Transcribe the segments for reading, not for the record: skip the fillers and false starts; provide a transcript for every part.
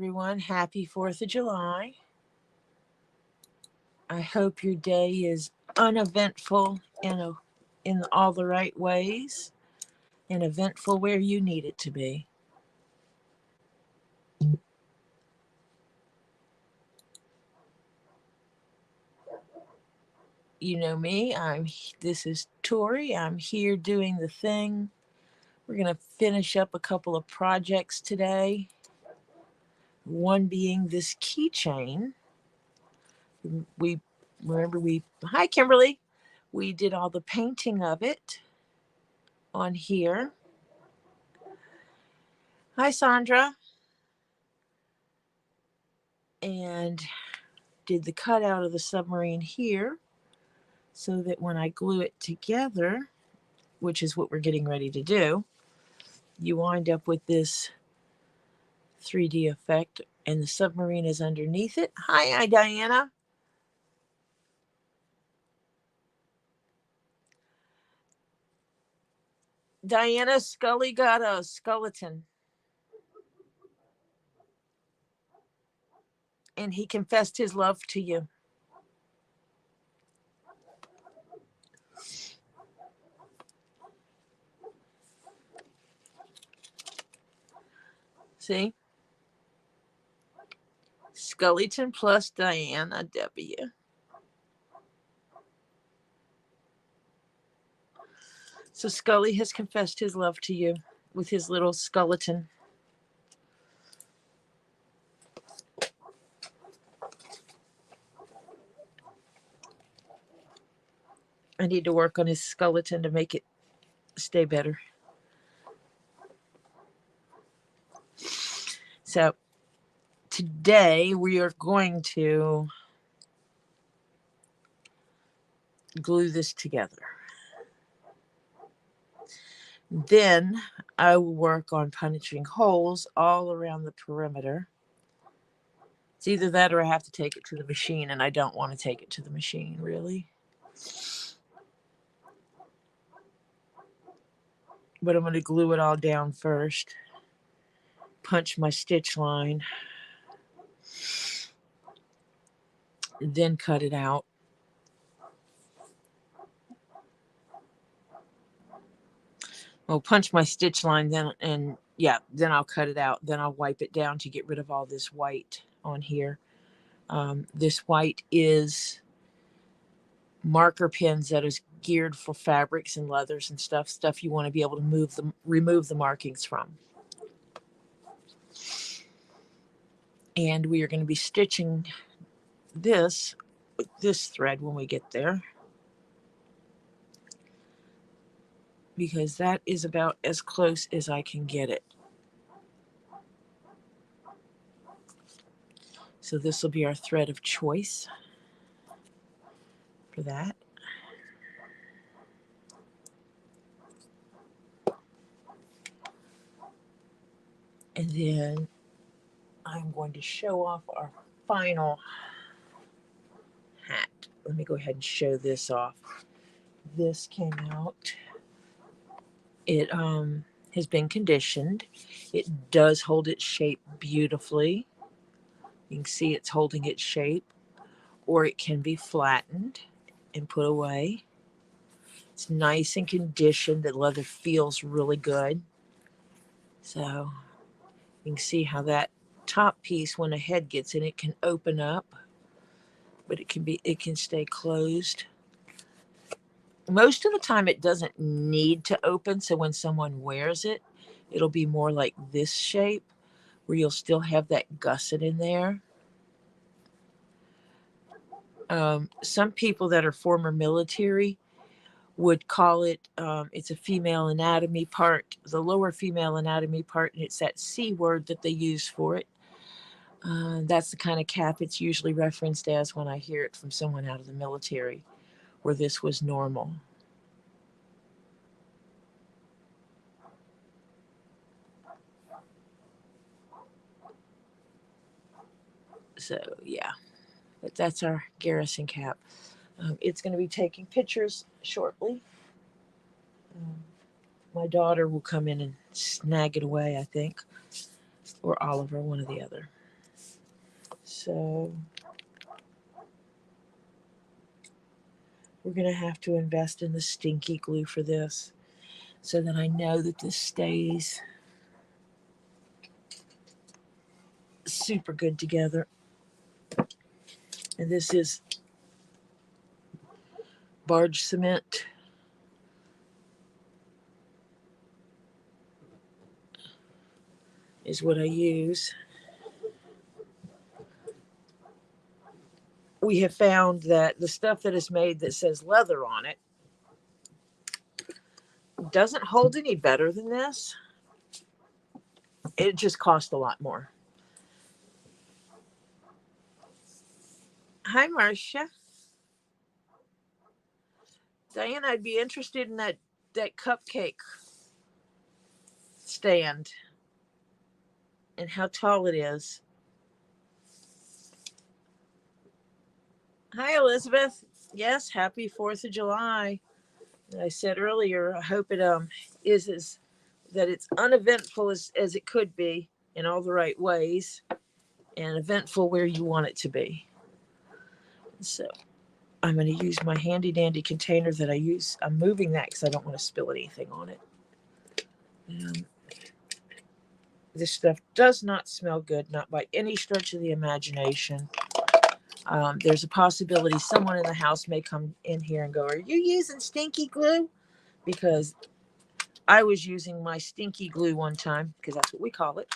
everyone. Happy 4th of July. I hope your day is uneventful in all the right ways and eventful where you need it to be. You know me. This is Tori. I'm here doing the thing. We're going to finish up a couple of projects today. One being this keychain. Hi Kimberly. We did all the painting of it on here. Hi Sandra. And did the cutout of the submarine here so that when I glue it together, which is what we're getting ready to do, you wind up with this 3D effect and the submarine is underneath it. Hi, Diana. Diana, Scully got a skeleton. And he confessed his love to you. See? Scullyton plus Diana W. So Scully has confessed his love to you with his little skeleton. I need to work on his skeleton to make it stay better. So today we are going to glue this together. Then I will work on punching holes all around the perimeter. It's either that or I have to take it to the machine, and I don't want to take it to the machine, really. But I'm going to glue it all down first. Punch my stitch line. Then cut it out. Well, punch my stitch line, then I'll cut it out. Then I'll wipe it down to get rid of all this white on here. This white is marker pins that is geared for fabrics and leathers and stuff you want to be able to remove the markings from. And we are going to be stitching this with this thread when we get there, because that is about as close as I can get it. So this will be our thread of choice for that. And then I'm going to show off our final hat. Let me go ahead and show this off. This came out. It has been conditioned. It does hold its shape beautifully. You can see it's holding its shape, or it can be flattened and put away. It's nice and conditioned. The leather feels really good. So you can see how that top piece, when a head gets in, it can open up, but it can stay closed. Most of the time it doesn't need to open, so when someone wears it, it'll be more like this shape, where you'll still have that gusset in there. Some people that are former military would call it, it's a female anatomy part, the lower female anatomy part, and it's that C word that they use for it. That's the kind of cap it's usually referenced as when I hear it from someone out of the military, where this was normal. So yeah, but that's our Garrison cap. It's going to be taking pictures shortly. My daughter will come in and snag it away, I think, or Oliver, one or the other. So we're going to have to invest in the stinky glue for this so that I know that this stays super good together. And this is barge cement. Is what I use. We have found that the stuff that is made that says leather on it doesn't hold any better than this. It just costs a lot more. Hi, Marcia. Diane, I'd be interested in that cupcake stand and how tall it is. Hi, Elizabeth. Yes, happy 4th of July. I said earlier, I hope it is that it's uneventful as it could be in all the right ways and eventful where you want it to be. So I'm going to use my handy dandy container that I use. I'm moving that because I don't want to spill anything on it. This stuff does not smell good, not by any stretch of the imagination. There's a possibility someone in the house may come in here and go, "Are you using stinky glue?" Because I was using my stinky glue one time, because that's what we call it.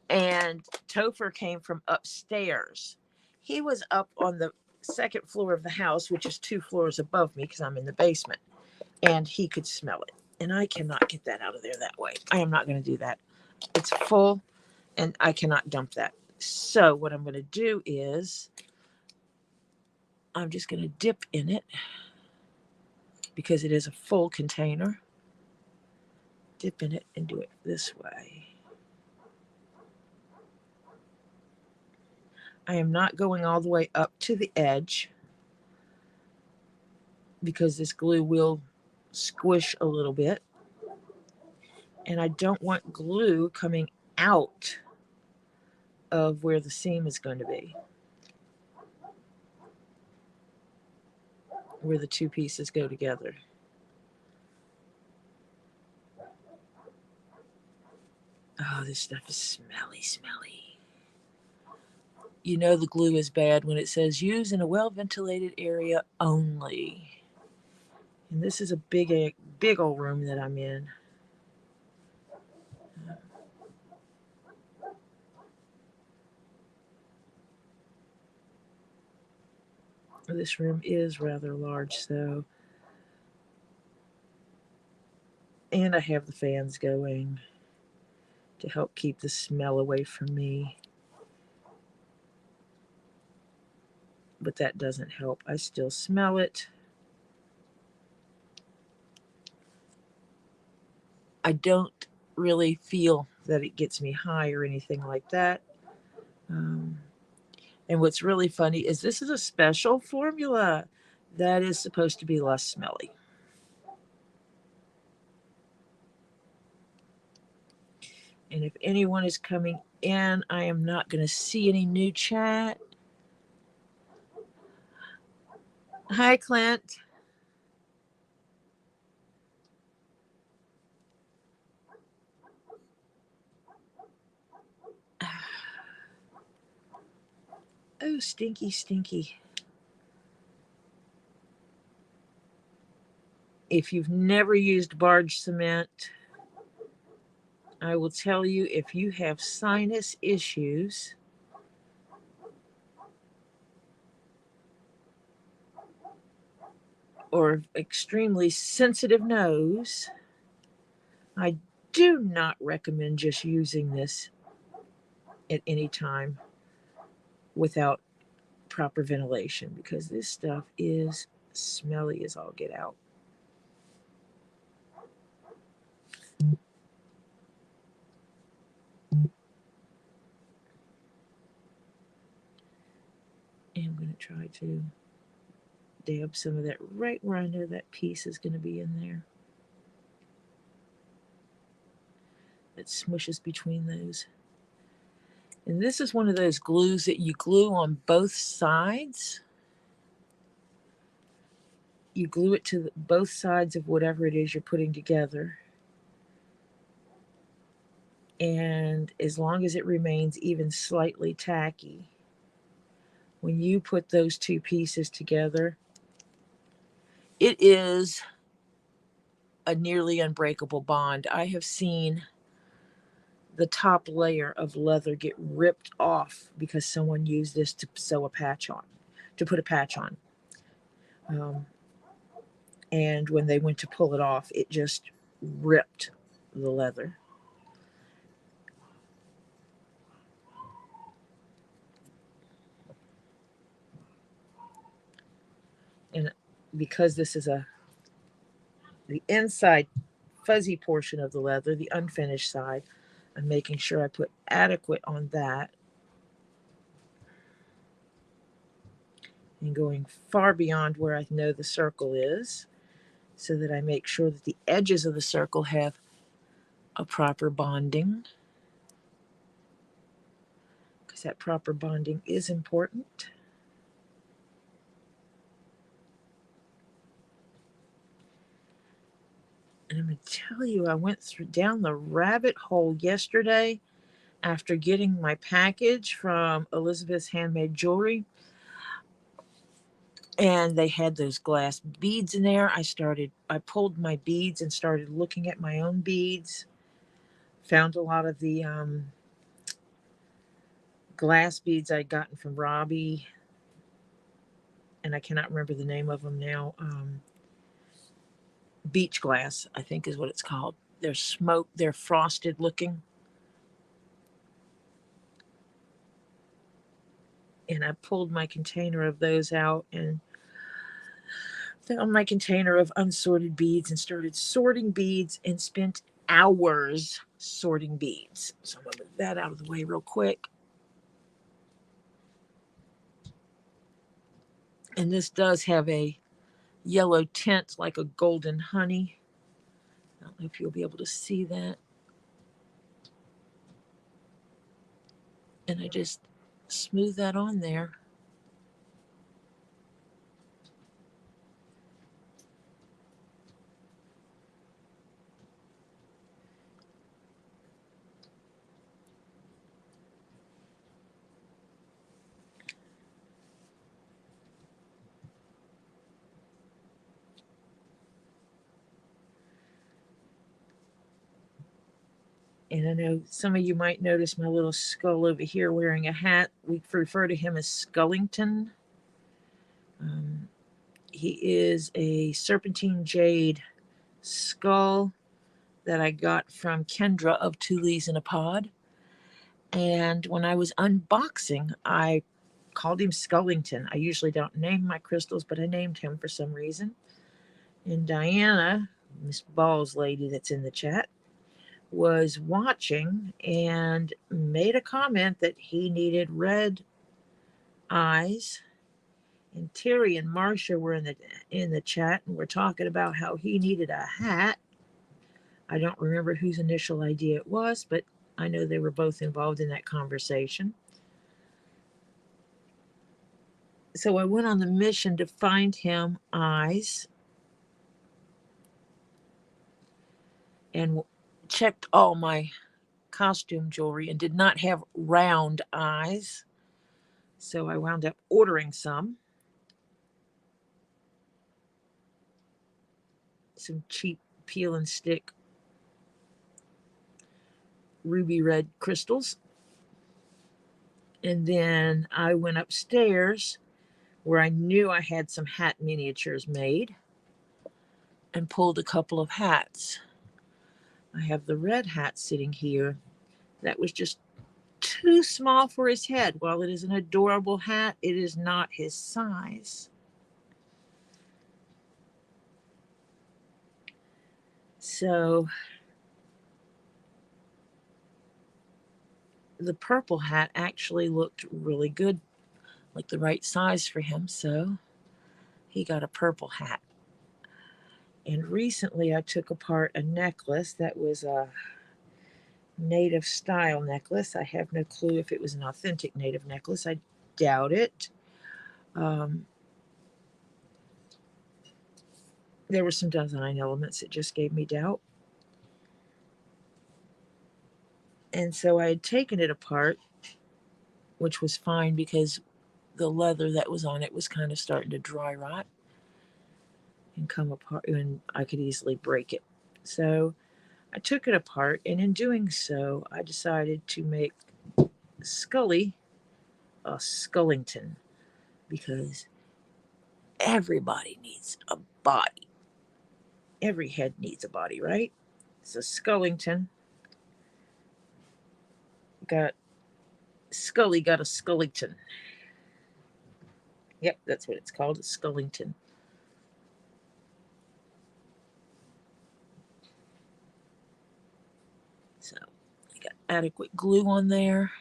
And Topher came from upstairs. He was up on the second floor of the house, which is 2 floors above me because I'm in the basement. And he could smell it. And I cannot get that out of there that way. I am not going to do that. It's full and I cannot dump that. So what I'm going to do is I'm just going to dip in it because it is a full container. Dip in it and do it this way. I am not going all the way up to the edge because this glue will squish a little bit. And I don't want glue coming out of where the seam is going to be, where the 2 pieces go together. Oh, this stuff is smelly, smelly. You know the glue is bad when it says use in a well-ventilated area only. And this is a big old room that I'm in. This room is rather large, so. And I have the fans going to help keep the smell away from me. But that doesn't help. I still smell it. I don't really feel that it gets me high or anything like that. And what's really funny is this is a special formula that is supposed to be less smelly. And if anyone is coming in, I am not going to see any new chat. Hi, Clint. Oh, stinky, stinky. If you've never used barge cement, I will tell you, if you have sinus issues, or extremely sensitive nose, I do not recommend just using this at any time without proper ventilation, because this stuff is smelly as all get out. And I'm going to try to dab some of that right where I know that piece is going to be in there. It smushes between those. And this is one of those glues that you glue on both sides. You glue it to both sides of whatever it is you're putting together. And as long as it remains even slightly tacky, when you put those two pieces together, it is a nearly unbreakable bond. I have seen the top layer of leather get ripped off because someone used this to sew a patch on, to put a patch on. And when they went to pull it off, it just ripped the leather. And because this is the inside fuzzy portion of the leather, the unfinished side, I'm making sure I put adequate on that and going far beyond where I know the circle is, so that I make sure that the edges of the circle have a proper bonding, because that proper bonding is important. And I'm going to tell you, I went down the rabbit hole yesterday after getting my package from Elizabeth's Handmade Jewelry. And they had those glass beads in there. I pulled my beads and started looking at my own beads. Found a lot of the glass beads I'd gotten from Robbie. And I cannot remember the name of them now. Beach glass, I think is what it's called. They're frosted looking. And I pulled my container of those out and found my container of unsorted beads and started sorting beads and spent hours sorting beads. So I'm going to move that out of the way real quick. And this does have a yellow tint like a golden honey. I don't know if you'll be able to see that. And I just smooth that on there. And I know some of you might notice my little skull over here wearing a hat. We refer to him as Skullington. He is a serpentine jade skull that I got from Kendra of Two Leaves in a Pod. And when I was unboxing, I called him Skullington. I usually don't name my crystals, but I named him for some reason. And Diana, Miss Ball's lady that's in the chat, was watching and made a comment that he needed red eyes. And Terry and Marcia were in the chat and were talking about how he needed a hat. I don't remember whose initial idea it was, but I know they were both involved in that conversation. So I went on the mission to find him eyes and checked all my costume jewelry and did not have round eyes. So I wound up ordering some cheap peel and stick ruby red crystals. And then I went upstairs where I knew I had some hat miniatures made and pulled a couple of hats. I have the red hat sitting here. That was just too small for his head. While it is an adorable hat, it is not his size. So the purple hat actually looked really good, like the right size for him. So he got a purple hat. And recently I took apart a necklace that was native style necklace. I have no clue if it was an authentic native necklace. I doubt it. There were some design elements that just gave me doubt. And so I had taken it apart, which was fine because the leather that was on it was kind of starting to dry rot and come apart, and I could easily break it. So I took it apart, and in doing so, I decided to make Scully a Skullington, because everybody needs a body. Every head needs a body, right? So Skullington got Scully got a Skullington. Yep, that's what it's called, a Skullington. So I got adequate glue on there.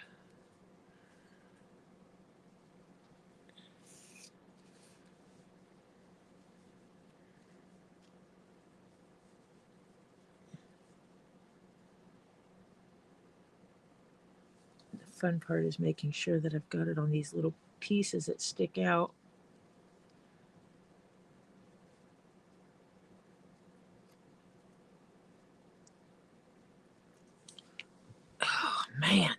The fun part is making sure that I've got it on these little pieces that stick out. Oh, man.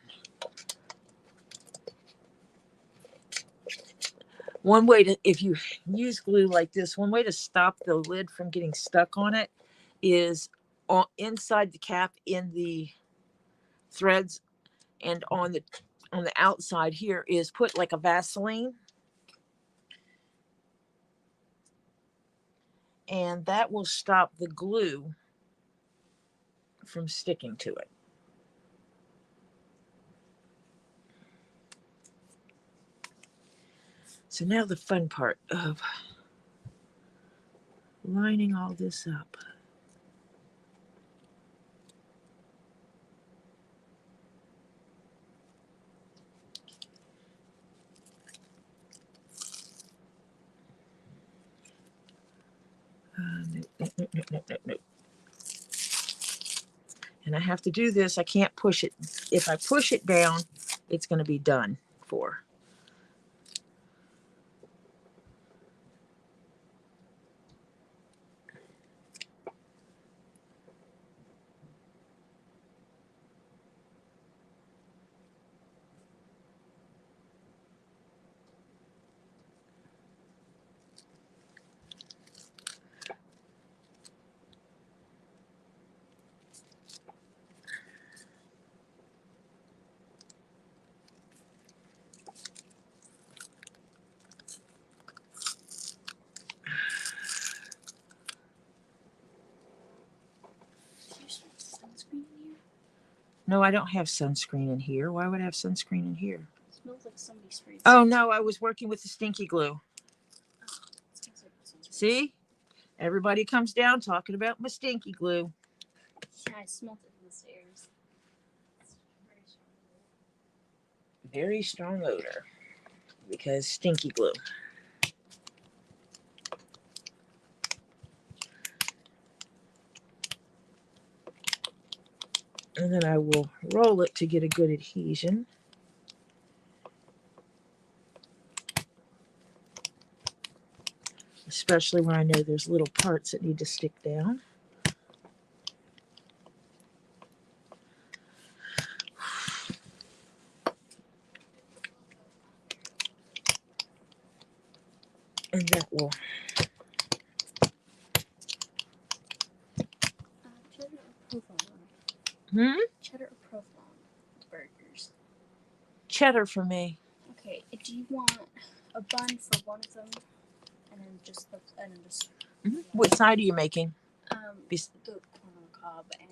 One way to, if you use glue like this, one way to stop the lid from getting stuck on it is inside the cap in the threads, and on the outside here is put like a Vaseline, and that will stop the glue from sticking to it. So now the fun part of lining all this up. No. And I have to do this. I can't push it. If I push it down, it's going to be done for. No, I don't have sunscreen in here. Why would I have sunscreen in here? It smells like somebody sprayed. Oh, no, I was working with the stinky glue. See? Everybody comes down talking about my stinky glue. Yeah, I smelled it from the stairs. Very strong odor because stinky glue. And then I will roll it to get a good adhesion. Especially when I know there's little parts that need to stick down. And that will. Cheddar or provolone? Cheddar or provolone burgers? Cheddar for me. Okay, do you want a bun for one of them, and then just What side are you making? the corn on the cob, and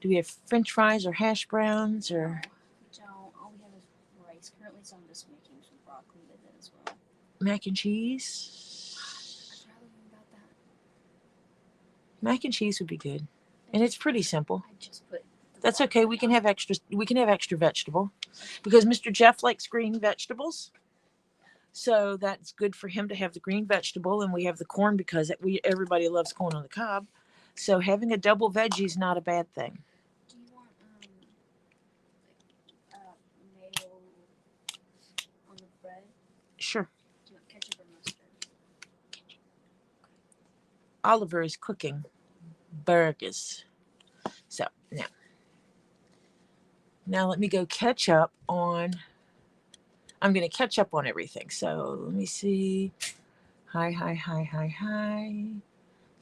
do we have French fries or hash browns or? No, we don't. All we have is rice currently, so I'm just making some broccoli with it as well. Mac and cheese. I'd rather think about that. Mac and cheese would be good, and it's pretty simple. I just put. That's okay. We can have extra. We can have extra vegetable, because Mr. Jeff likes green vegetables. So that's good for him to have the green vegetable, and we have the corn because everybody loves corn on the cob. So having a double veggie is not a bad thing. Do you want Sure. Do you want ketchup or mustard? Oliver is cooking burgers. So now let me go catch up on. I'm going to catch up on everything. So let me see. Hi.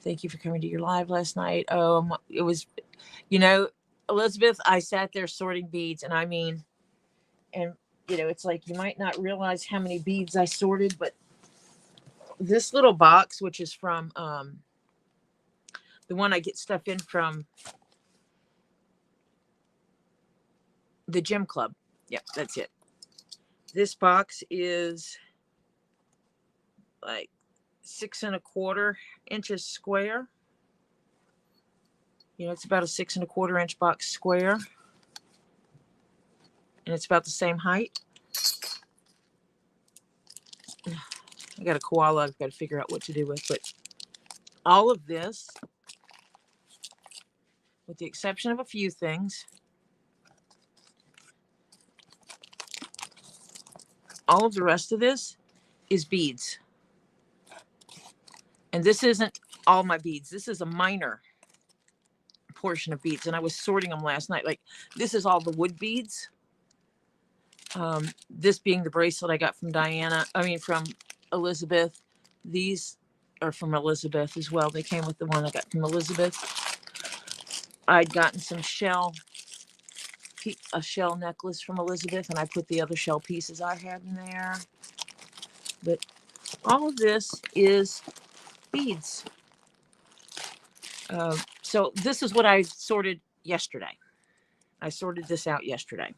Thank you for coming to your live last night. Oh, it was, Elizabeth, I sat there sorting beads, and I mean, and it's like you might not realize how many beads I sorted, but this little box, which is from the one I get stuff in from the gym club. Yeah, that's it. This box is like 6¼ inches square. It's about a 6¼ inch box square, and it's about the same height. I got a koala I've got to figure out what to do with, but all of this, with the exception of a few things, all of the rest of this is beads. And this isn't all my beads. This is a minor portion of beads, and I was sorting them last night. Like, this is all the wood beads. This being the bracelet I got from from Elizabeth. These are from Elizabeth as well. They came with the one I got from Elizabeth. I'd gotten a shell necklace from Elizabeth, and I put the other shell pieces I had in there. But all of this is beads. So this is what I sorted yesterday. I sorted this out yesterday.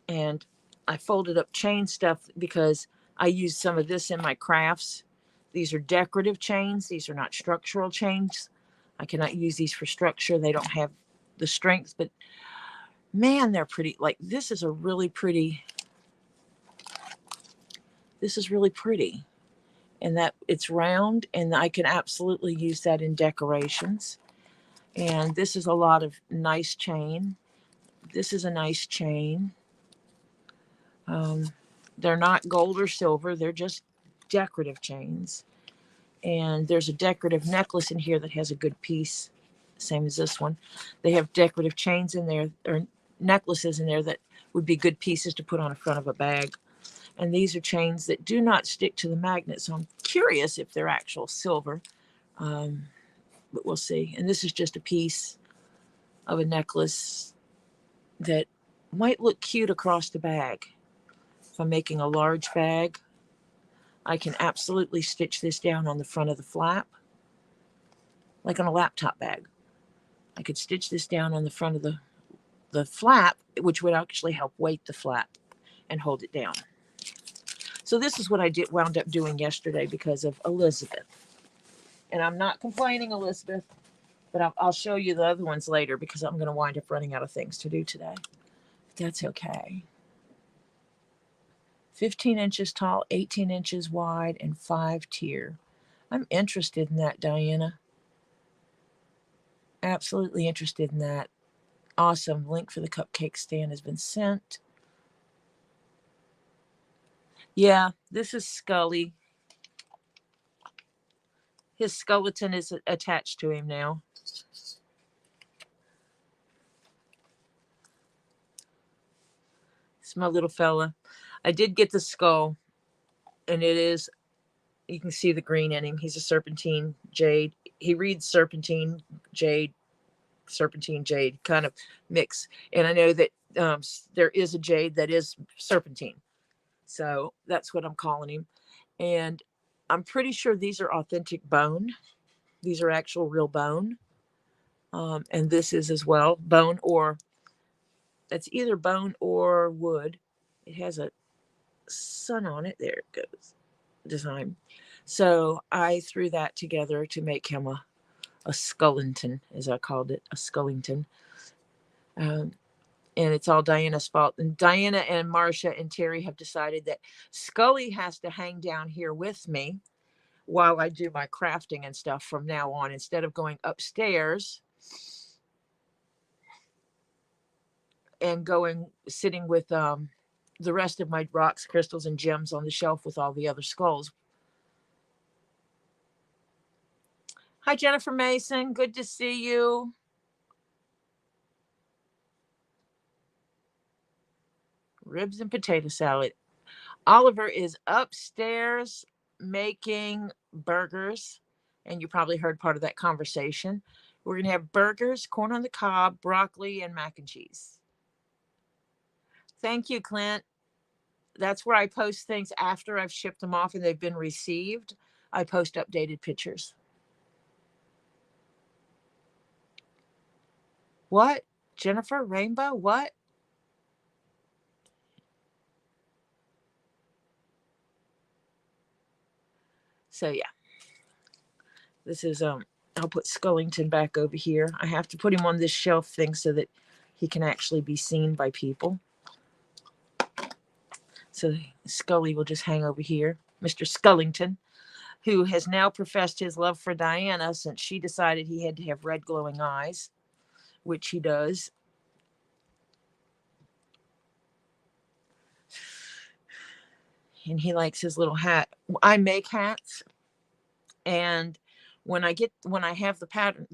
And I folded up chain stuff because I used some of this in my crafts. These are decorative chains. These are not structural chains. I cannot use these for structure. They don't have the strength, but man, they're pretty. Like, this is really pretty. And that it's round, and I can absolutely use that in decorations. And this is a lot of nice chain. This is a nice chain. They're not gold or silver. They're just decorative chains. And there's a decorative necklace in here that has a good piece, same as this one. They have decorative chains in there, or necklaces in there, that would be good pieces to put on the front of a bag. And these are chains that do not stick to the magnet, so I'm curious if they're actual silver, but we'll see. And this is just a piece of a necklace that might look cute across the bag. If I'm making a large bag, I can absolutely stitch this down on the front of the flap, like on a laptop bag. I could stitch this down on the front of the flap, which would actually help weight the flap and hold it down. So this is what I wound up doing yesterday because of Elizabeth. And I'm not complaining, Elizabeth, but I'll show you the other ones later because I'm going to wind up running out of things to do today. That's okay. 15 inches tall, 18 inches wide, and 5 tier. I'm interested in that, Diana. Absolutely interested in that. Awesome. Link for the cupcake stand has been sent. Yeah, this is Scully. His skeleton is attached to him now. It's my little fella. I did get the skull, and it is, you can see the green in him. He's a serpentine jade. He reads serpentine jade kind of mix. And I know that there is a jade that is serpentine. So that's what I'm calling him. And I'm pretty sure these are authentic bone. These are actual real bone. And this is as well bone, or that's either bone or wood. It has a sun on it. There it goes. Design. So I threw that together to make him a Skullington, as I called it, a Skullington. And it's all Diana's fault. And Diana and Marcia and Terry have decided that Scully has to hang down here with me while I do my crafting and stuff from now on, instead of going upstairs and sitting with the rest of my rocks, crystals, and gems on the shelf with all the other skulls. Hi, Jennifer Mason. Good to see you. Ribs and potato salad. Oliver is upstairs making burgers, and you probably heard part of that conversation. We're going to have burgers, corn on the cob, broccoli, and mac and cheese. Thank you, Clint. That's where I post things after I've shipped them off and they've been received. I post updated pictures. What? Jennifer Rainbow? What? So yeah, this is I'll put Scullington back over here. I have to put him on this shelf thing so that he can actually be seen by people. So Scully will just hang over here. Mr. Scullington, who has now professed his love for Diana since she decided he had to have red glowing eyes, which he does. And he likes his little hat. I make hats, and when I have the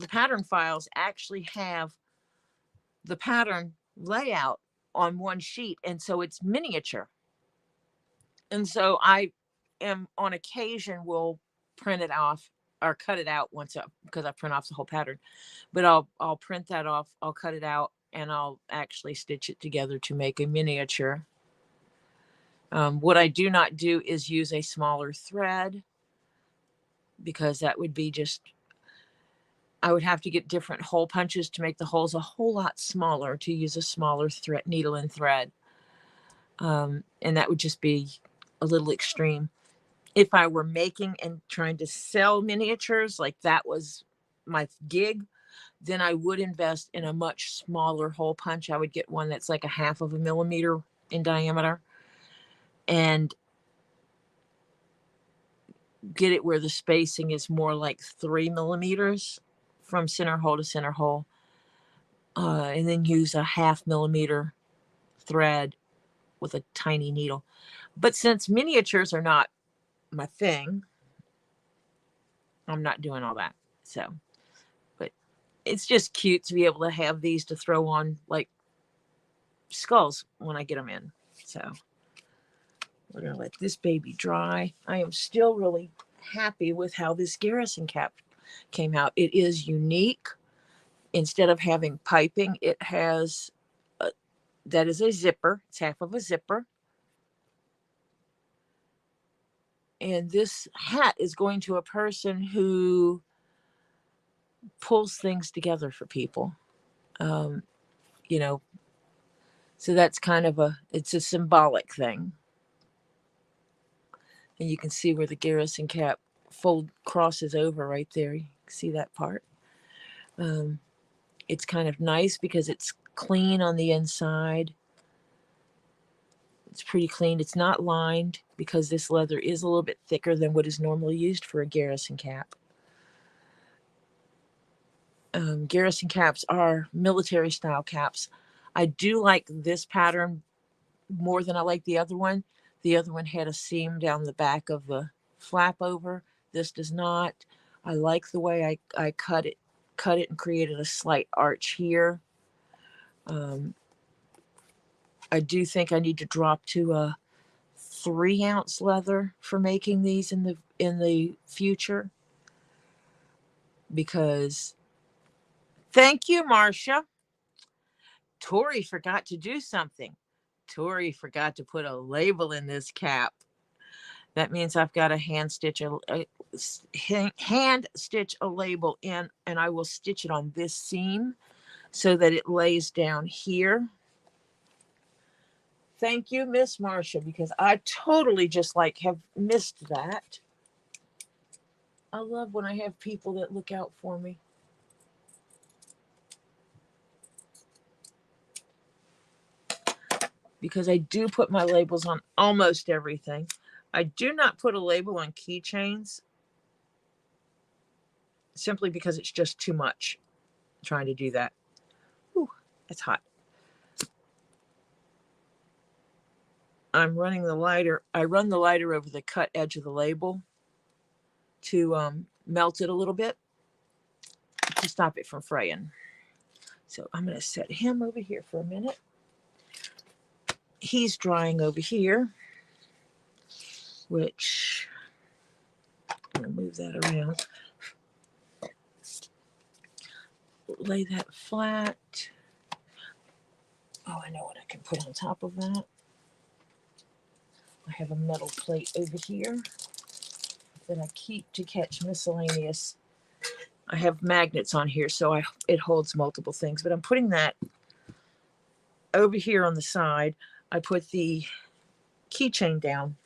pattern files actually have the pattern layout on one sheet, and so it's miniature. And so I am on occasion will print it off or cut it out once because I print off the whole pattern. But I'll print that off, I'll cut it out, and I'll actually stitch it together to make a miniature. What I do not do is use a smaller thread, because that would be just, I would have to get different hole punches to make the holes a whole lot smaller to use a smaller thread, needle and thread. And that would just be a little extreme. If I were making and trying to sell miniatures, like that was my gig, then I would invest in a much smaller hole punch. I would get one that's like 1/2 millimeter in diameter and get it where the spacing is more like 3 millimeters from center hole to center hole. And then use a 1/2 millimeter thread with a tiny needle. But since miniatures are not my thing, I'm not doing all that. So, but it's just cute to be able to have these to throw on like skulls when I get them in. So we're going to let this baby dry. I am still really happy with how this Garrison cap came out. It is unique. Instead of having piping, it has that is a zipper. It's 1/2 of a zipper. And this hat is going to a person who pulls things together for people. You know, so that's kind of it's a symbolic thing. And you can see where the Garrison cap fold crosses over right there. You can see that part. It's kind of nice because it's clean on the inside. It's pretty clean. It's not lined because this leather is a little bit thicker than what is normally used for a Garrison cap. Garrison caps are military style caps. I do like this pattern more than I like the other one. The other one had a seam down the back of the flap over. This does not. I like the way I cut it and created a slight arch here. I do think I need to drop to a 3-ounce leather for making these in the future, because thank you, Marcia. Tori forgot to do something. Tori forgot to put a label in this cap. That means I've got to hand stitch a label in, and I will stitch it on this seam so that it lays down here. Thank you, Miss Marcia, because I totally just have missed that. I love when I have people that look out for me. Because I do put my labels on almost everything. I do not put a label on keychains simply because it's just too much trying to do that. Ooh, it's hot. I'm running the lighter. I run the lighter over the cut edge of the label to melt it a little bit to stop it from fraying. So I'm going to set him over here for a minute. He's drying over here, which I'm going to move that around. Lay that flat. Oh, I know what I can put on top of that. I have a metal plate over here that I keep to catch miscellaneous. I have magnets on here, so it holds multiple things, but I'm putting that over here on the side. I put the keychain down,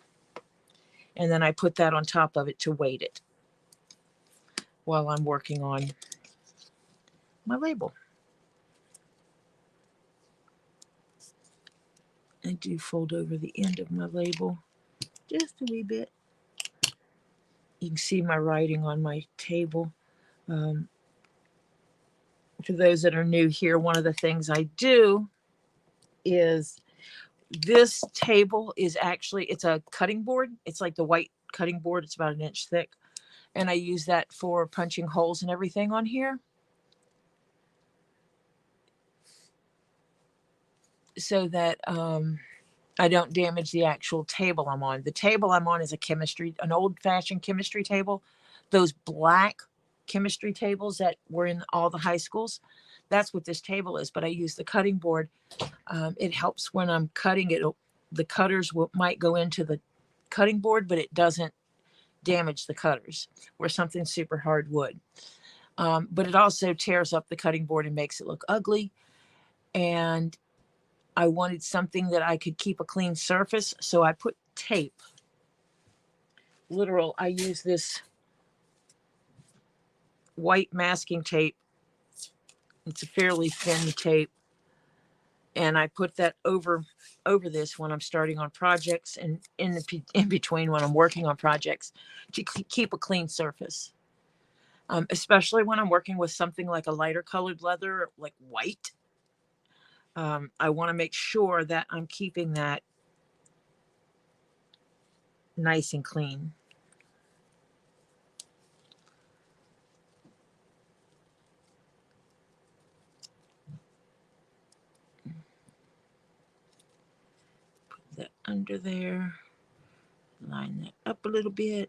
and then I put that on top of it to weight it while I'm working on my label. I do fold over the end of my label just a wee bit. You can see my writing on my table. For those that are new here, one of the things I do is this table is actually, it's a cutting board. It's like the white cutting board. It's about 1 inch thick. And I use that for punching holes and everything on here, so that I don't damage the actual table I'm on. The table I'm on is an old-fashioned chemistry table. Those black chemistry tables that were in all the high schools. That's what this table is, but I use the cutting board. It helps when I'm cutting it. The cutters might go into the cutting board, but it doesn't damage the cutters where something super hard would. But it also tears up the cutting board and makes it look ugly. And I wanted something that I could keep a clean surface, so I put tape. I use this white masking tape. It's a fairly thin tape, and I put that over this when I'm starting on projects, and in between when I'm working on projects, to keep a clean surface. Especially when I'm working with something like a lighter colored leather, like white. I want to make sure that I'm keeping that nice and clean. Put that under there. Line that up a little bit-ish,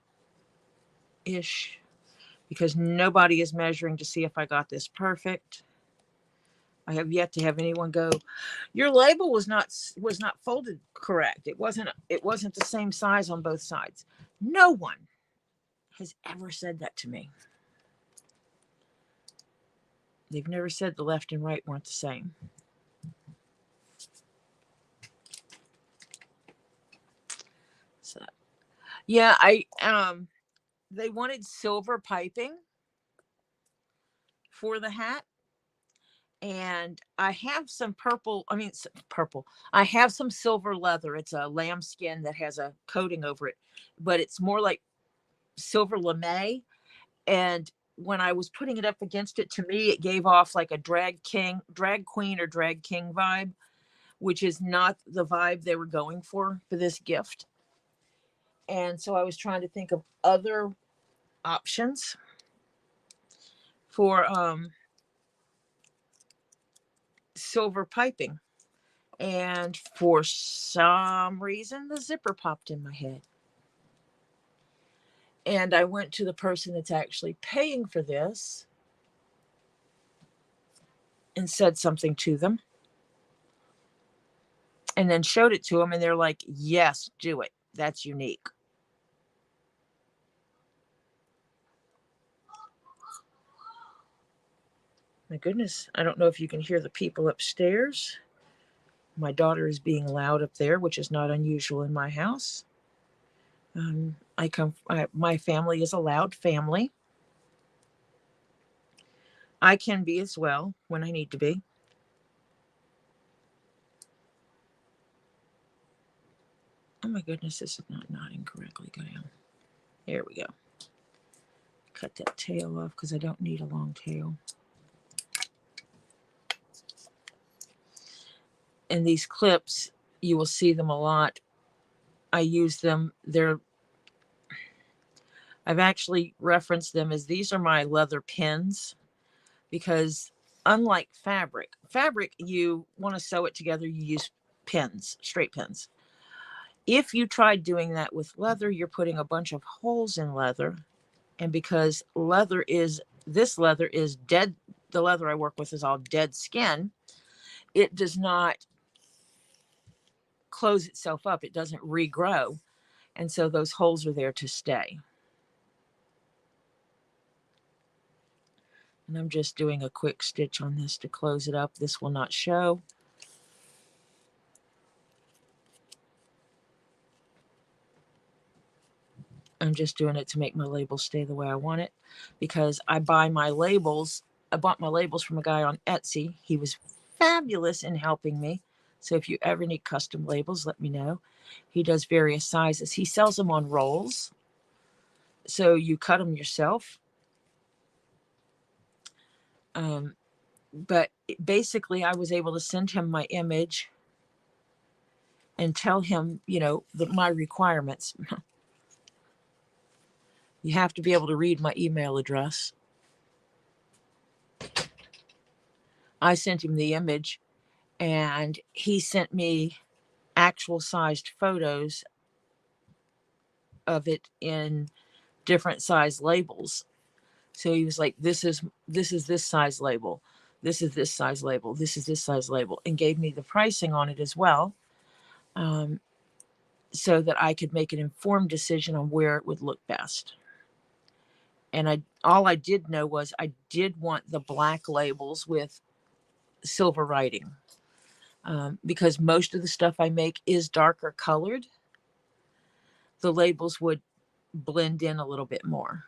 because nobody is measuring to see if I got this perfect. I have yet to have anyone go, your label was not folded correct. It wasn't the same size on both sides. No one has ever said that to me. They've never said the left and right weren't the same. So yeah, they wanted silver piping for the hat. And I have some purple. I have some silver leather. It's a lambskin that has a coating over it, but it's more like silver lame. And when I was putting it up against it, to me, it gave off like a drag queen, or drag king vibe, which is not the vibe they were going for this gift. And so I was trying to think of other options for silver piping. And for some reason, the zipper popped in my head. And I went to the person that's actually paying for this and said something to them. And then showed it to them, and they're like, yes, do it. That's unique. My goodness, I don't know if you can hear the people upstairs. My daughter is being loud up there, which is not unusual in my house. My family is a loud family. I can be as well when I need to be. Oh my goodness, this is not knotting correctly. Go down. There we go. Cut that tail off because I don't need a long tail. And these clips, you will see them a lot I use them. I've actually referenced them as these are my leather pins, because unlike fabric, you want to sew it together, you use pins, straight pins. If you tried doing that with leather, you're putting a bunch of holes in leather. And because this leather is dead, the leather I work with is all dead skin, it does not close itself up. It doesn't regrow. And so those holes are there to stay. And I'm just doing a quick stitch on this to close it up. This will not show. I'm just doing it to make my labels stay the way I want it, because I bought my labels from a guy on Etsy. He was fabulous in helping me. So if you ever need custom labels, let me know. He does various sizes. He sells them on rolls, so you cut them yourself. But basically, I was able to send him my image and tell him, my requirements. You have to be able to read my email address. I sent him the image, and he sent me actual sized photos of it in different size labels. So he was like, this is this size label, this is this size label, this is this size label, and gave me the pricing on it as well, so that I could make an informed decision on where it would look best. And all I did know was I did want the black labels with silver writing, because most of the stuff I make is darker colored. The labels would blend in a little bit more,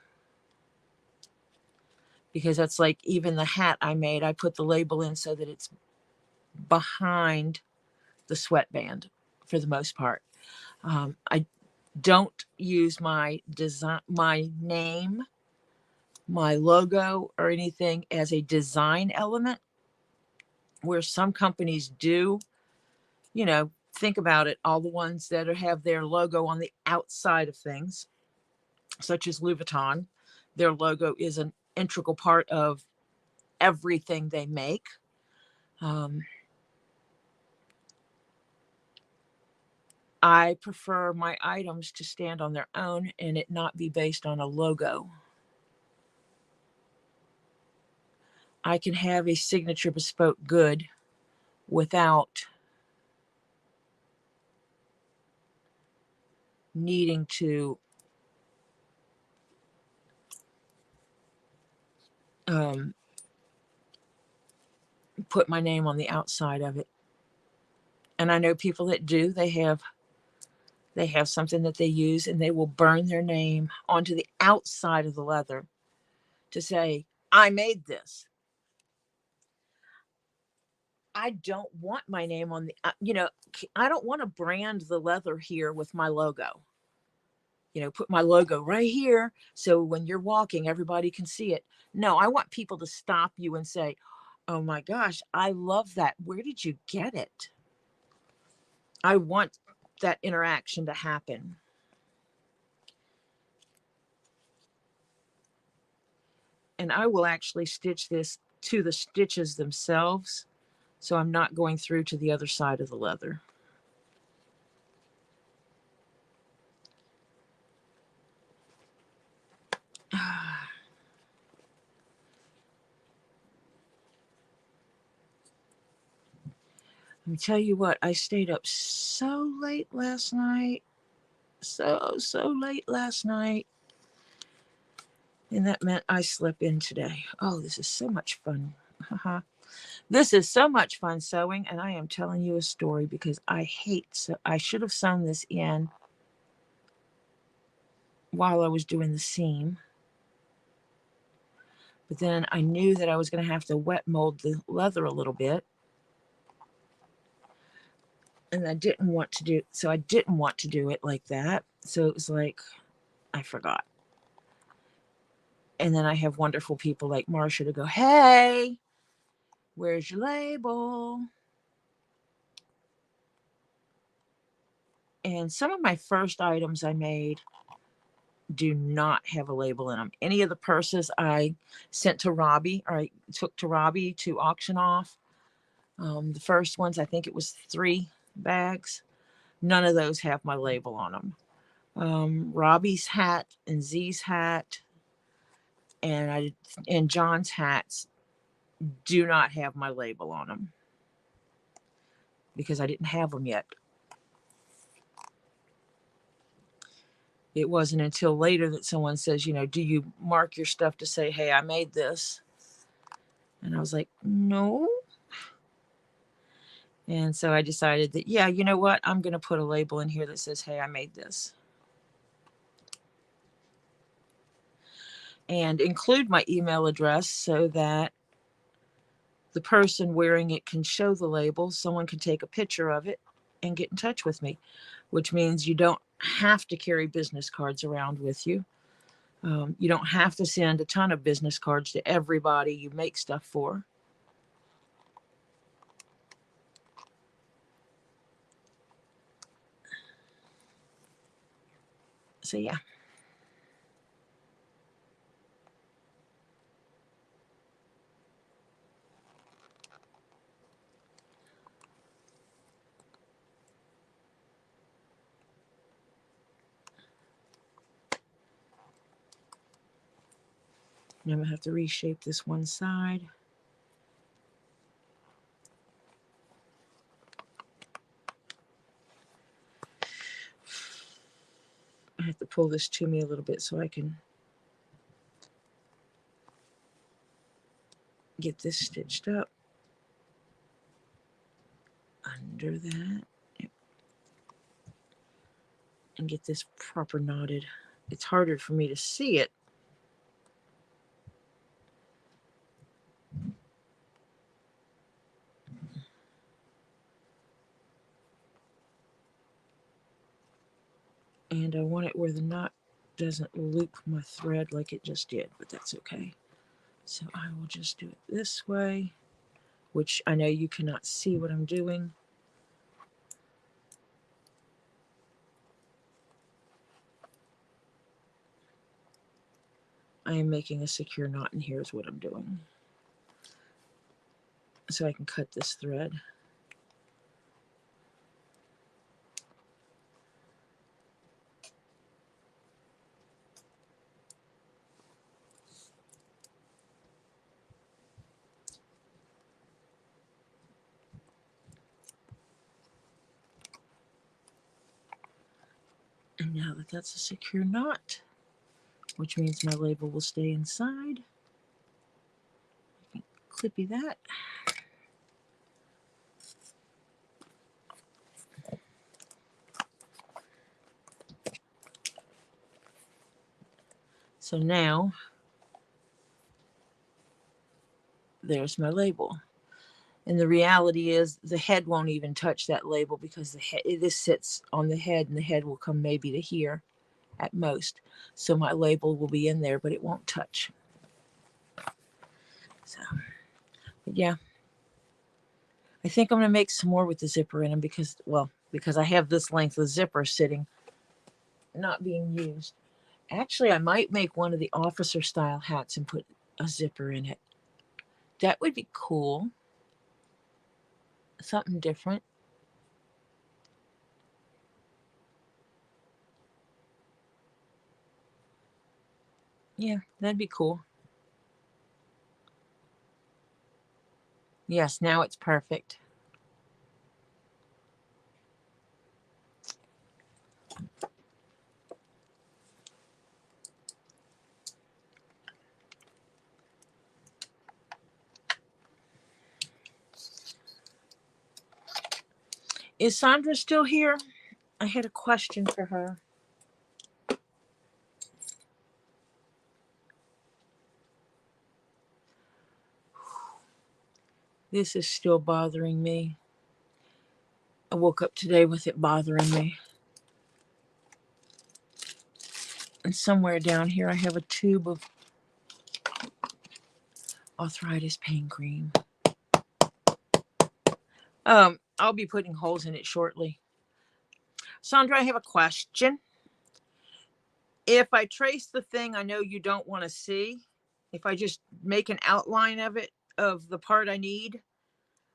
because that's like, even the hat I made, I put the label in so that it's behind the sweatband for the most part. I don't use my design, my name, my logo, or anything as a design element, where some companies do. Think about it, all the ones that have their logo on the outside of things, such as Louis Vuitton. Their logo is an integral part of everything they make. I prefer my items to stand on their own and it not be based on a logo. I can have a signature bespoke good without needing to put my name on the outside of it. And I know people that do. They have something that they use, and they will burn their name onto the outside of the leather to say, I made this. I don't want my name on the, I don't want to brand the leather here with my logo. Put my logo right here, so when you're walking, everybody can see it. No, I want people to stop you and say, oh my gosh, I love that. Where did you get it? I want that interaction to happen. And I will actually stitch this to the stitches themselves, so I'm not going through to the other side of the leather. Let me tell you what, I stayed up so late last night. So late last night. And that meant I slept in today. Oh, this is so much fun. This is so much fun sewing, and I am telling you a story because I should have sewn this in while I was doing the seam. But then I knew that I was going to have to wet mold the leather a little bit. And I didn't want to do it like that. So it was like, I forgot. And then I have wonderful people like Marcia to go, hey, where's your label? And some of my first items I made do not have a label in them. Any of the purses I sent to Robbie, or I took to Robbie to auction off. The first ones, I think it was 3 bags. None of those have my label on them. Robbie's hat and Z's hat and John's hats do not have my label on them because I didn't have them yet. It wasn't until later that someone says, do you mark your stuff to say, hey, I made this? And I was like, no. And so I decided that, yeah, you know what? I'm going to put a label in here that says, hey, I made this. And include my email address so that the person wearing it can show the label. Someone can take a picture of it and get in touch with me, which means you don't have to carry business cards around with you. You don't have to send a ton of business cards to everybody you make stuff for. So yeah. I'm going to have to reshape this one side. I have to pull this to me a little bit so I can get this stitched up under that. Yep. And get this proper knotted. It's harder for me to see it. And I want it where the knot doesn't loop my thread like it just did, but that's okay. So I will just do it this way, which I know you cannot see what I'm doing. I am making a secure knot, and here's what I'm doing. So I can cut this thread. And now that that's a secure knot, which means my label will stay inside. Clippy that. So now, there's my label. And the reality is the head won't even touch that label because this sits on the head, and the head will come maybe to here at most. So my label will be in there, but it won't touch. So, but yeah. I think I'm going to make some more with the zipper in them because I have this length of zipper sitting, not being used. Actually, I might make one of the officer style hats and put a zipper in it. That would be cool. Something different. Yeah, that'd be cool. Yes, now it's perfect. Is Sandra still here? I had a question for her. This is still bothering me. I woke up today with it bothering me. And somewhere down here I have a tube of arthritis pain cream. I'll be putting holes in it shortly. Sandra, I have a question. If I trace the thing I know you don't want to see, if I just make an outline of it, of the part I need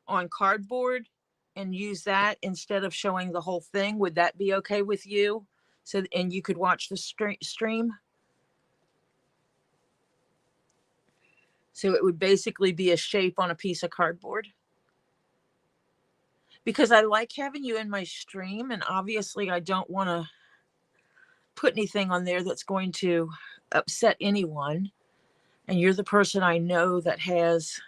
on cardboard and use that instead of showing the whole thing, would that be okay with you? So, and you could watch the stream. So it would basically be a shape on a piece of cardboard. Because I like having you in my stream, and obviously I don't want to put anything on there that's going to upset anyone. And you're the person I know that has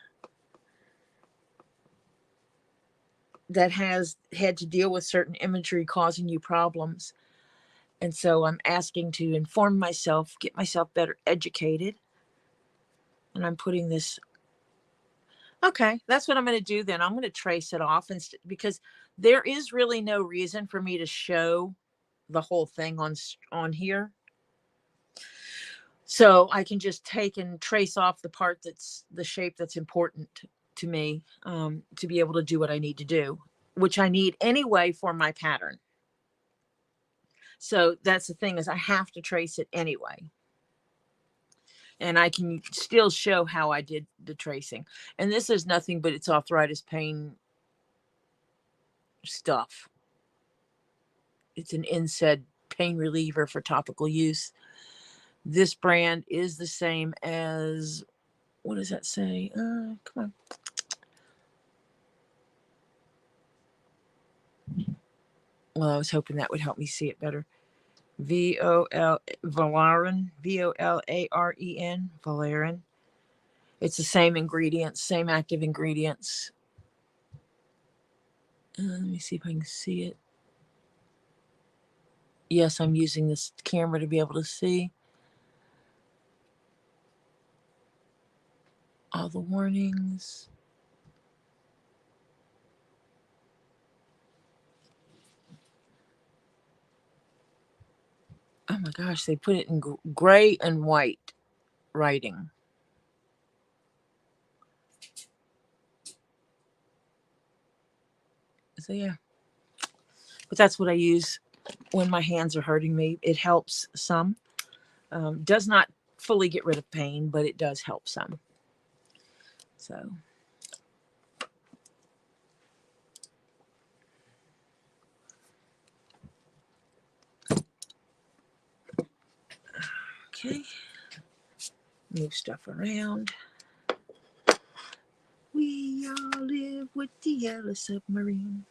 had to deal with certain imagery causing you problems. And so I'm asking to inform myself, get myself better educated. And I'm putting this. Okay, that's what I'm going to do then. I'm going to trace it off because there is really no reason for me to show the whole thing on here. So I can just take and trace off the part that's the shape that's important to me, to be able to do what I need to do, which I need anyway for my pattern. So that's the thing, is I have to trace it anyway. And I can still show how I did the tracing. And this is nothing but it's arthritis pain stuff. It's an NSAID pain reliever for topical use. This brand is the same as, what does that say? Come on. Well, I was hoping that would help me see it better. Valaren, Volaren, Valaren. It's the same ingredients, same active ingredients. Let me see if I can see it. Yes, I'm using this camera to be able to see all the warnings. Oh my gosh, they put it in gray and white writing. So yeah, but that's what I use when my hands are hurting me. It helps some. Does not fully get rid of pain, but it does help some. So okay, move stuff around. We all live with the Yellow Submarine.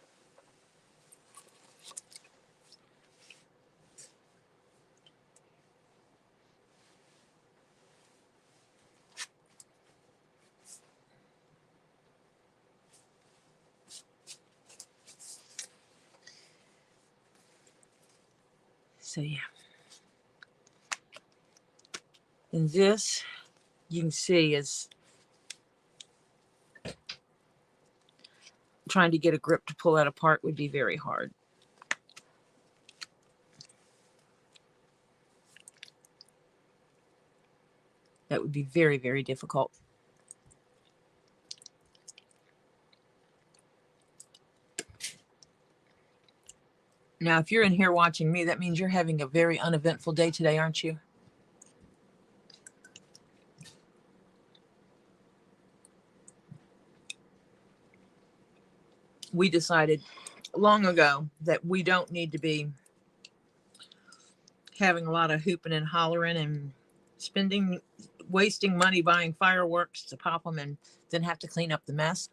So yeah. And this, you can see, is trying to get a grip to pull that apart would be very hard. That would be very, very difficult. Now, if you're in here watching me, that means you're having a very uneventful day today, aren't you? We decided long ago that we don't need to be having a lot of hooping and hollering and wasting money buying fireworks to pop them and then have to clean up the mess.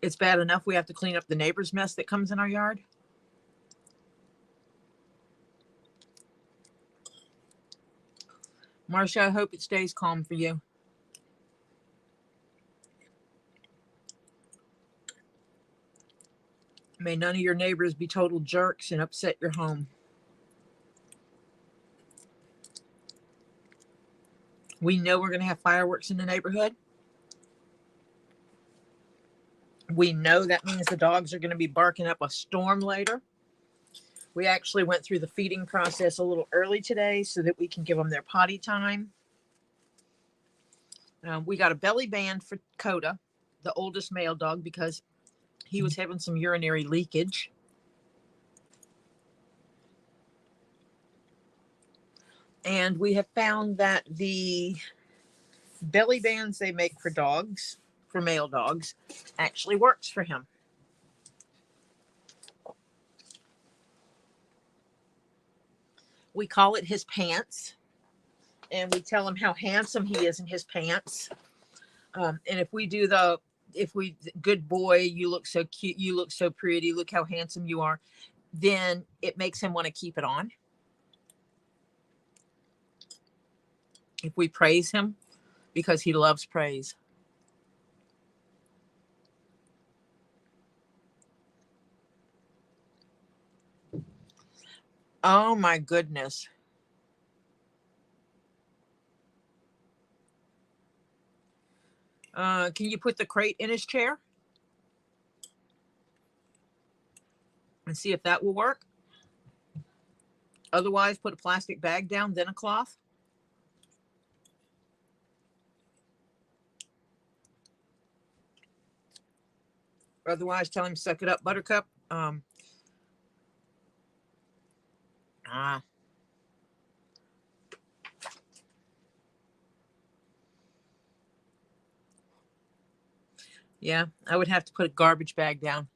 It's bad enough we have to clean up the neighbor's mess that comes in our yard. Marcia, I hope it stays calm for you. May none of your neighbors be total jerks and upset your home. We know we're going to have fireworks in the neighborhood. We know that means the dogs are going to be barking up a storm later. We actually went through the feeding process a little early today so that we can give them their potty time. We got a belly band for Coda, the oldest male dog, because He was having some urinary leakage. And we have found that the belly bands they make for dogs, for male dogs, actually works for him. We call it his pants, and we tell him how handsome he is in his pants. And if we do good boy, you look so cute, you look so pretty, look how handsome you are, then it makes him want to keep it on. If we praise him, because he loves praise. Oh my goodness. Can you put the crate in his chair and see if that will work? Otherwise, put a plastic bag down, then a cloth. Otherwise, tell him, suck it up, buttercup. Yeah, I would have to put a garbage bag down.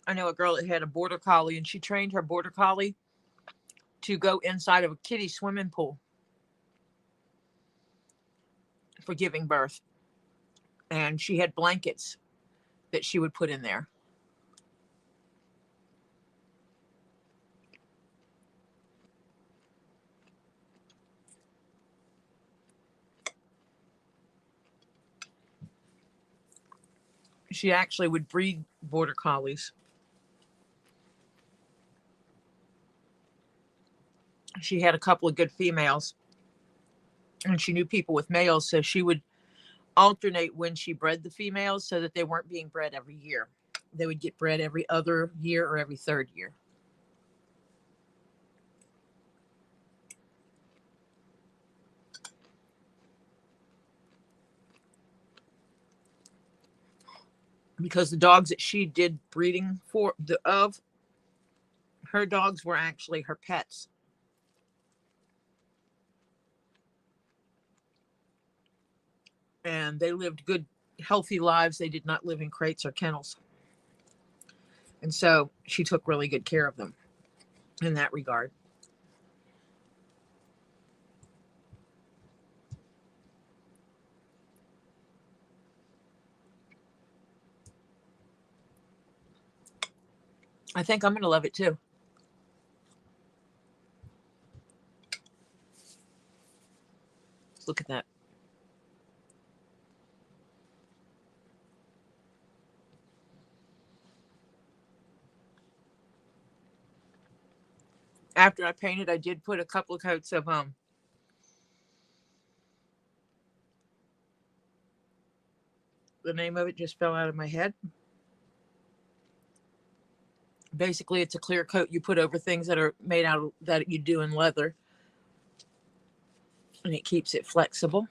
I know a girl that had a border collie, and she trained her border collie to go inside of a kiddie swimming pool for giving birth. And she had blankets that she would put in there. She actually would breed border collies. She had a couple of good females, and she knew people with males, so she would alternate when she bred the females so that they weren't being bred every year. They would get bred every other year or every third year. Because the dogs that she did breeding of, her dogs were actually her pets. And they lived good, healthy lives. They did not live in crates or kennels. And so she took really good care of them in that regard. I think I'm going to love it too. Look at that. After I painted, I did put a couple of coats of the name of it just fell out of my head. Basically, it's a clear coat you put over things that are made out of, that you do in leather, and it keeps it flexible.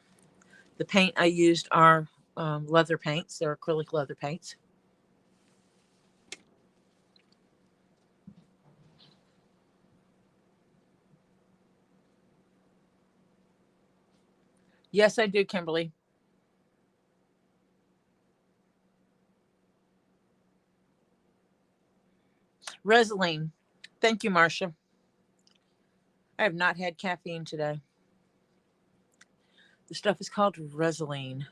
The paint I used are leather paints. They're acrylic leather paints. Yes, I do, Kimberly. Resaline. Thank you, Marcia. I have not had caffeine today. The stuff is called Resaline.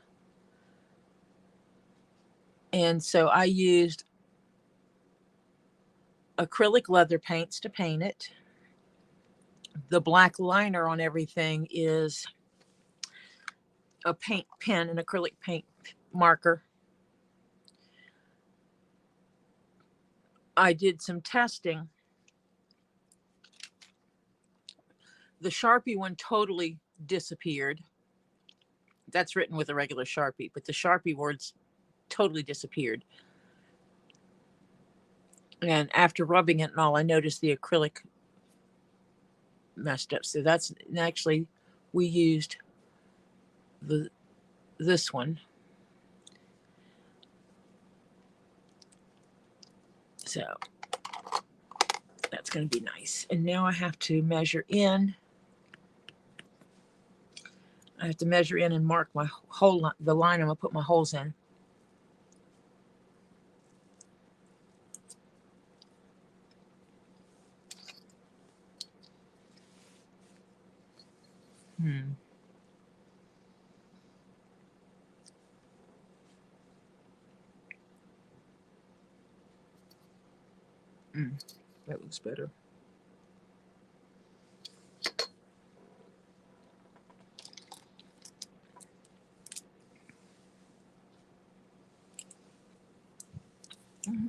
And so I used acrylic leather paints to paint it. The black liner on everything is a paint pen, an acrylic paint marker. I did some testing. The Sharpie one totally disappeared. That's written with a regular Sharpie, but the Sharpie words totally disappeared. And after rubbing it and all, I noticed the acrylic messed up. So that's actually, we used this one. So that's going to be nice. And now I have to measure in. I have to measure in and mark my hole, the line I'm going to put my holes in. That looks better.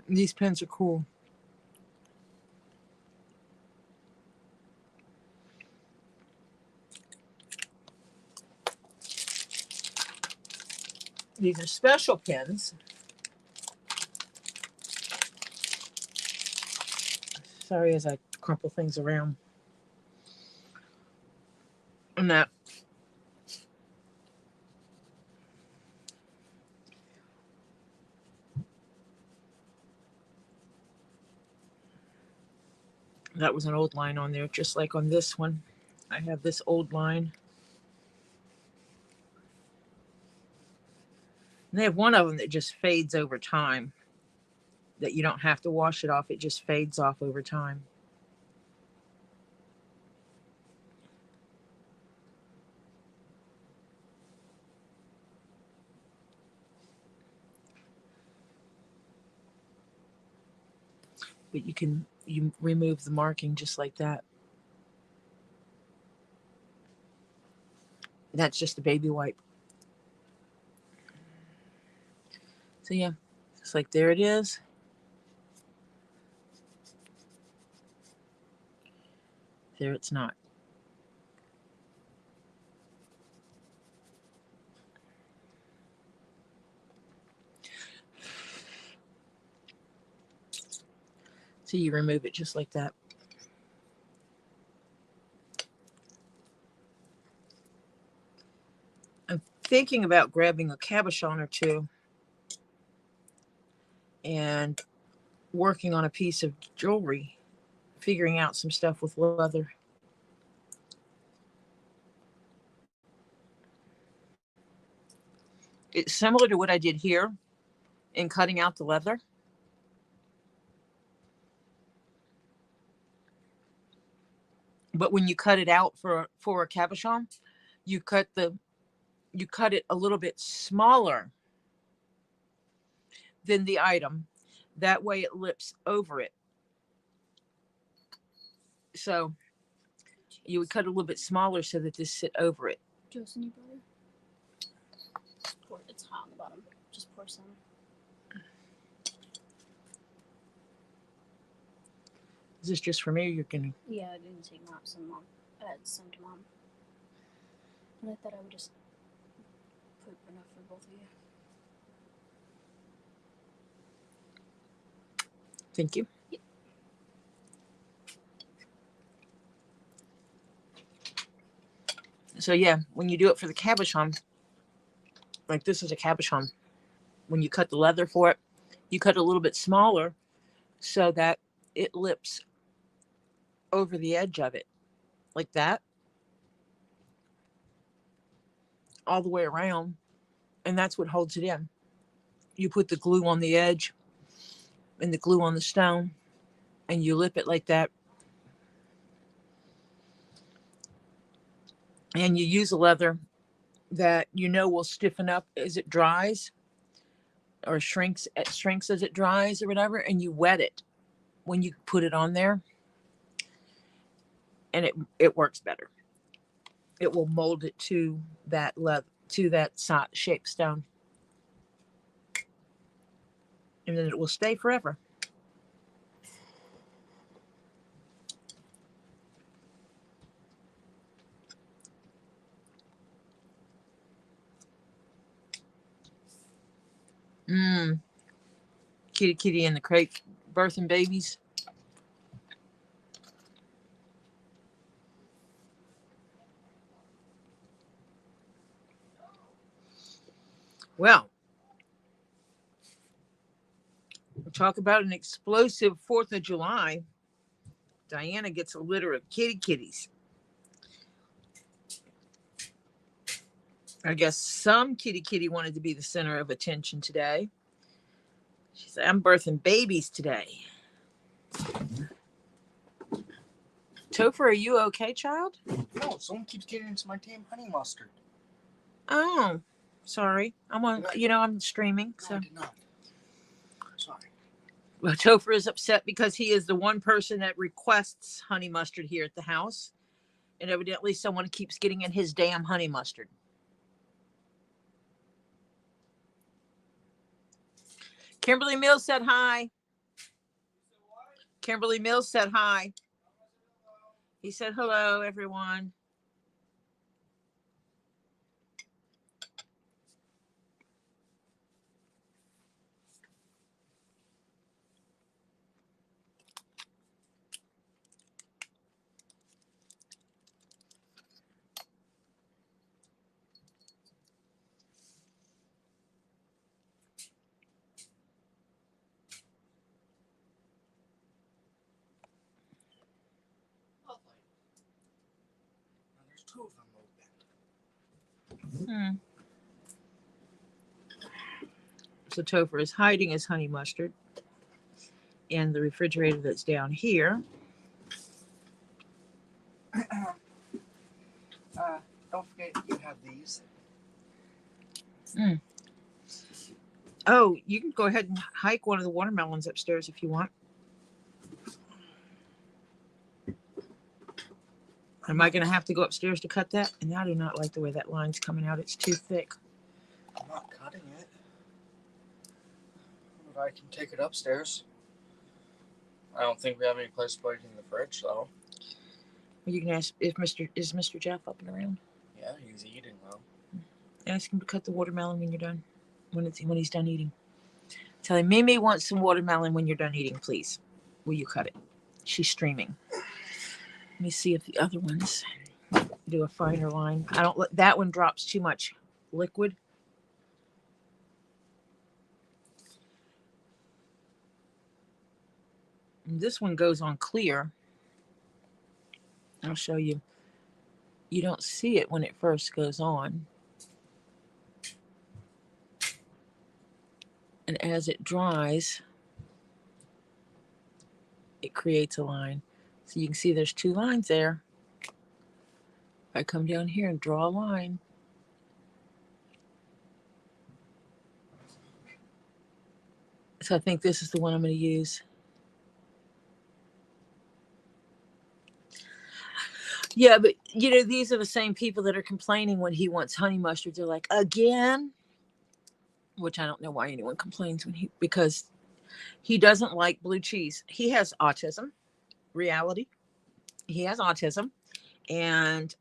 These pens are cool. These are special pens. Sorry as I crumple things around. And that was an old line on there, just like on this one. I have this old line. And they have one of them that just fades over time, that you don't have to wash it off. It just fades off over time. But you remove the marking just like that. That's just a baby wipe. So yeah, it's like there it is. There it's not. So you remove it just like that. I'm thinking about grabbing a cabochon or two and working on a piece of jewelry, figuring out some stuff with leather. It's similar to what I did here in cutting out the leather. But when you cut it out for a cabochon, you cut it a little bit smaller than the item. That way it lips over it. So you would cut a little bit smaller so that this sit over it. Juice any butter? It's hot on the bottom. Just pour some. Is this just for me or you're gonna? Yeah, I didn't take some mom. I had some to mom. And I thought I would just put enough for both of you. Thank you. Yep. So yeah, when you do it for the cabochon, like this is a cabochon, when you cut the leather for it, you cut a little bit smaller so that it lips over the edge of it, like that, all the way around, and that's what holds it in. You put the glue on the edge and the glue on the stone, and you lip it like that. And you use a leather that you know will stiffen up as it dries or shrinks as it dries or whatever, and you wet it when you put it on there, and it works better. It will mold it to that leather, to that shape stone, and then it will stay forever. Kitty in the crate birthing babies. Well, we'll talk about an explosive 4th of July. Diana gets a litter of kitties. I guess some kitty wanted to be the center of attention today. She said, I'm birthing babies today. Topher, are you okay, child? No, someone keeps getting into my damn honey mustard. Oh, sorry. I'm streaming. No, So I did not. Sorry. Well, Topher is upset because he is the one person that requests honey mustard here at the house. And evidently someone keeps getting in his damn honey mustard. Kimberly Mills said hi. Kimberly Mills said hi. He said hello, everyone. Lovely. Now there's 2 of them open. So Topher is hiding his honey mustard in the refrigerator that's down here. Don't forget you have these. Oh, you can go ahead and hike one of the watermelons upstairs if you want. Am I going to have to go upstairs to cut that? And I do not like the way that line's coming out. It's too thick. I'm not cutting it. But I can take it upstairs. I don't think we have any place to put it in the fridge, though. You can ask if Mr. Jeff up and around. Yeah, he's eating, though. Ask him to cut the watermelon when you're done. When he's done eating. Tell him Mimi wants some watermelon when you're done eating, please. Will you cut it? She's streaming. Let me see if the other ones do a finer line. That one drops too much liquid. And this one goes on clear. I'll show you. You don't see it when it first goes on. And as it dries, it creates a line. So you can see there's 2 lines there. If I come down here and draw a line, so I think this is the one I'm going to use. Yeah, but these are the same people that are complaining when he wants honey mustard. They're like, again? Which I don't know why anyone complains because he doesn't like blue cheese. He has autism. Reality. He has autism. And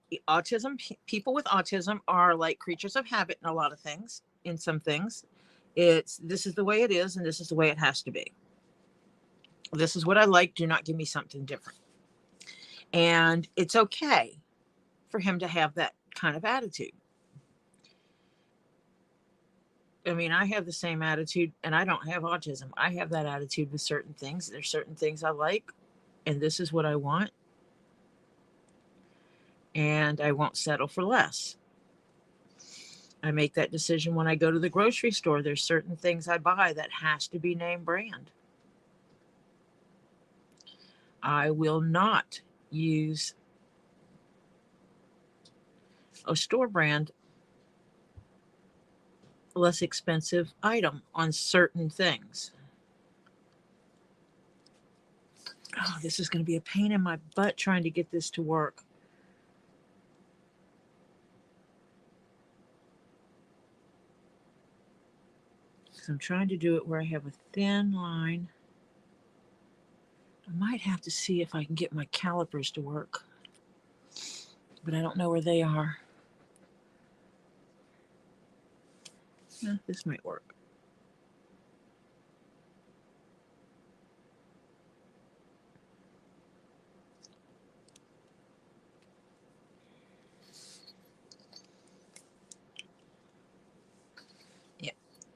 people with autism are like creatures of habit in a lot of things. In some things, this is the way it is, and this is the way it has to be. This is what I like. Do not give me something different. And it's okay for him to have that kind of attitude. I mean, I have the same attitude, and I don't have autism. I have that attitude with certain things. There's certain things I like, and this is what I want. And I won't settle for less. I make that decision when I go to the grocery store. There's certain things I buy that has to be name brand. I will not use a store brand, less expensive item on certain things. Oh, this is going to be a pain in my butt trying to get this to work. So I'm trying to do it where I have a thin line. I might have to see if I can get my calipers to work, but I don't know where they are. This might work.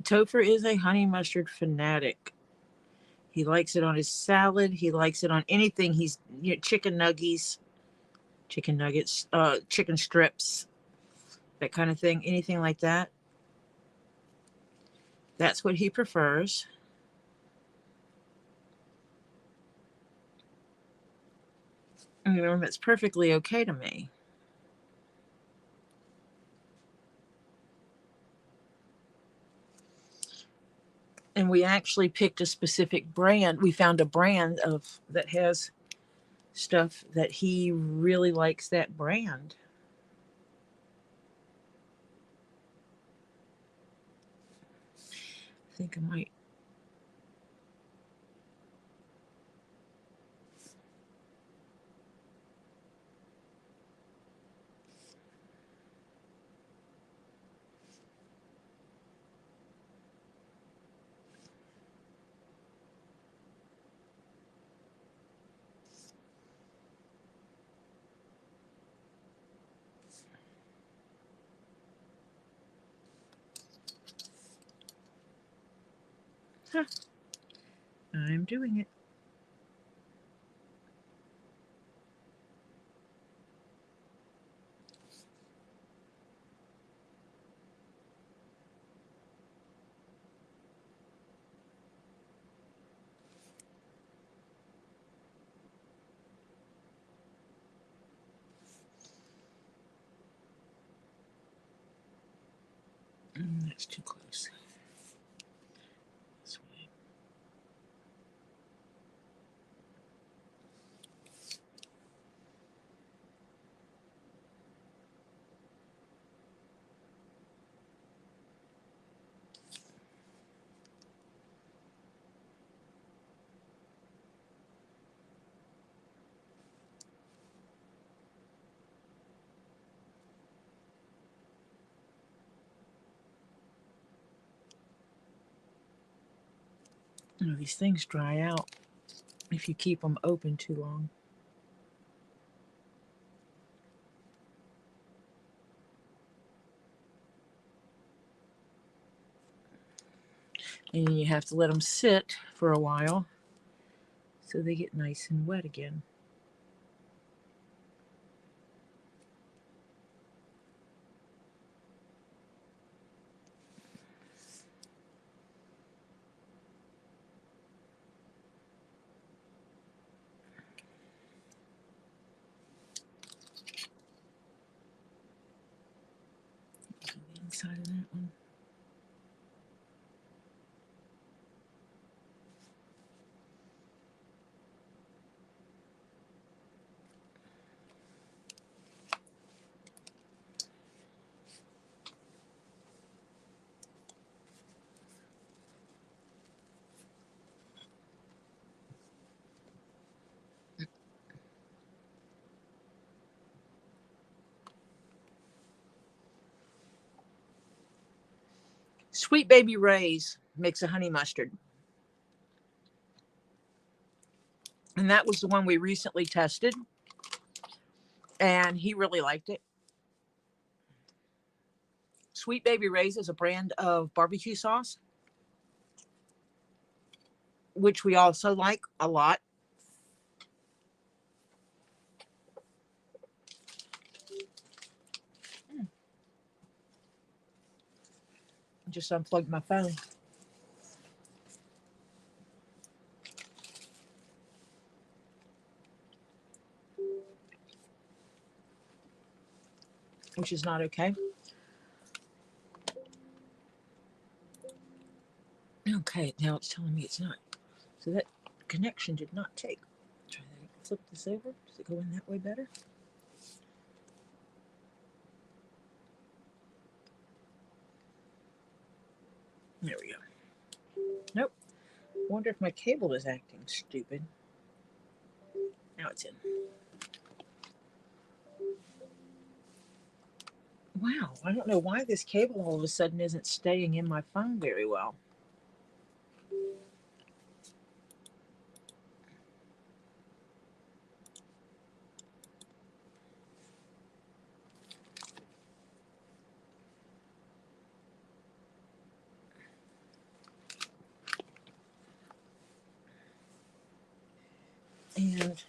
Topher is a honey mustard fanatic. He likes it on his salad. He likes it on anything. He's chicken nuggets, chicken strips, that kind of thing. Anything like that. That's what he prefers. And it's perfectly okay to me. And we actually picked a specific brand. We found a brand that has stuff that he really likes, that brand. I think I might. Huh. I'm doing it. That's too close. This way. These things dry out if you keep them open too long. And you have to let them sit for a while so they get nice and wet again. The inside of that one. Sweet Baby Ray's makes a honey mustard. And that was the one we recently tested. And he really liked it. Sweet Baby Ray's is a brand of barbecue sauce, which we also like a lot. Just unplugged my phone. Which is not okay. Okay, now it's telling me it's not. So that connection did not take. Try that. Flip this over. Does it go in that way better? There we go. Nope. Wonder if my cable is acting stupid. Now it's in. Wow, I don't know why this cable all of a sudden isn't staying in my phone very well. around.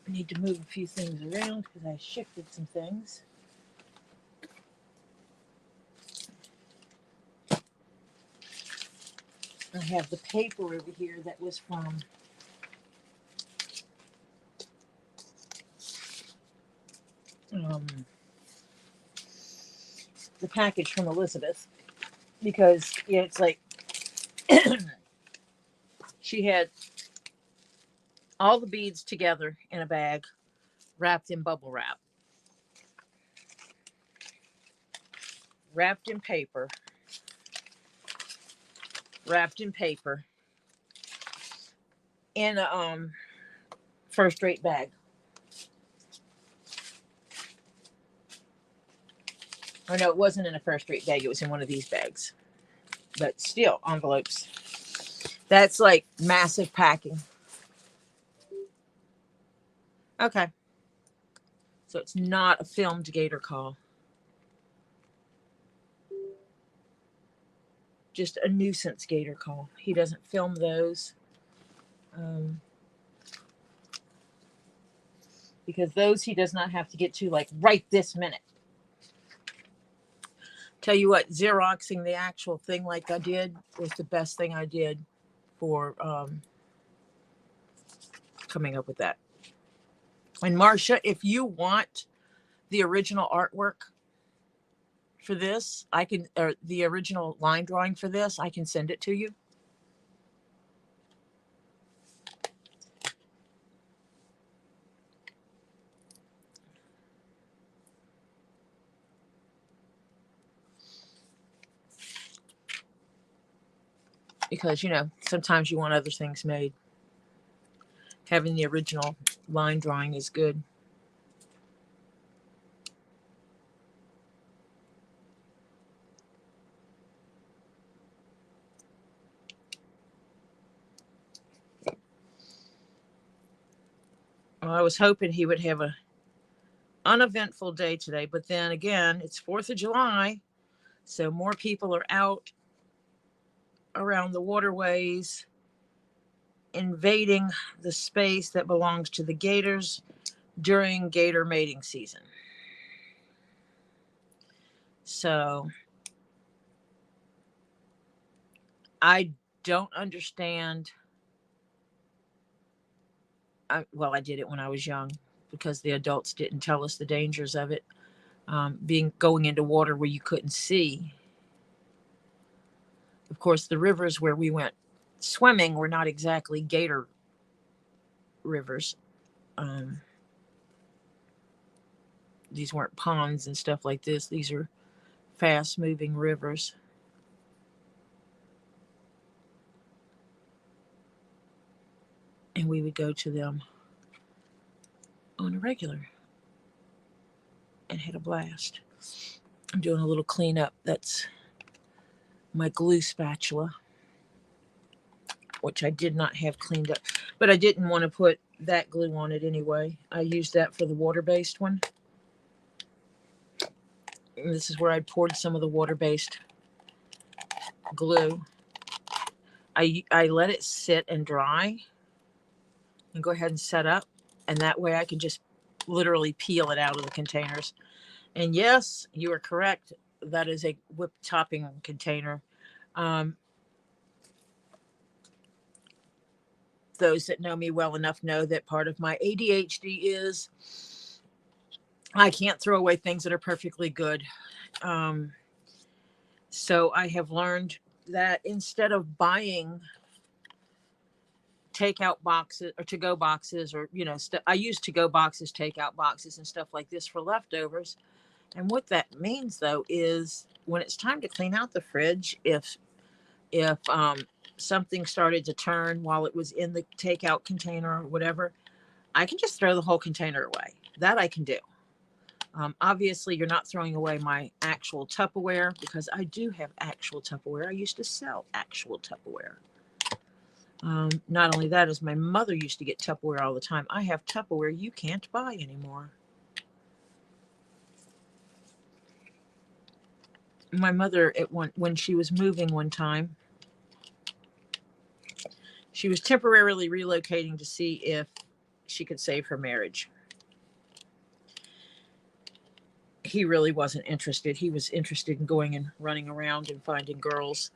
I need to move a few things around because I shifted some things. I have the paper over here that was from the package from Elizabeth, because yeah, it's like she had all the beads together in a bag wrapped in bubble wrap, wrapped in paper, in a first rate bag. Oh no, it wasn't in a first rate bag, it was in one of these bags. But still, envelopes. That's like massive packing. Okay. So it's not a filmed gator call. Just a nuisance gator call. He doesn't film those. Because those he does not have to get to like right this minute. Tell you what, Xeroxing the actual thing like I did was the best thing I did for coming up with that. And Marcia, if you want the original artwork for this, I can, or the original line drawing for this, I can send it to you. Because, you know, sometimes you want other things made. Having the original line drawing is good. Well, I was hoping he would have a uneventful day today, but then again, it's 4th of July, so more people are out around the waterways invading the space that belongs to the gators during gator mating season. So I don't understand. Well, I did it when I was young because the adults didn't tell us the dangers of it. Going into water where you couldn't see. Of course, the rivers where we went swimming were not exactly gator rivers. These weren't ponds and stuff like this. These are fast moving rivers. And we would go to them on a regular and had a blast. I'm doing a little cleanup. That's my glue spatula, which I did not have cleaned up, but I didn't want to put that glue on it anyway. I used that for the water-based one. And this is where I poured some of the water-based glue. I let it sit and dry and go ahead and set up, and that way I can just literally peel it out of the containers. And yes, you are correct. That is a whip topping container. Those that know me well enough know that part of my ADHD is I can't throw away things that are perfectly good. So I have learned that instead of buying takeout boxes or to-go boxes, or, you know, I use to-go boxes, takeout boxes and stuff like this for leftovers. And what that means though is when it's time to clean out the fridge, if something started to turn while it was in the takeout container or whatever, I can just throw the whole container away. That I can do. Obviously, you're not throwing away my actual Tupperware, because I do have actual Tupperware. I used to sell actual Tupperware. Not only that, as my mother used to get Tupperware all the time, I have Tupperware you can't buy anymore. My mother, when she was moving one time, She was temporarily relocating to see if she could save her marriage. He really wasn't interested. He was interested in going and running around and finding girls,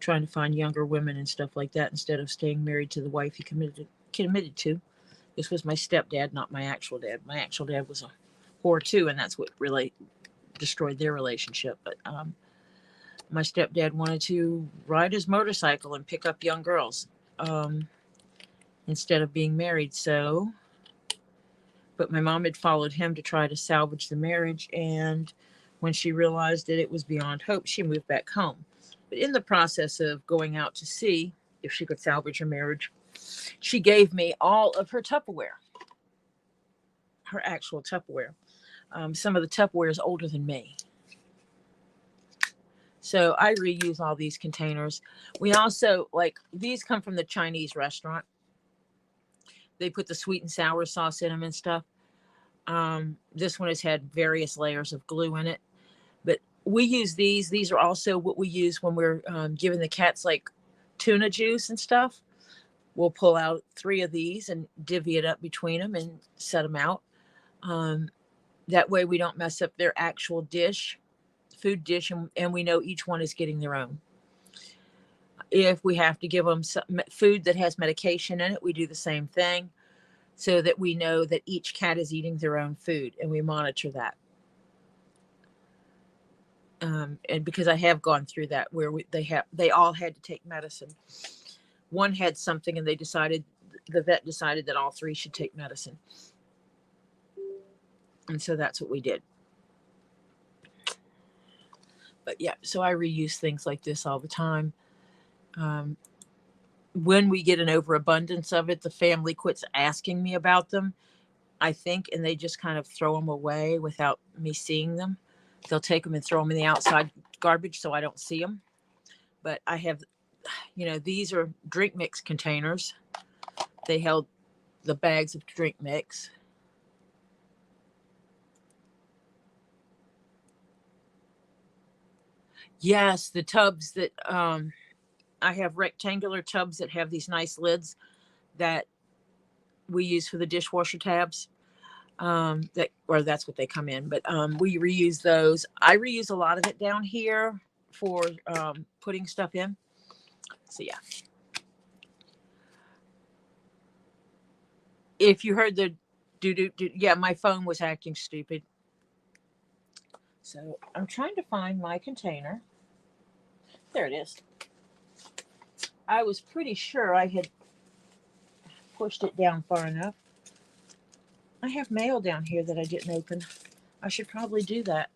trying to find younger women and stuff like that, instead of staying married to the wife he committed to. This was my stepdad, not my actual dad. My actual dad was a whore too, and that's what really destroyed their relationship. But my stepdad wanted to ride his motorcycle and pick up young girls instead of being married. But my mom had followed him to try to salvage the marriage, and when she realized that it was beyond hope, she moved back home. But in the process of going out to see if she could salvage her marriage, she gave me all of her Tupperware, her actual Tupperware. Some of the Tupperware is older than me. So I reuse all these containers. We also, like, these come from the Chinese restaurant. They put the sweet and sour sauce in them and stuff. This one has had various layers of glue in it. But we use these. These are also what we use when we're giving the cats, like, tuna juice and stuff. We'll pull out 3 of these and divvy it up between them and set them out. That way we don't mess up their actual food dish, and we know each one is getting their own. If we have to give them some food that has medication in it, we do the same thing, so that we know that each cat is eating their own food, and we monitor that. And because I have gone through that where they all had to take medicine. One had something, and the vet decided that all 3 should take medicine. And so that's what we did. But yeah, so I reuse things like this all the time. When we get an overabundance of it, the family quits asking me about them, I think, and they just kind of throw them away without me seeing them. They'll take them and throw them in the outside garbage so I don't see them. But I have, these are drink mix containers. They held the bags of drink mix. Yes, the tubs that I have rectangular tubs that have these nice lids that we use for the dishwasher tabs. That's what they come in, but we reuse those. I reuse a lot of it down here for putting stuff in. So yeah. If you heard the do, yeah, my phone was acting stupid. So I'm trying to find my container. There it is. I was pretty sure I had pushed it down far enough. I have mail down here that I didn't open. I should probably do that.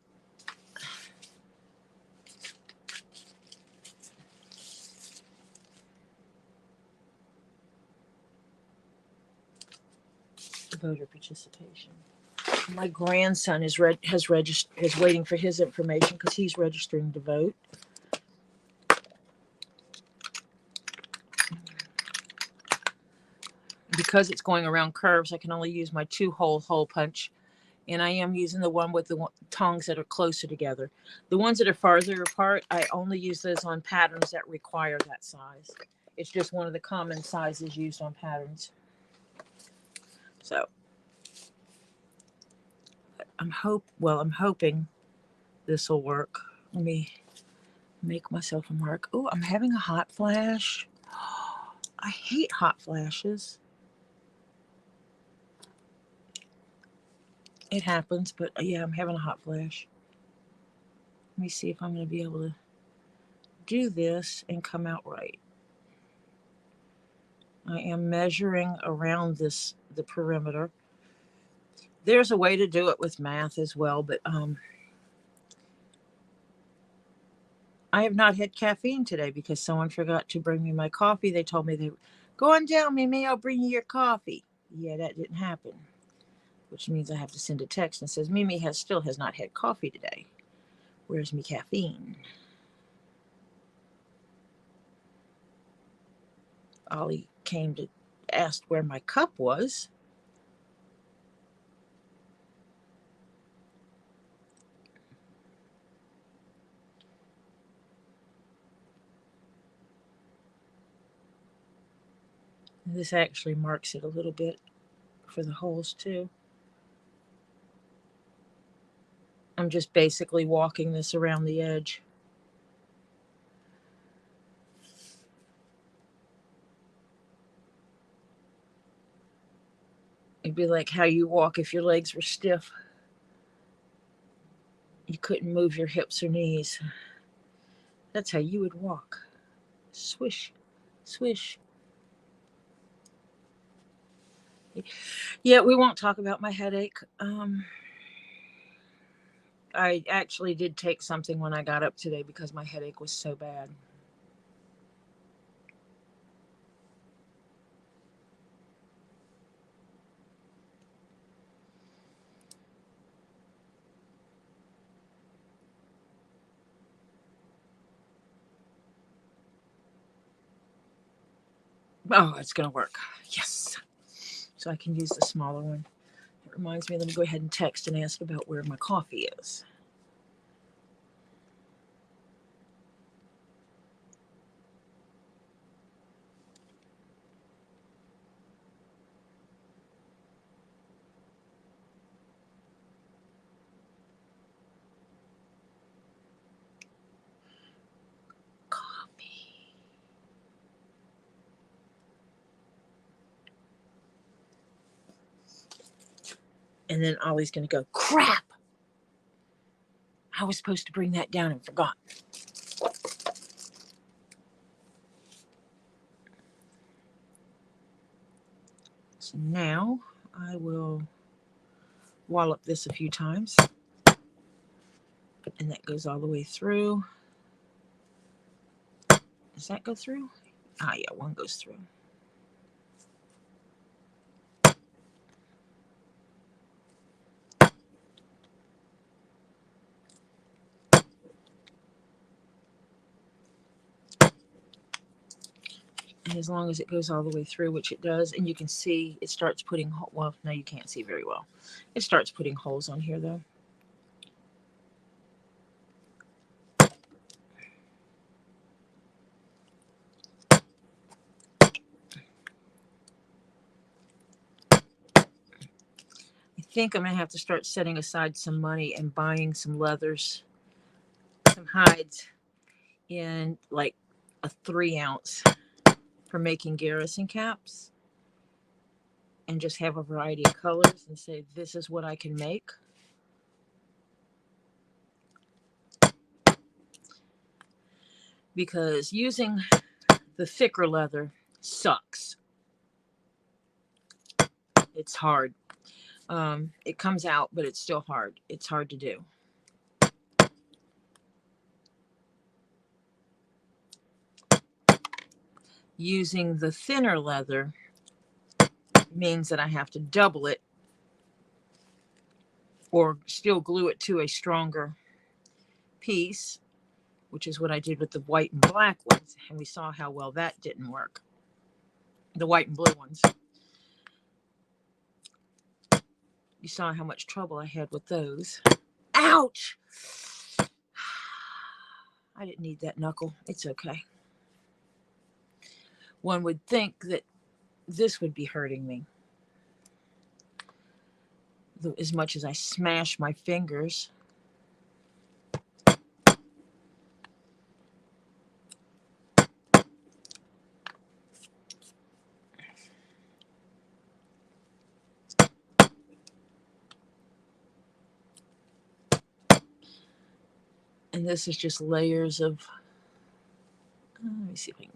Voter participation. My grandson is waiting for his information because he's registering to vote. Because it's going around curves, I can only use my 2-hole punch, and I am using the one with the tongs that are closer together. The ones that are farther apart, I only use those on patterns that require that size. It's just one of the common sizes used on patterns. So I'm hoping this will work. Let me make myself a mark. Oh, I'm having a hot flash. I hate hot flashes. It happens, but yeah, I'm having a hot flash. Let me see if I'm going to be able to do this and come out right. I am measuring around the perimeter. There's a way to do it with math as well, but I have not had caffeine today because someone forgot to bring me my coffee. They told me go on down, Mimi, I'll bring you your coffee. Yeah, that didn't happen, which means I have to send a text that says Mimi still has not had coffee today. Where's me caffeine? Ollie came to ask where my cup was. This actually marks it a little bit for the holes too. I'm just basically walking this around the edge. It'd be like how you walk if your legs were stiff. You couldn't move your hips or knees. That's how you would walk. Swish, swish. Yeah, we won't talk about my headache. I actually did take something when I got up today because my headache was so bad. Oh, it's going to work. Yes. So I can use the smaller one. It reminds me, let me go ahead and text and ask about where my coffee is. Coffee. And then Ollie's going to go, crap! I was supposed to bring that down and forgot. So now I will wallop this a few times. And that goes all the way through. Does that go through? Ah, yeah, one goes through. And as long as it goes all the way through, which it does, and you can see it starts putting, well, no, you can't see very well. It starts putting holes on here, though. I think I'm going to have to start setting aside some money and buying some leathers, some hides in like a 3-ounce for making Garrison caps, and just have a variety of colors and say, this is what I can make. Because using the thicker leather sucks. It's hard. It comes out, but it's still hard. It's hard to do. Using the thinner leather means that I have to double it or still glue it to a stronger piece, which is what I did with the white and black ones. And we saw how well that didn't work. The white and blue ones. You saw how much trouble I had with those. Ouch! I didn't need that knuckle. It's okay. One would think that this would be hurting me. As much as I smash my fingers. And this is just layers of, let me see if I can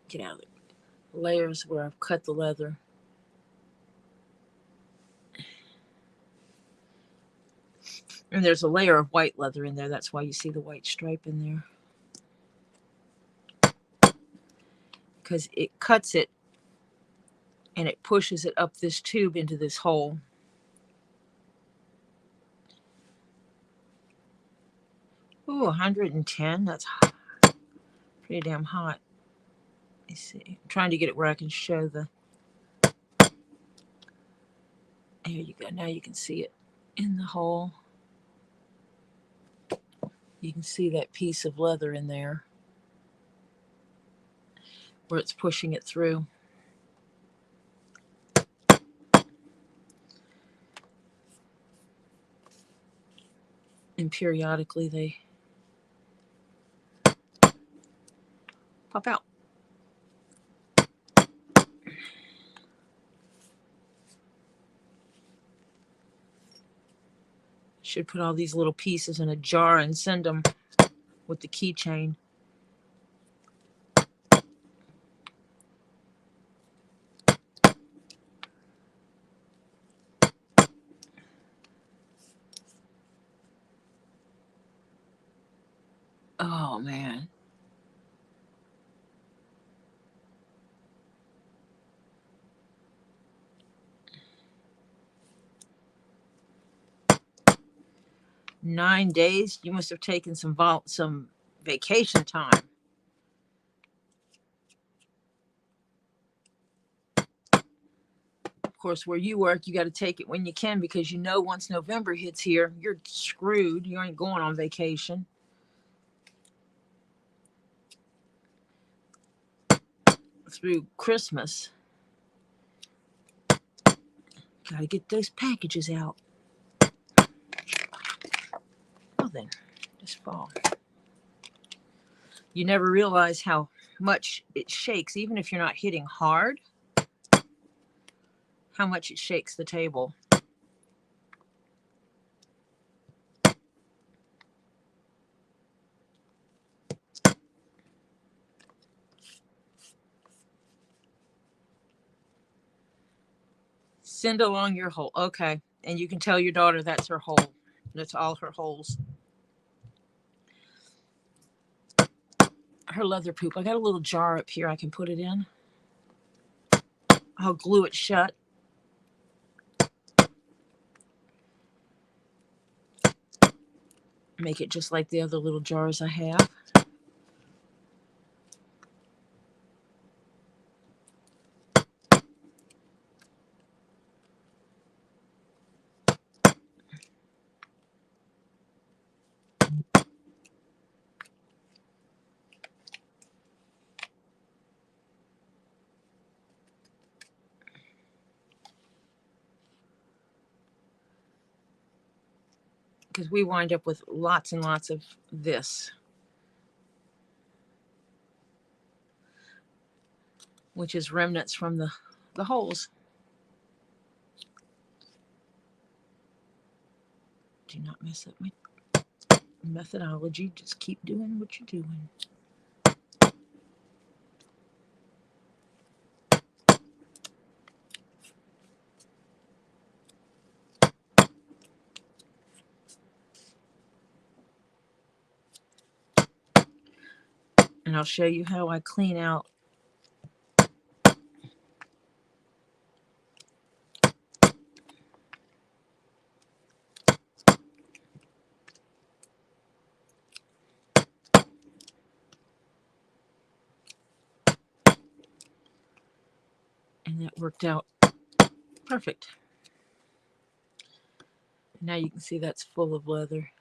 get out of it. Layers where I've cut the leather. And there's a layer of white leather in there. That's why you see the white stripe in there. Because it cuts it and it pushes it up this tube into this hole. Ooh, 110. That's hot. Pretty damn hot. Let me see. I'm trying to get it where I can show the... There you go. Now you can see it in the hole. You can see that piece of leather in there. where it's pushing it through. And periodically they pop out. Should put all these little pieces in a jar and send them with the keychain. Oh man. Nine days? You must have taken some vacation time. Of course, where you work, you got to take it when you can, because you know once November hits here, you're screwed. You ain't going on vacation. Through Christmas. Got to get those packages out. Well then, this fall. You never realize how much it shakes, even if you're not hitting hard, how much it shakes the table. Send along your hole. Okay. And you can tell your daughter that's her hole. That's all her holes. Her leather poop. I got a little jar up here I can put it in. I'll glue it shut. Make it just like the other little jars I have. Because we wind up with lots and lots of this, which is remnants from the holes. Do not mess up my methodology. Just keep doing what you're doing. And I'll show you how I clean out and that worked out perfect. Now you can see that's full of leather.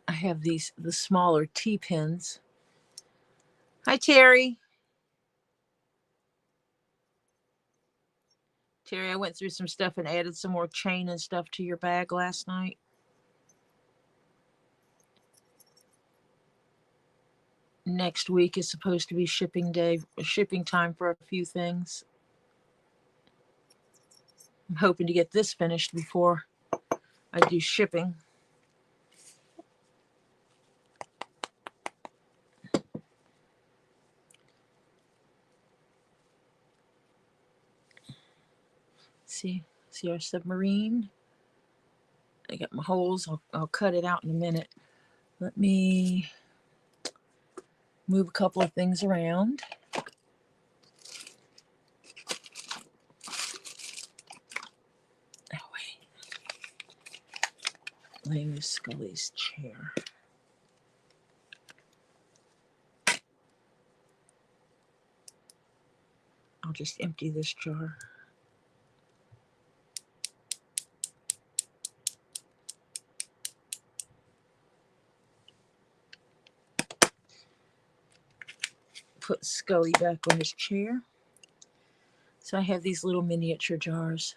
I have the smaller T-pins. Hi, Terry. Terry, I went through some stuff and added some more chain and stuff to your bag last night. Next week is supposed to be shipping time for a few things. I'm hoping to get this finished before I do shipping. See our submarine? I got my holes. I'll cut it out in a minute. Let me move a couple of things around. Oh, wait. Laying Scully's chair. I'll just empty this jar. put Scully back on his chair. So I have these little miniature jars.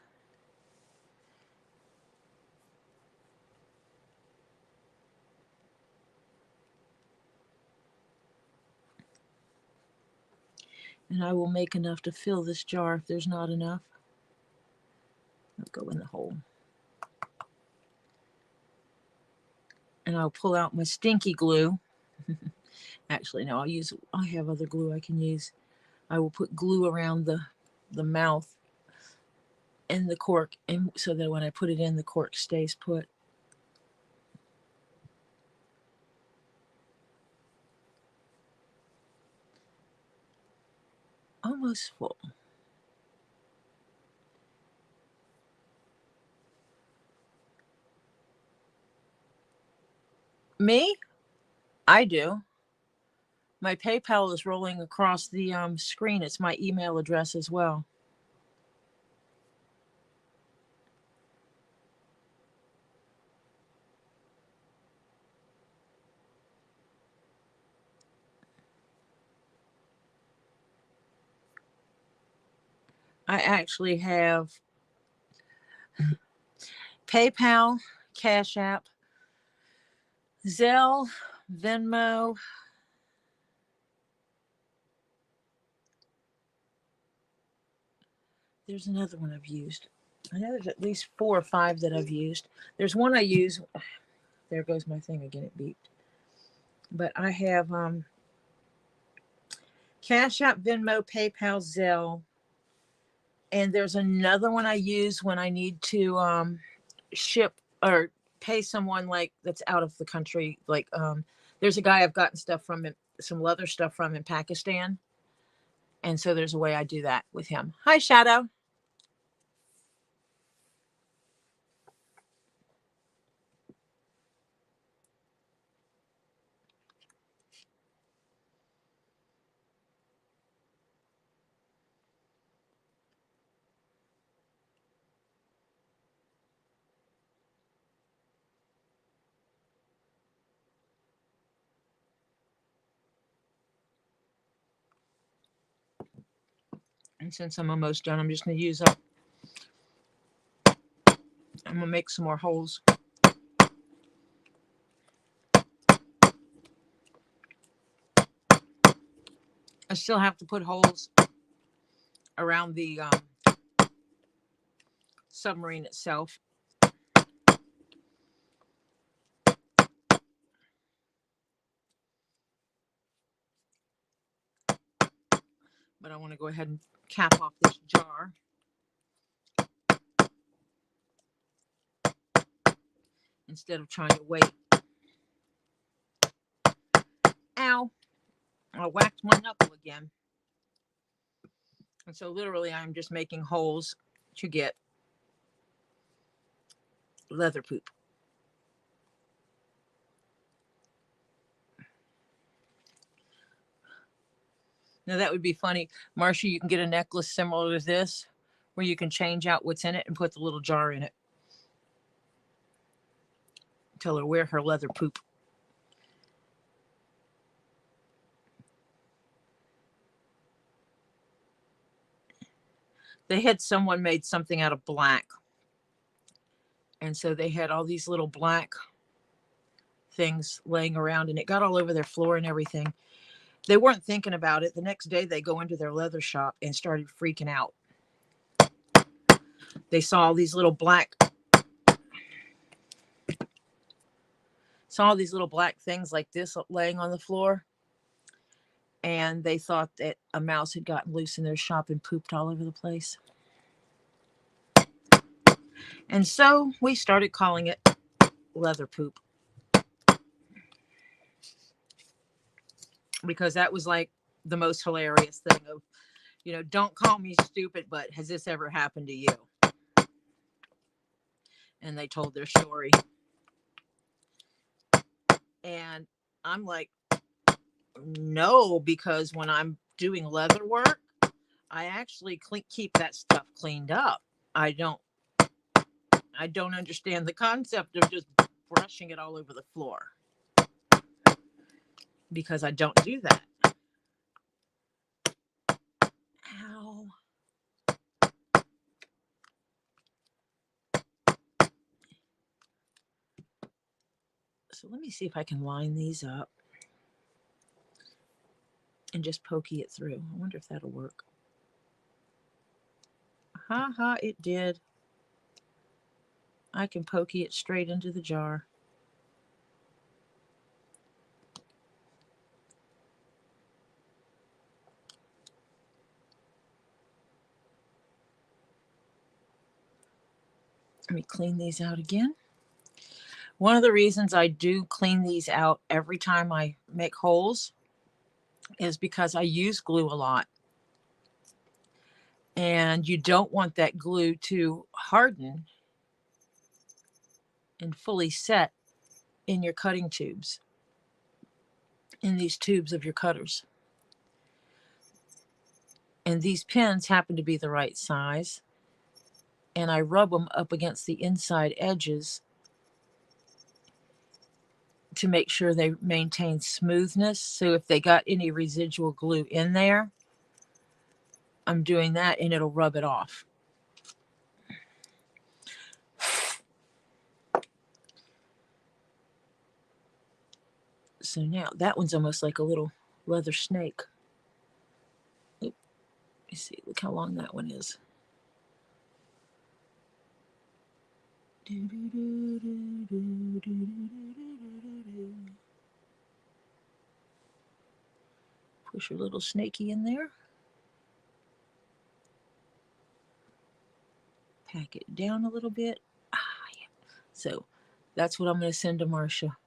And I will make enough to fill this jar. If there's not enough, I'll go in the hole. And I'll pull out my stinky glue. Actually, no, I have other glue I can use. I will put glue around the mouth and the cork, and so that when I put it in, the cork stays put. Almost full. Me? I do. My PayPal is rolling across the screen. It's my email address as well. I actually have PayPal, CashApp, Zelle, Venmo. There's another one I've used. I know there's at least 4 or 5 that I've used. There's one I use. There goes my thing again. It beeped. But I have CashApp, Venmo, PayPal, Zelle. And there's another one I use when I need to ship or pay someone like that's out of the country. Like there's a guy I've gotten stuff from, some leather stuff from in Pakistan. And so there's a way I do that with him. Hi, Shadow. And since I'm almost done, I'm just going to use up. I'm going to make some more holes. I still have to put holes around the submarine itself. But I want to go ahead and cap off this jar. Instead of trying to wait. Ow! I whacked my knuckle again. And so literally I'm just making holes to get leather poop. Now that would be funny. Marcia, you can get a necklace similar to this where you can change out what's in it and put the little jar in it. Tell her to wear her leather poop. They had someone made something out of black. And so they had all these little black things laying around and it got all over their floor and everything. They weren't thinking about it. The next day they go into their leather shop and started freaking out. They saw all these little black things like this laying on the floor. And they thought that a mouse had gotten loose in their shop and pooped all over the place. And so we started calling it leather poop. Because that was like the most hilarious thing of, you know, don't call me stupid, but has this ever happened to you? And they told their story. And I'm like, no, because when I'm doing leather work, I actually keep that stuff cleaned up. I don't understand the concept of just brushing it all over the floor. Because I don't do that. Ow. So let me see if I can line these up and just pokey it through. I wonder if that'll work. Ha, it did. I can pokey it straight into the jar. Let me clean these out again. One of the reasons I do clean these out every time I make holes is because I use glue a lot. And you don't want that glue to harden and fully set in your cutting tubes, in these tubes of your cutters. And these pins happen to be the right size. And I rub them up against the inside edges to make sure they maintain smoothness. So if they got any residual glue in there, I'm doing that and it'll rub it off. So now that one's almost like a little leather snake. Oop, let me see, look how long that one is. Push your little snaky in there. Pack it down a little bit. Yeah. So that's what I'm going to send to Marcia.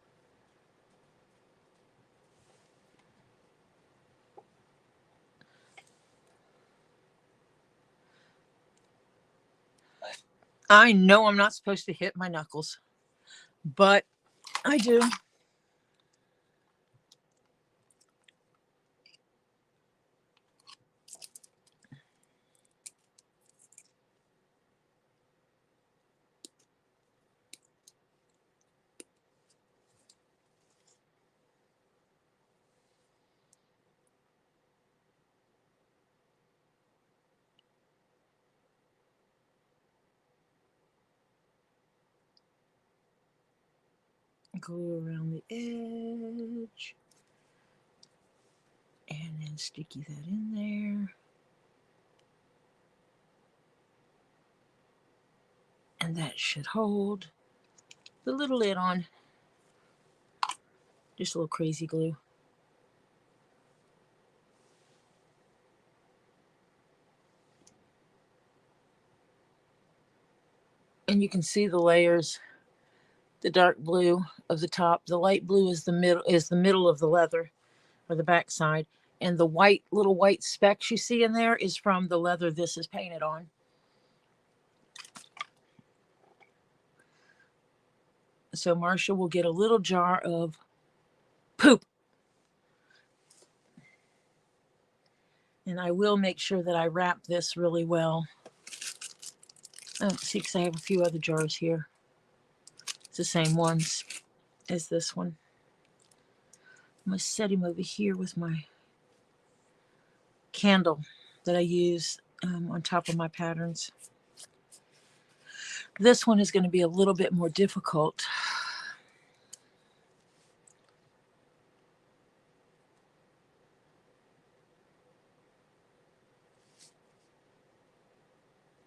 I know I'm not supposed to hit my knuckles, but I do. Glue around the edge. And then sticky that in there. And that should hold the little lid on. Just a little crazy glue. And you can see the layers. The dark blue of the top, the light blue is the middle of the leather, or the back side, and the white, little white specks you see in there is from the leather this is painted on. So Marcia will get a little jar of poop. And I will make sure that I wrap this really well. Oh, see, because I have a few other jars here. It's the same ones as this one. I'm going to set him over here with my candle that I use on top of my patterns. This one is going to be a little bit more difficult.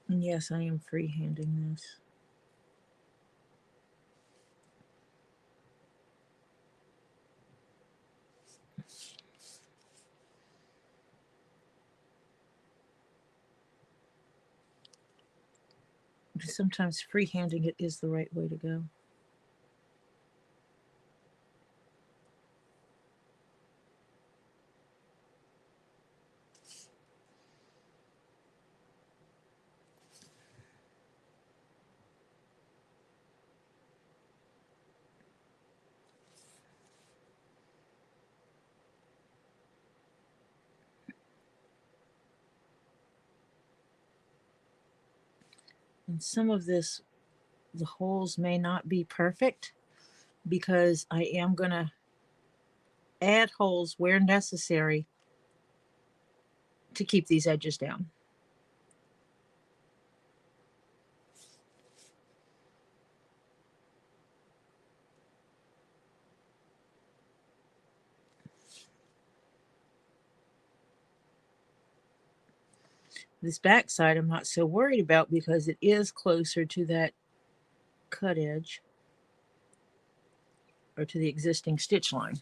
And yes, I am freehanding this. Sometimes freehanding it is the right way to go. And some of this, the holes may not be perfect because I am going to add holes where necessary to keep these edges down. This back side I'm not so worried about because it is closer to that cut edge or to the existing stitch line.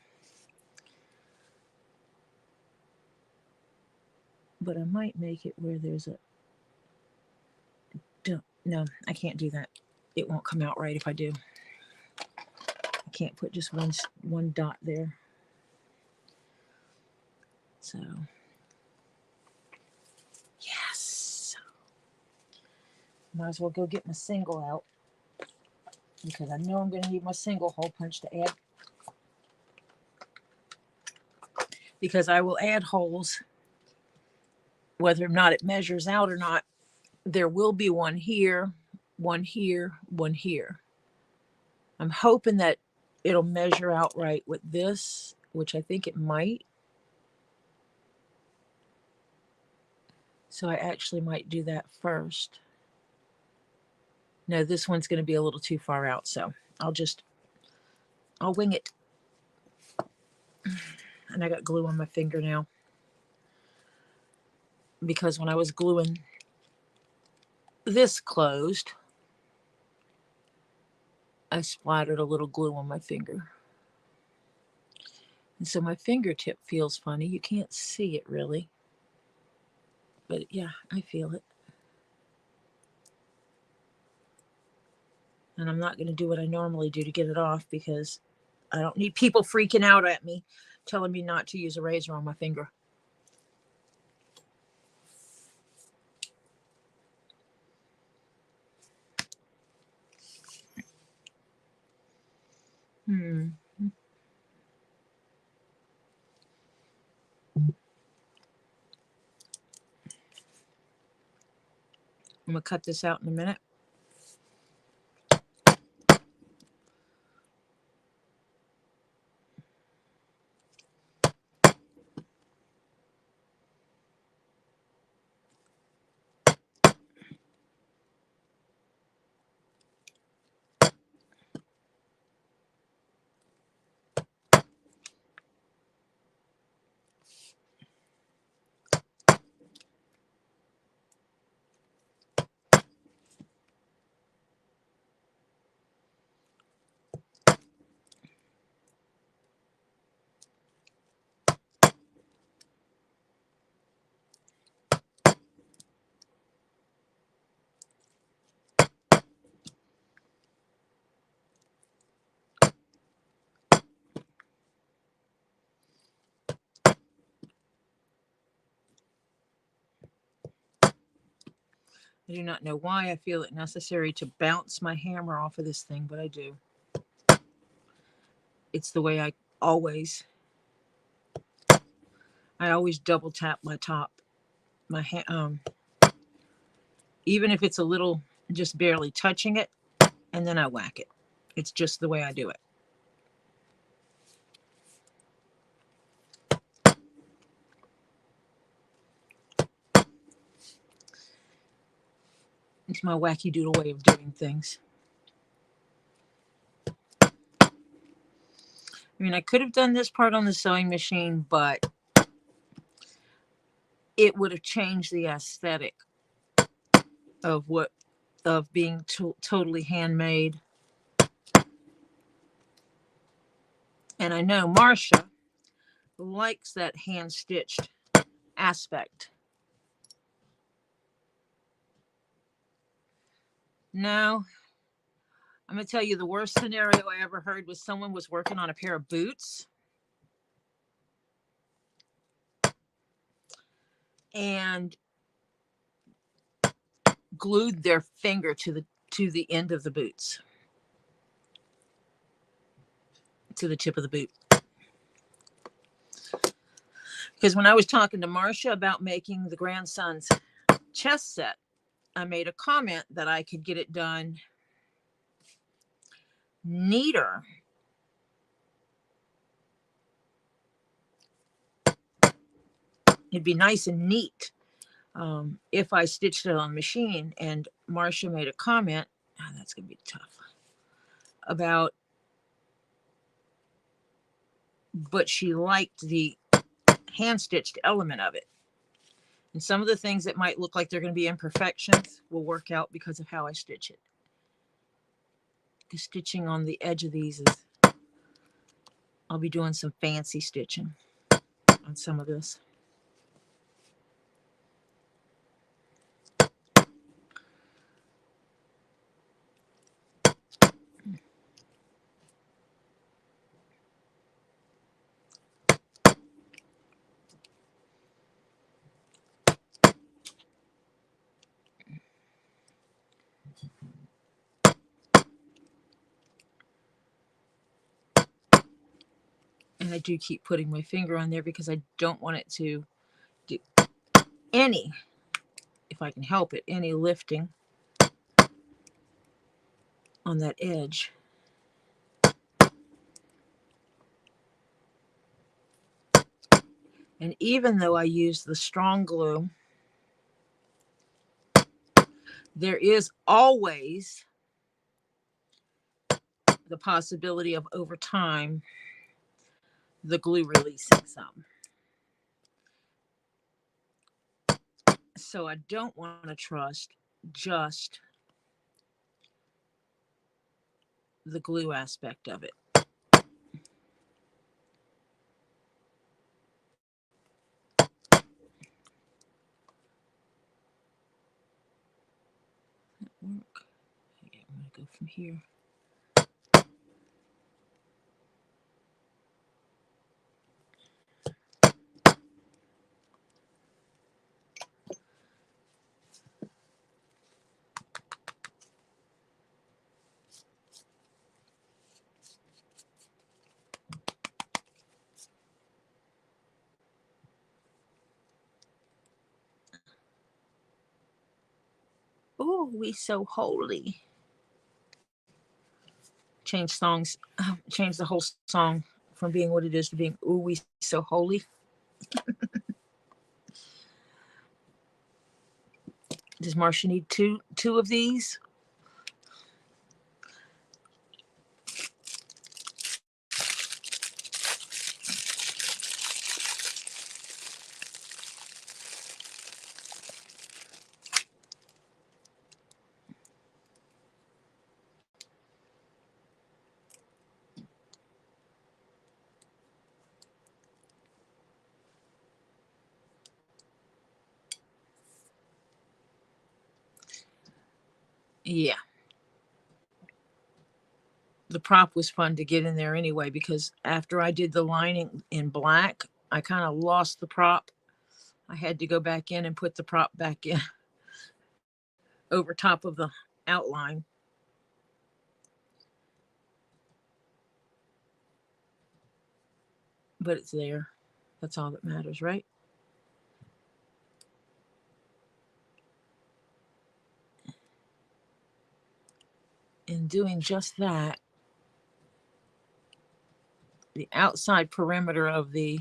But I might make it where there's a, no, I can't do that. It won't come out right if I do. I can't put just one dot there. So, yes. Might as well go get my single out because I know I'm going to need my single hole punch to add, because I will add holes whether or not it measures out or not. There will be one here, one here, one here. I'm hoping that it'll measure out right with this, which I think it might. So I actually might do that first. No, this one's going to be a little too far out, so I'll wing it. And I got glue on my finger now, because when I was gluing this closed, I splattered a little glue on my finger. And so my fingertip feels funny. You can't see it really, but yeah, I feel it. And I'm not going to do what I normally do to get it off, because I don't need people freaking out at me, telling me not to use a razor on my finger. I'm going to cut this out in a minute. I do not know why I feel it necessary to bounce my hammer off of this thing, but I do. It's the way I always double tap my top, even if it's a little, just barely touching it, and then I whack it. It's just the way I do it. It's my wacky doodle way of doing things. I mean, I could have done this part on the sewing machine, but it would have changed the aesthetic of being totally handmade. And I know Marcia likes that hand-stitched aspect. Now, I'm going to tell you the worst scenario I ever heard was someone was working on a pair of boots, and glued their finger to the end of the boots, to the tip of the boot. Because when I was talking to Marcia about making the grandson's chest set, I made a comment that I could get it done neater it'd be nice and neat if I stitched it on machine. And Marcia made a comment, oh, that's gonna be tough, about, but she liked the hand stitched element of it. And some of the things that might look like they're going to be imperfections will work out because of how I stitch it. The stitching on the edge of these is, I'll be doing some fancy stitching on some of this. And I do keep putting my finger on there because I don't want it to do any, if I can help it, any lifting on that edge. And even though I use the strong glue, there is always the possibility of, over time, the glue releasing some. So I don't want to trust just the glue aspect of it. Work. Okay, I'm going to go from here. Oh, we so holy. Change songs, change the whole song from being what it is to being, ooh, we so holy. Does Marcia need two of these? Yeah. The prop was fun to get in there anyway, because after I did the lining in black, I kind of lost the prop. I had to go back in and put the prop back in over top of the outline. But it's there. That's all that matters, right? In doing just that, the outside perimeter of the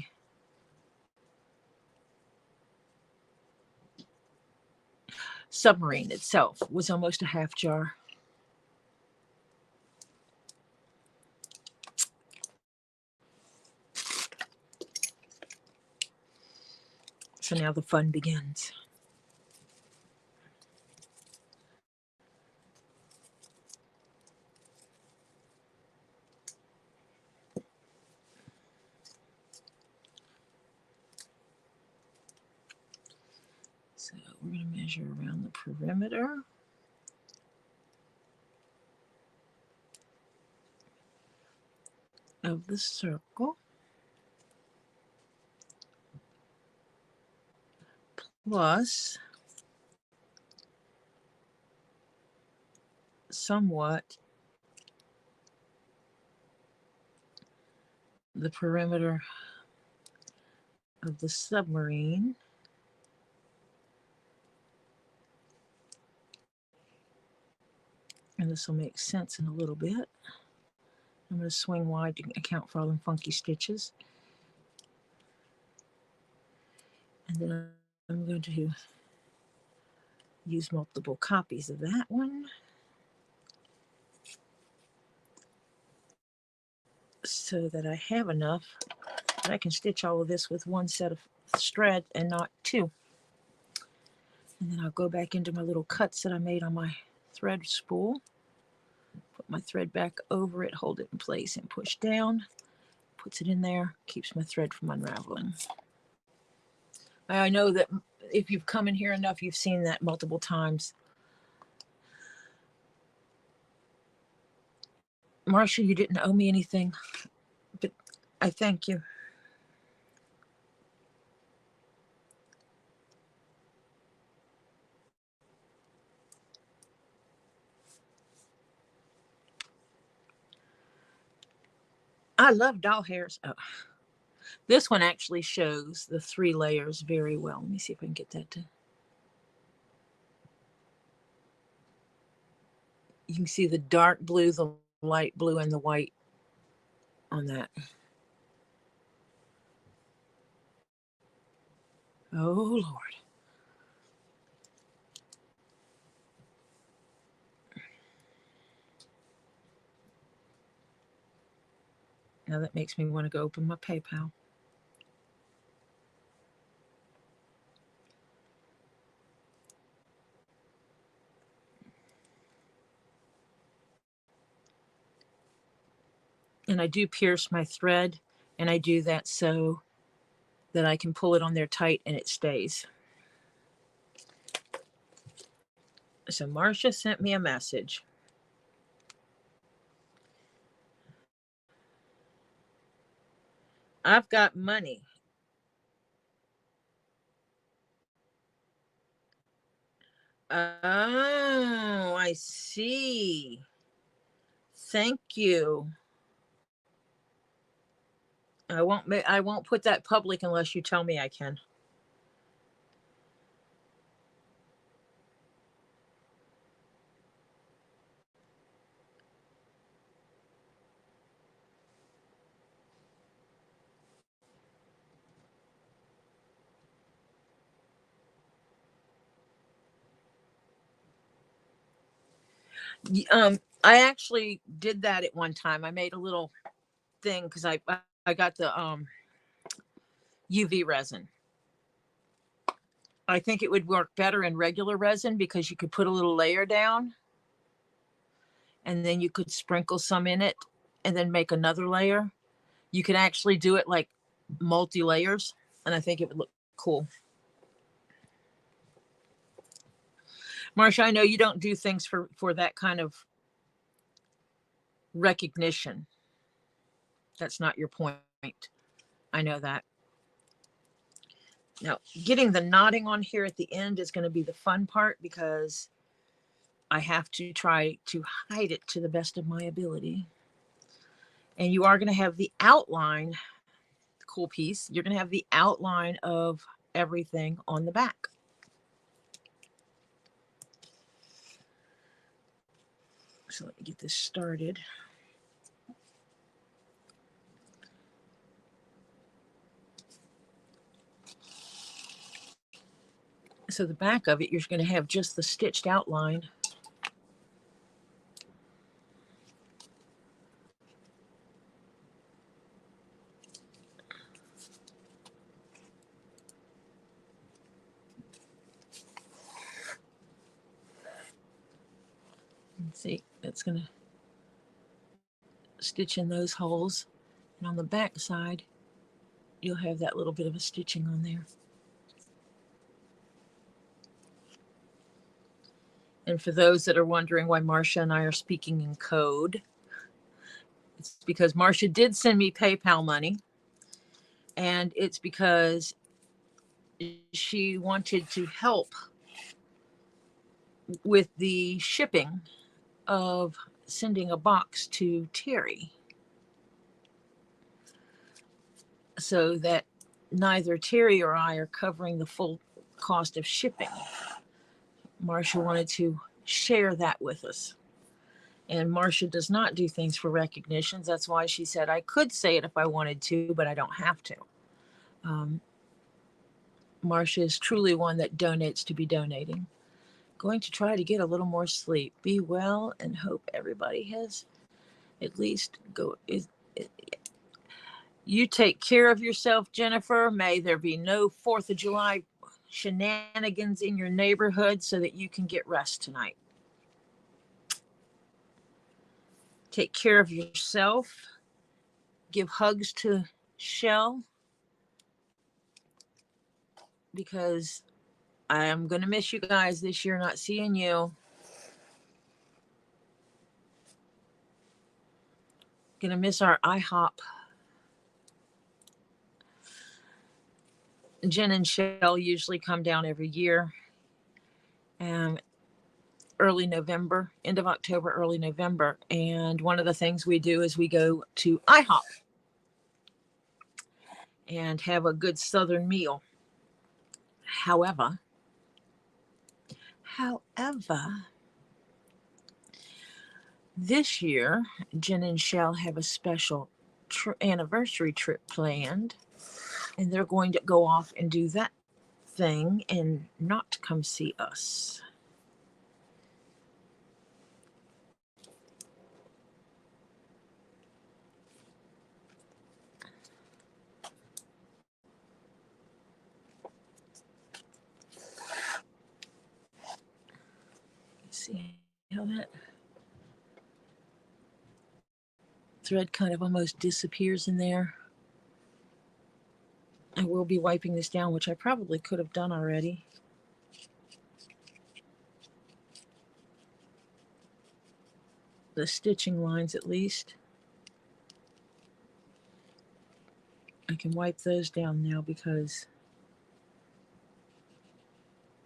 submarine itself was almost a half jar. So now the fun begins. So we're going to measure around the perimeter. Of the circle. Plus somewhat the perimeter of the submarine. And this will make sense in a little bit. I'm going to swing wide to account for all them funky stitches. And then I'm going to use multiple copies of that one. So that I have enough that I can stitch all of this with one set of thread and not two. And then I'll go back into my little cuts that I made on my thread spool. Put my thread back over it, hold it in place and push down. Puts it in there, keeps my thread from unraveling. I know that if you've come in here enough, you've seen that multiple times. Marcia, you didn't owe me anything, but I thank you. I love doll hairs. Oh, this one actually shows the 3 layers very well. Let me see if I can get that to. You can see the dark blue, the light blue, and the white on that. Oh, Lord. Now that makes me want to go open my PayPal. And I do pierce my thread, and I do that so that I can pull it on there tight and it stays. So Marcia sent me a message. I've got money. Oh, I see. Thank you. I won't put that public unless you tell me I can. I actually did that at one time. I made a little thing because I got the UV resin. I think it would work better in regular resin because you could put a little layer down and then you could sprinkle some in it and then make another layer. You could actually do it like multi-layers, and I think it would look cool. Marcia, I know you don't do things for that kind of recognition. That's not your point. I know that. Now, getting the knotting on here at the end is going to be the fun part because I have to try to hide it to the best of my ability. And you are going to have the outline, the cool piece, you're going to have the outline of everything on the back. So let me get this started. So the back of it, you're going to have just the stitched outline. See, that's going to stitch in those holes. And on the back side, you'll have that little bit of a stitching on there. And for those that are wondering why Marcia and I are speaking in code, it's because Marcia did send me PayPal money. And it's because she wanted to help with the shipping of sending a box to Terry, so that neither Terry or I are covering the full cost of shipping. Marcia wanted to share that with us. And Marcia does not do things for recognitions. That's why she said I could say it if I wanted to, but I don't have to. Marcia is truly one that donates to be donating. Going to try to get a little more sleep. Be well and hope everybody has at least you take care of yourself, Jennifer. May there be no 4th of July shenanigans in your neighborhood so that you can get rest tonight. Take care of yourself. Give hugs to Shell, because I am going to miss you guys this year, not seeing you. Going to miss our IHOP. Jen and Shell usually come down every year. Early November, end of October, early November. And one of the things we do is we go to IHOP and have a good Southern meal. However, this year, Jen and Shell have a special anniversary trip planned, and they're going to go off and do that thing and not come see us. See how that thread kind of almost disappears in there. I will be wiping this down, which I probably could have done already. The stitching lines, at least. I can wipe those down now because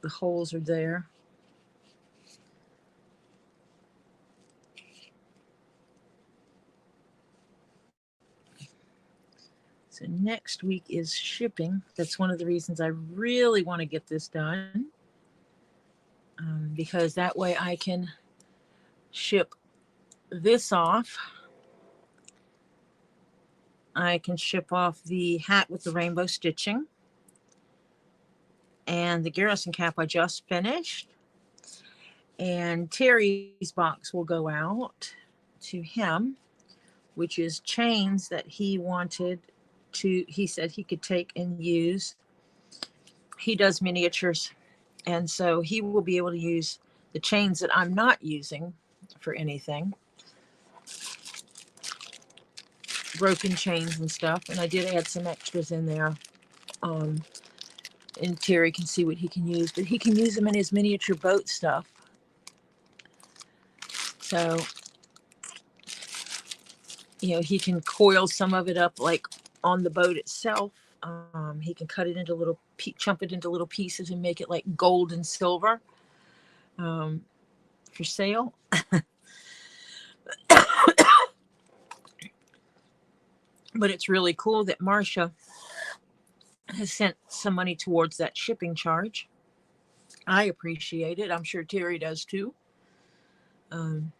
the holes are there. So next week is shipping. That's one of the reasons I really want to get this done, because that way I can ship this off. I can ship off the hat with the rainbow stitching and the Garrison cap I just finished. And Terry's box will go out to him, which is chains that he wanted to, he said he could take and use. He does miniatures, and so he will be able to use the chains that I'm not using for anything. Broken chains and stuff, and I did add some extras in there. And Terry can see what he can use, but he can use them in his miniature boat stuff. So, you know, he can coil some of it up like on the boat itself. He can cut it into little, chunk it into little pieces and make it like gold and silver for sale. But it's really cool that Marcia has sent some money towards that shipping charge. I appreciate it. I'm sure Terry does too. And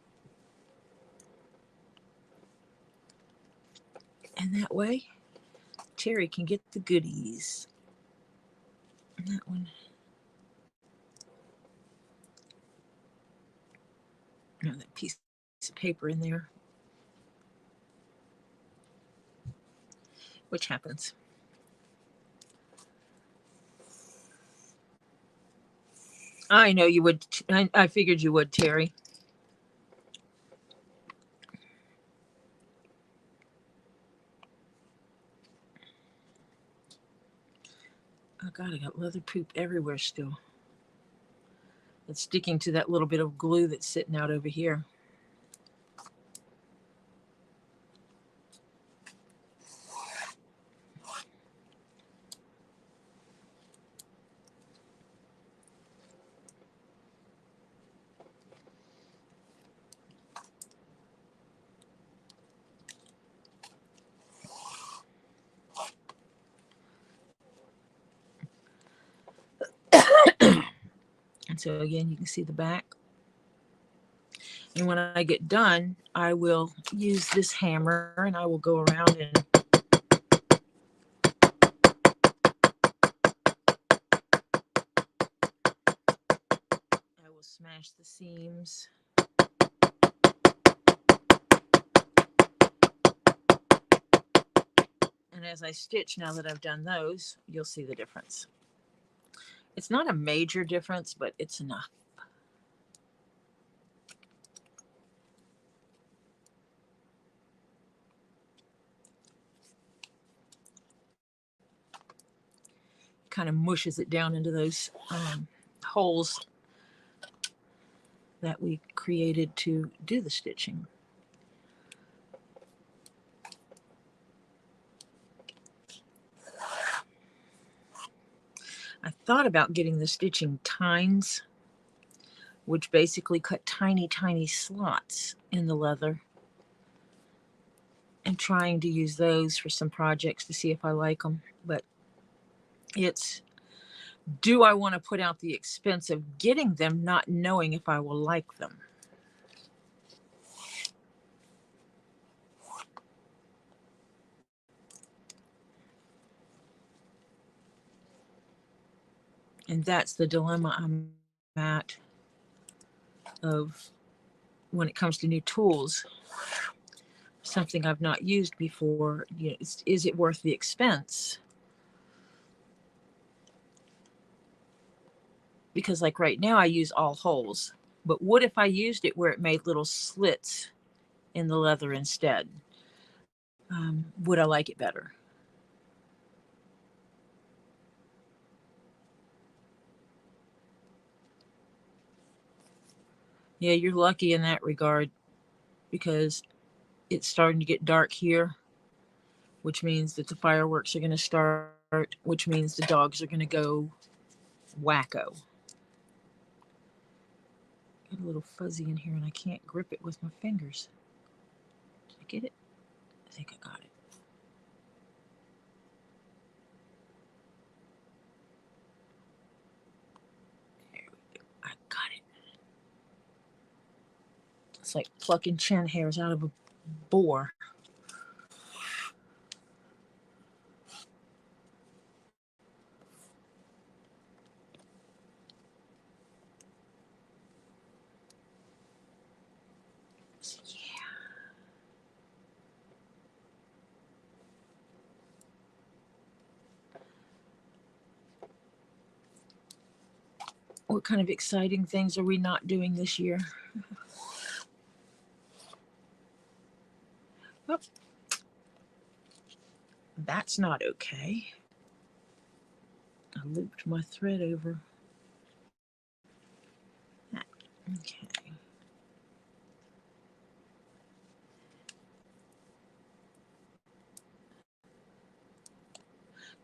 that way, Terry can get the goodies. And that one. Oh, that piece of paper in there. Which happens. I know you would. I figured you would, Terry. Oh God, I got leather poop everywhere still. It's sticking to that little bit of glue that's sitting out over here. And so again, you can see the back. And when I get done, I will use this hammer and I will go around and smash the seams. And as I stitch, now that I've done those, you'll see the difference. It's not a major difference, but it's enough. Kind of mushes it down into those holes that we created to do the stitching. I thought about getting the stitching tines, which basically cut tiny, tiny slots in the leather, and trying to use those for some projects to see if I like them. But it's, do I want to put out the expense of getting them, not knowing if I will like them? And that's the dilemma I'm at of when it comes to new tools, something I've not used before. You know, is it worth the expense? Because like right now I use all holes, but what if I used it where it made little slits in the leather instead? Would I like it better? Yeah, you're lucky in that regard, because it's starting to get dark here, which means that the fireworks are going to start, which means the dogs are going to go wacko. Got a little fuzzy in here and I can't grip it with my fingers. Did I get it? I think I got it. There we go. I got it. It's like plucking chin hairs out of a boar. What kind of exciting things are we not doing this year? Oh, that's not okay. I looped my thread over. Okay.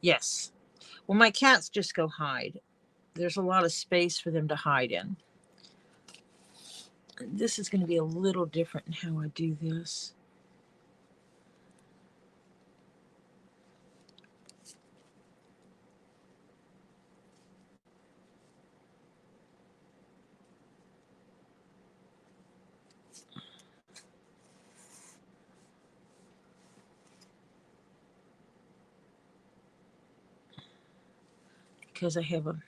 Yes. Well, my cats just go hide. There's a lot of space for them to hide in. This is going to be a little different in how I do this. Because I have a... Okay.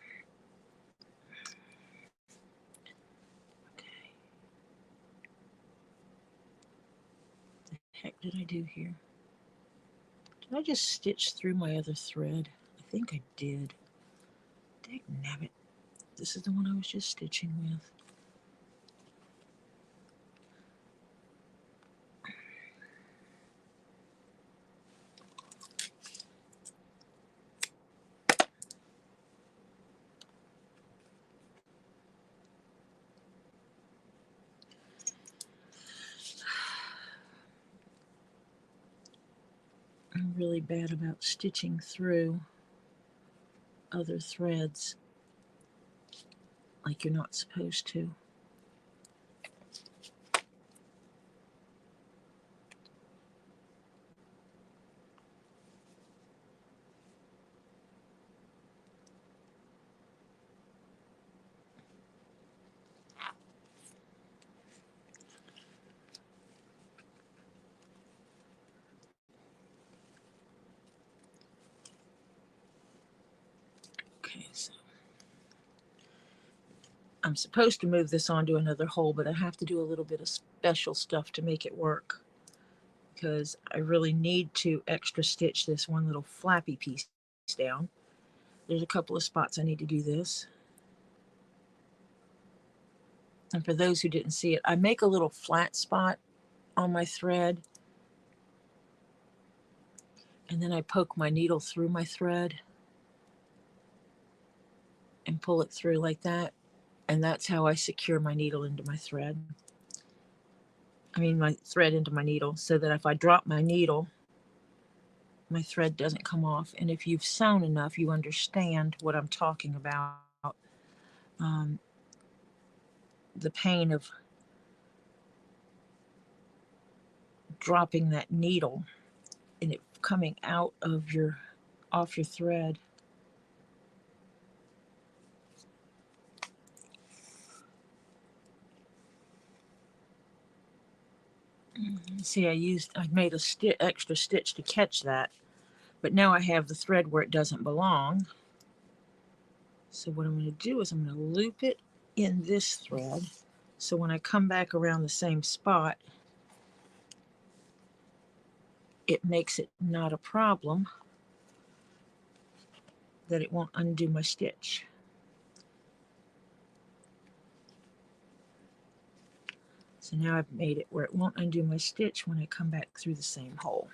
What the heck did I do here? Did I just stitch through my other thread? I think I did. Dagnabbit. This is the one I was just stitching with. I'm really bad about stitching through other threads like you're not supposed to. Okay, so I'm supposed to move this onto another hole, but I have to do a little bit of special stuff to make it work, because I really need to extra stitch this one little flappy piece down. There's a couple of spots I need to do this. And for those who didn't see it, I make a little flat spot on my thread, and then I poke my needle through my thread and pull it through like that. And that's how I secure my needle into my thread. My thread into my needle, so that if I drop my needle, my thread doesn't come off. And if you've sewn enough, you understand what I'm talking about. The pain of dropping that needle and it coming out of off your thread. See, I made a extra stitch to catch that, but now I have the thread where it doesn't belong. So what I'm going to do is I'm going to loop it in this thread, so when I come back around the same spot, it makes it not a problem that it won't undo my stitch. So now I've made it where it won't undo my stitch when I come back through the same hole.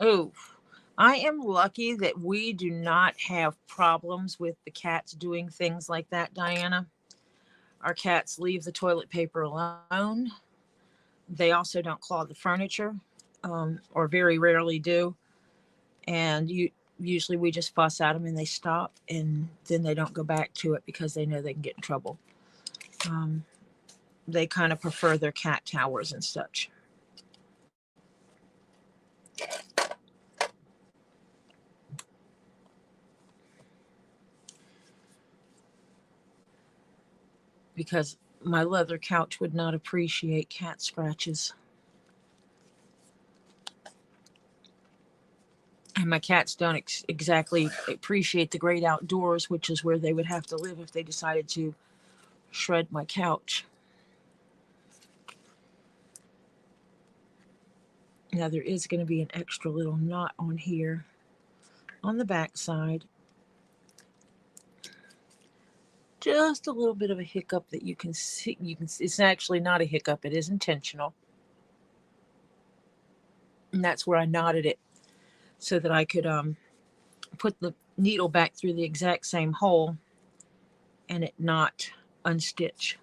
Oh, I am lucky that we do not have problems with the cats doing things like that, Diana. Our cats leave the toilet paper alone. They also don't claw the furniture, or very rarely do. And usually we just fuss at them and they stop, and then they don't go back to it because they know they can get in trouble. They kind of prefer their cat towers and such. Because my leather couch would not appreciate cat scratches. And my cats don't exactly appreciate the great outdoors, which is where they would have to live if they decided to shred my couch. Now there is going to be an extra little knot on here on the back side. Just a little bit of a hiccup that you can see. It's actually not a hiccup, it is intentional. And that's where I knotted it so that I could put the needle back through the exact same hole and it not unstitch.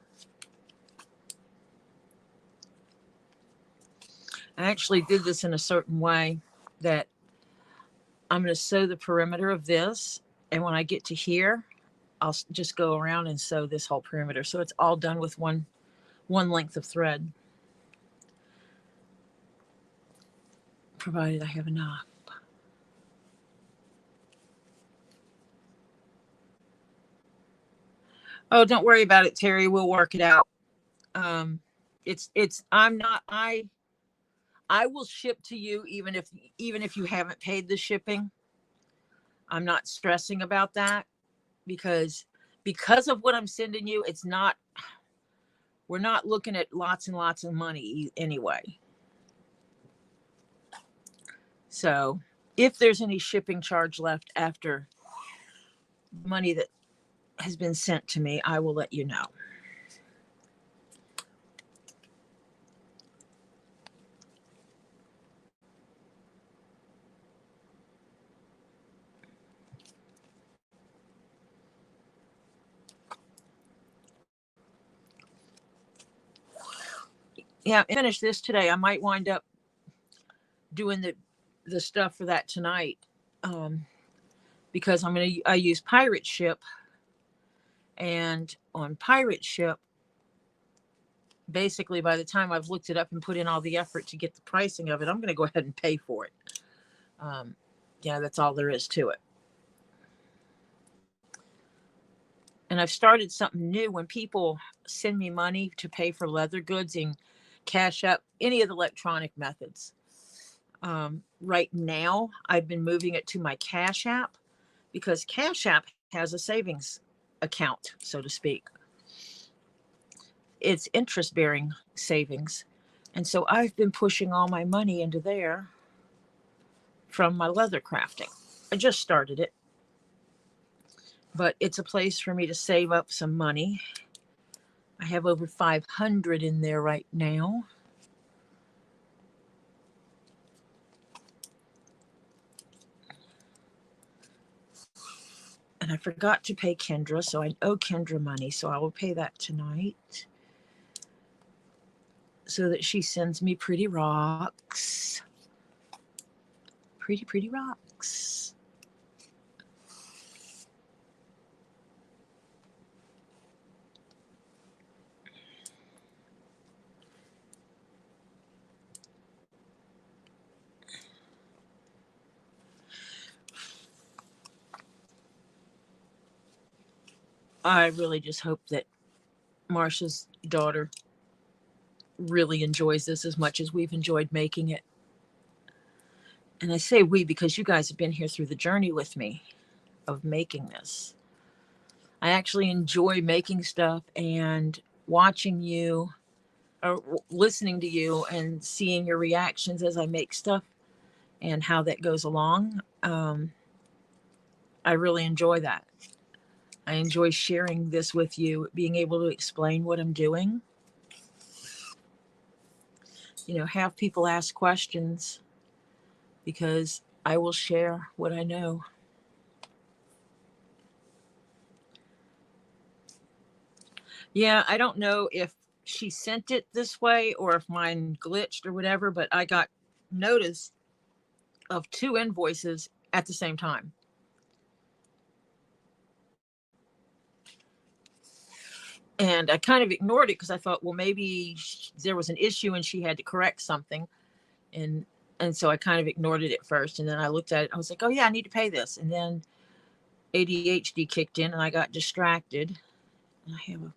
I actually did this in a certain way that I'm going to sew the perimeter of this, and when I get to here, I'll just go around and sew this whole perimeter, so it's all done with one length of thread, provided I have enough. Oh, don't worry about it, Terry. We'll work it out. I will ship to you even if you haven't paid the shipping. I'm not stressing about that because of what I'm sending you. We're not looking at lots and lots of money anyway. So if there's any shipping charge left after money that has been sent to me, I will let you know. Yeah, finish this today. I might wind up doing the stuff for that tonight, because I use Pirate Ship, and on Pirate Ship, basically by the time I've looked it up and put in all the effort to get the pricing of it, I'm going to go ahead and pay for it. Yeah, that's all there is to it. And I've started something new. When people send me money to pay for leather goods in CashApp, any of the electronic methods. Right now, I've been moving it to my CashApp because CashApp has a savings account, so to speak. It's interest-bearing savings. And so I've been pushing all my money into there from my leather crafting. I just started it, but it's a place for me to save up some money. I have over 500 in there right now. And I forgot to pay Kendra, so I owe Kendra money, so I will pay that tonight so that she sends me pretty rocks. Pretty rocks. I really just hope that Marsha's daughter really enjoys this as much as we've enjoyed making it. And I say we because you guys have been here through the journey with me of making this. I actually enjoy making stuff and watching you or listening to you and seeing your reactions as I make stuff and how that goes along. I really enjoy that. I enjoy sharing this with you, being able to explain what I'm doing. You know, have people ask questions because I will share what I know. Yeah, I don't know if she sent it this way or if mine glitched or whatever, but I got notice of 2 invoices at the same time. And I kind of ignored it because I thought, well, maybe there was an issue and she had to correct something. And so I kind of ignored it at first. And then I looked at it. I was like, oh, yeah, I need to pay this. And then ADHD kicked in and I got distracted. And I have a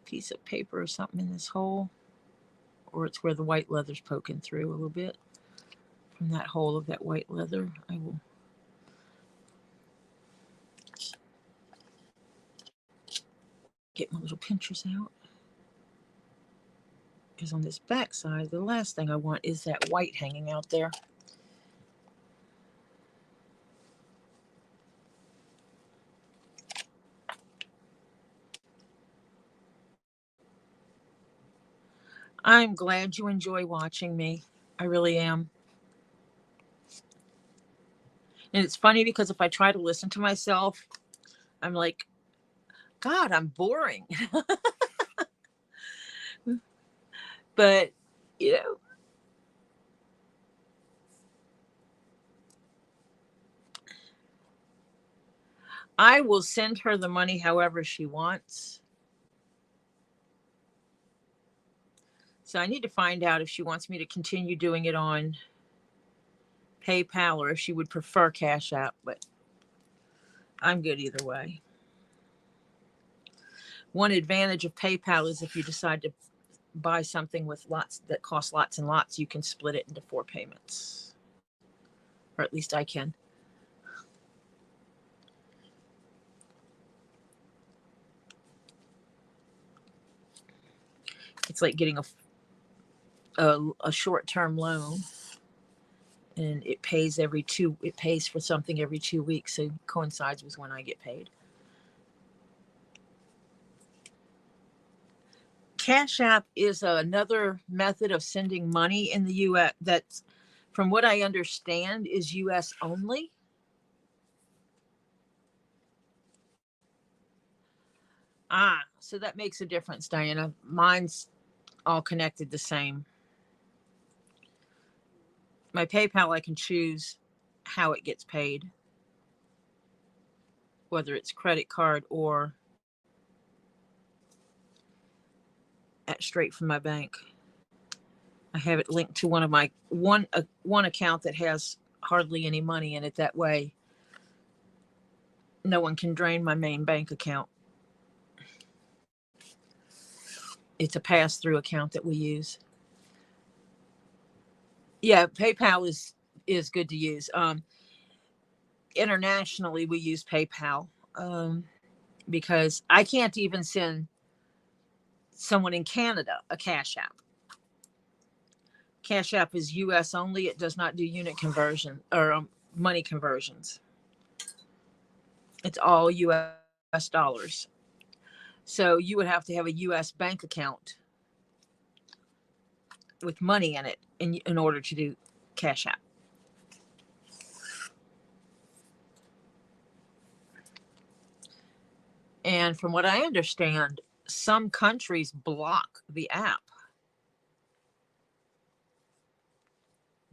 piece of paper or something in this hole. Or it's where the white leather's poking through a little bit. From that hole of that white leather, I will get my little pinchers out. Because on this back side, the last thing I want is that white hanging out there. I'm glad you enjoy watching me. I really am. And it's funny because if I try to listen to myself, I'm like, God, I'm boring. But, you know, I will send her the money however she wants. So I need to find out if she wants me to continue doing it on PayPal or if she would prefer Cash App, but I'm good either way. One advantage of PayPal is if you decide to buy something with lots that costs lots and lots, you can split it into 4 payments. Or at least I can. It's like getting a short-term loan, and it pays for something every 2 weeks, so it coincides with when I get paid. Cash App is another method of sending money in the U.S. that's, from what I understand, is U.S. only. So that makes a difference, Diana. Mine's all connected the same. My PayPal, I can choose how it gets paid, whether it's credit card or straight from my bank. I have it linked to one of my one account that has hardly any money in it. That way, No one can drain my main bank account. It's a pass-through account that we use. Yeah, PayPal is good to use. Internationally, we use PayPal because I can't even send someone in Canada a Cash App. Cash App is US only. It does not do unit conversion or money conversions. It's all US dollars. So you would have to have a US bank account with money in it in order to do Cash App. And from what I understand, some countries block the app.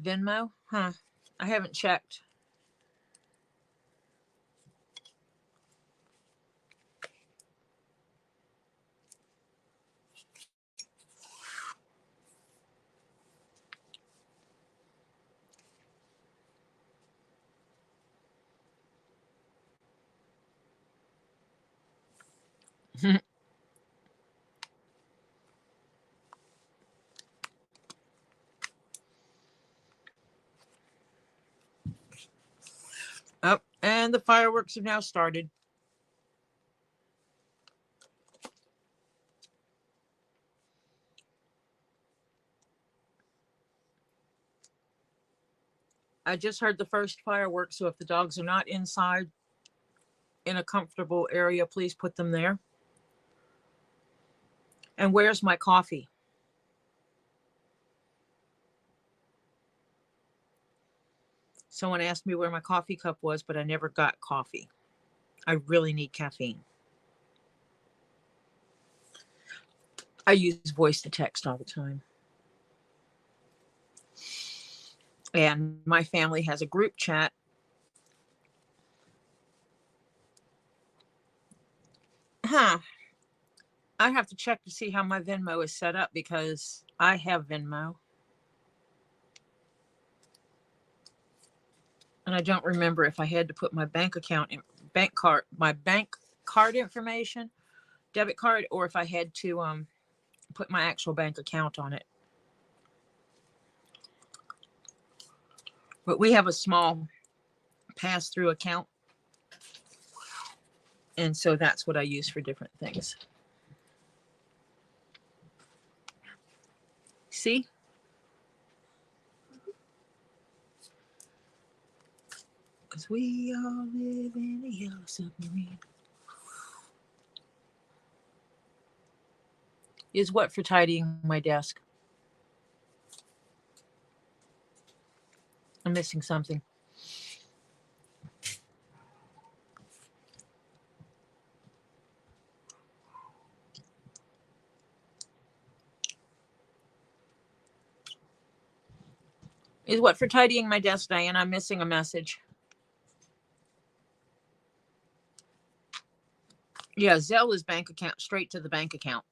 Venmo? Huh. I haven't checked. Oh, and the fireworks have now started. I just heard the first fireworks, so if the dogs are not inside in a comfortable area, please put them there. And where's my coffee? Someone asked me where my coffee cup was, but I never got coffee. I really need caffeine. I use voice to text all the time. And my family has a group chat. Huh. I have to check to see how my Venmo is set up because I have Venmo. And I don't remember if I had to put my bank account in my bank card information, debit card, or if I had to put my actual bank account on it. But we have a small pass-through account. And so that's what I use for different things. See? Because we all live in a yellow submarine. Is what for tidying my desk? I'm missing something. Is what for tidying my desk, Diane? I'm missing a message. Yeah, Zelle is bank account, straight to the bank account.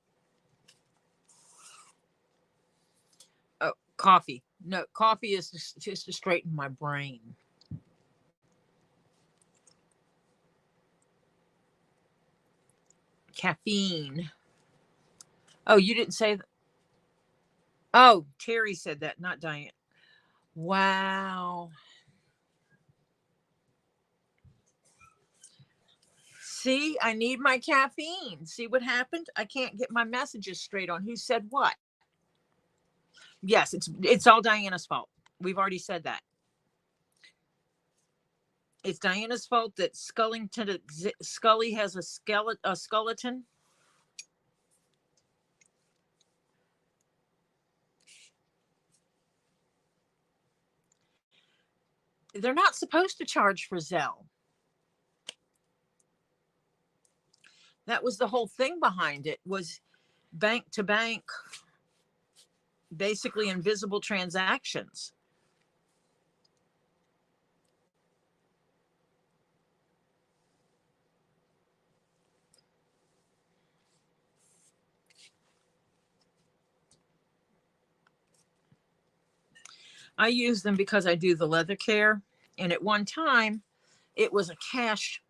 Oh, coffee. No, coffee is just to straighten my brain. Caffeine. Oh, you didn't say that. Oh, Terry said that, not Diane. Wow. See, I need my caffeine. See what happened? I can't get my messages straight on who said what. Yes, it's all Diana's fault. We've already said that. It's Diana's fault that Scully has a skeleton. They're not supposed to charge for Zelle. That was the whole thing behind it, was bank to bank, basically invisible transactions. I use them because I do the leather care. And at one time, it was a cash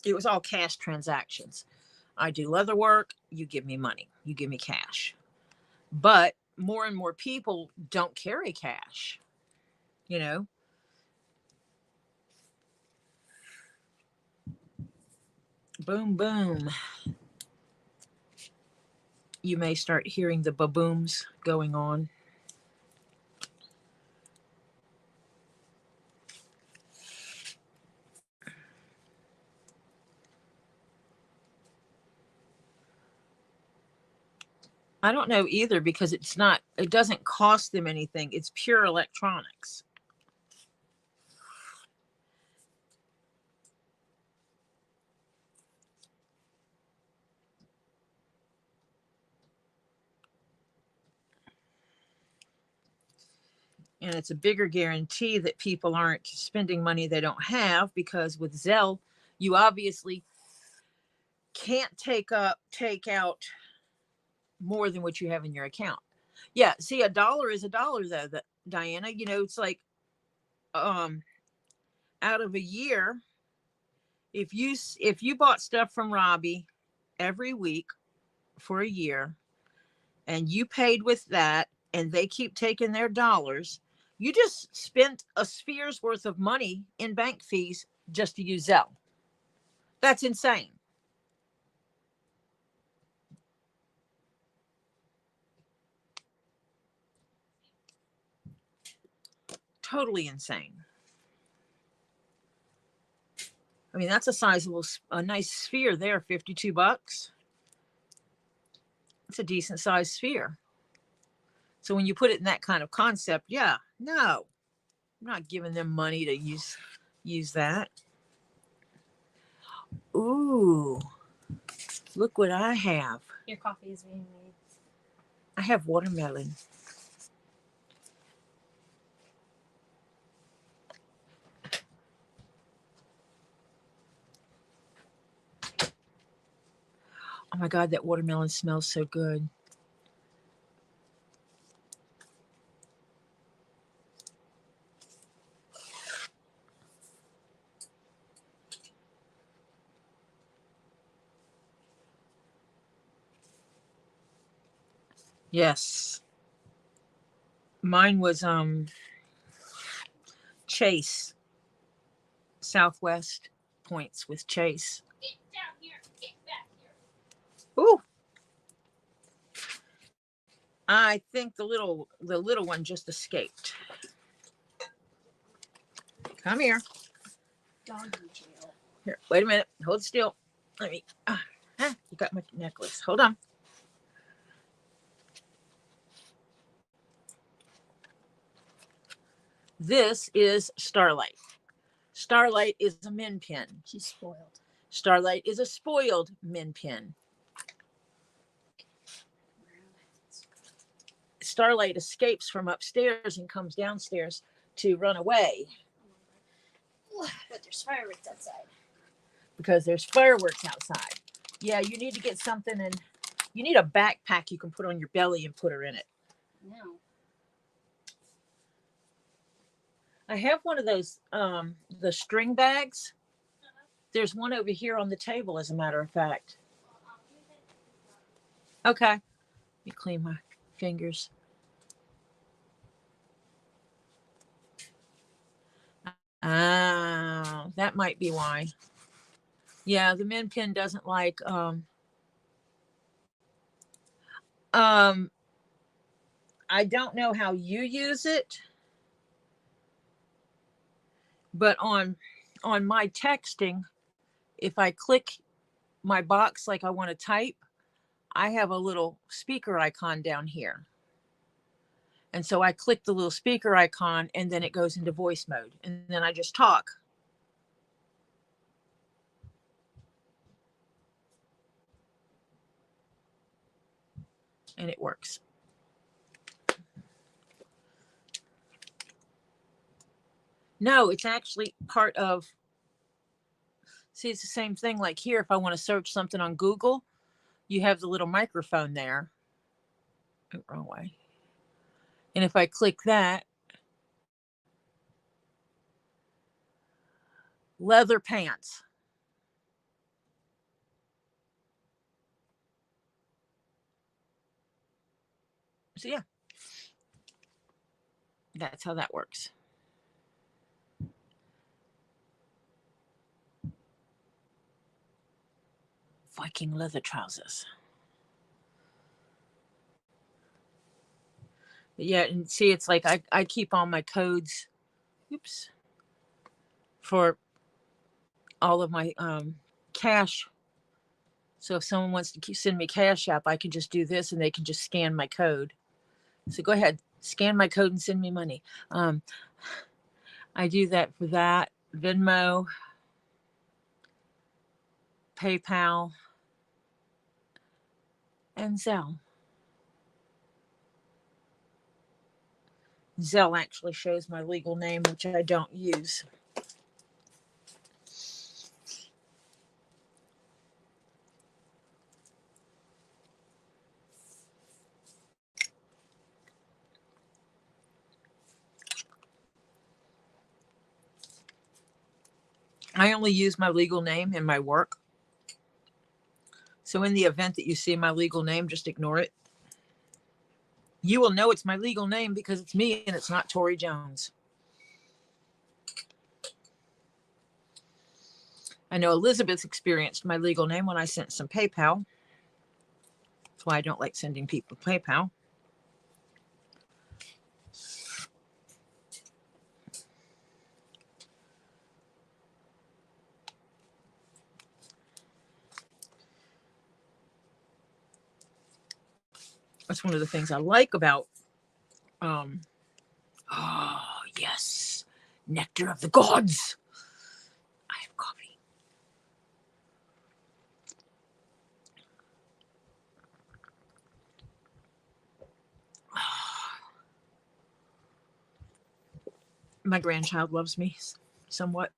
It was all cash transactions. I do leather work, you give me money, you give me cash. But more and more people don't carry cash, you know. Boom, boom. You may start hearing the ba-booms going on. I don't know either, because it doesn't cost them anything. It's pure electronics. And it's a bigger guarantee that people aren't spending money they don't have, because with Zelle, you obviously can't take out more than what you have in your account. Yeah, see, $1 is $1 though, that Diana, you know, it's like out of a year, if you bought stuff from Robbie every week for a year and you paid with that and they keep taking their dollars, you just spent a sphere's worth of money in bank fees just to use Zelle. That's insane. Totally insane. I mean, that's a nice sphere there, $52. It's a decent sized sphere. So when you put it in that kind of concept, yeah, no, I'm not giving them money to use that. Ooh, look what I have. Your coffee is being made. I have watermelon. Oh my God, that watermelon smells so good. Yes. Mine was Chase. Southwest points with Chase. Get down here. Get back here. Ooh. I think the little one just escaped. Come here. Doggy jail. Here, wait a minute. Hold still. Let me. You got my necklace. Hold on. This is Starlight. Starlight is a min pin. She's spoiled. Starlight is a spoiled min pin. Starlight escapes from upstairs and comes downstairs to run away. But there's fireworks outside. Because there's fireworks outside. Yeah, you need to get something, and you need a backpack you can put on your belly and put her in it. No. I have one of those, the string bags. There's one over here on the table, as a matter of fact. Okay. Let me clean my fingers. Ah, that might be why. Yeah, the min pin doesn't like, I don't know how you use it, but on my texting, if I click my box like I want to type, I have a little speaker icon down here. And so I click the little speaker icon and then it goes into voice mode. And then I just talk. And it works. No, it's actually part of, see, it's the same thing like here. If I want to search something on Google, you have the little microphone there. Oh, wrong way. And if I click that, leather pants. So yeah, that's how that works. Viking leather trousers. Yeah, and see, it's like I keep all my codes, oops, for all of my cash. So if someone wants to send me CashApp, I can just do this and they can just scan my code. So go ahead, scan my code and send me money. I do that for that. Venmo, PayPal, and Zelle. Zelle actually shows my legal name, which I don't use. I only use my legal name in my work. So in the event that you see my legal name, just ignore it. You will know it's my legal name because it's me and it's not Tori Jones. I know Elizabeth experienced my legal name when I sent some PayPal. That's why I don't like sending people PayPal. That's one of the things I like about, oh, yes, nectar of the gods. I have coffee. My grandchild loves me somewhat.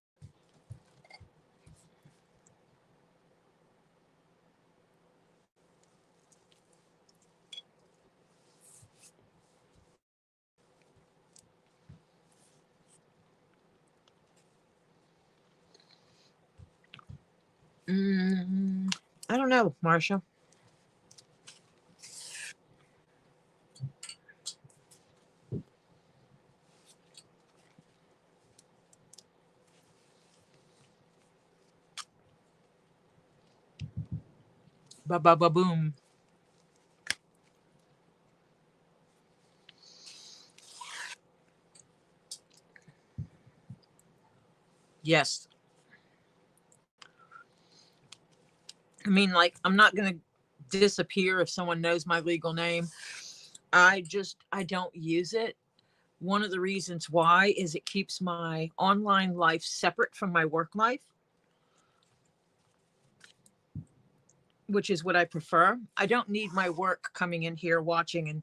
I don't know, Marsha. Ba ba ba boom. Yes. I mean, like, I'm not going to disappear if someone knows my legal name. I don't use it. One of the reasons why is it keeps my online life separate from my work life, which is what I prefer. I don't need my work coming in here watching and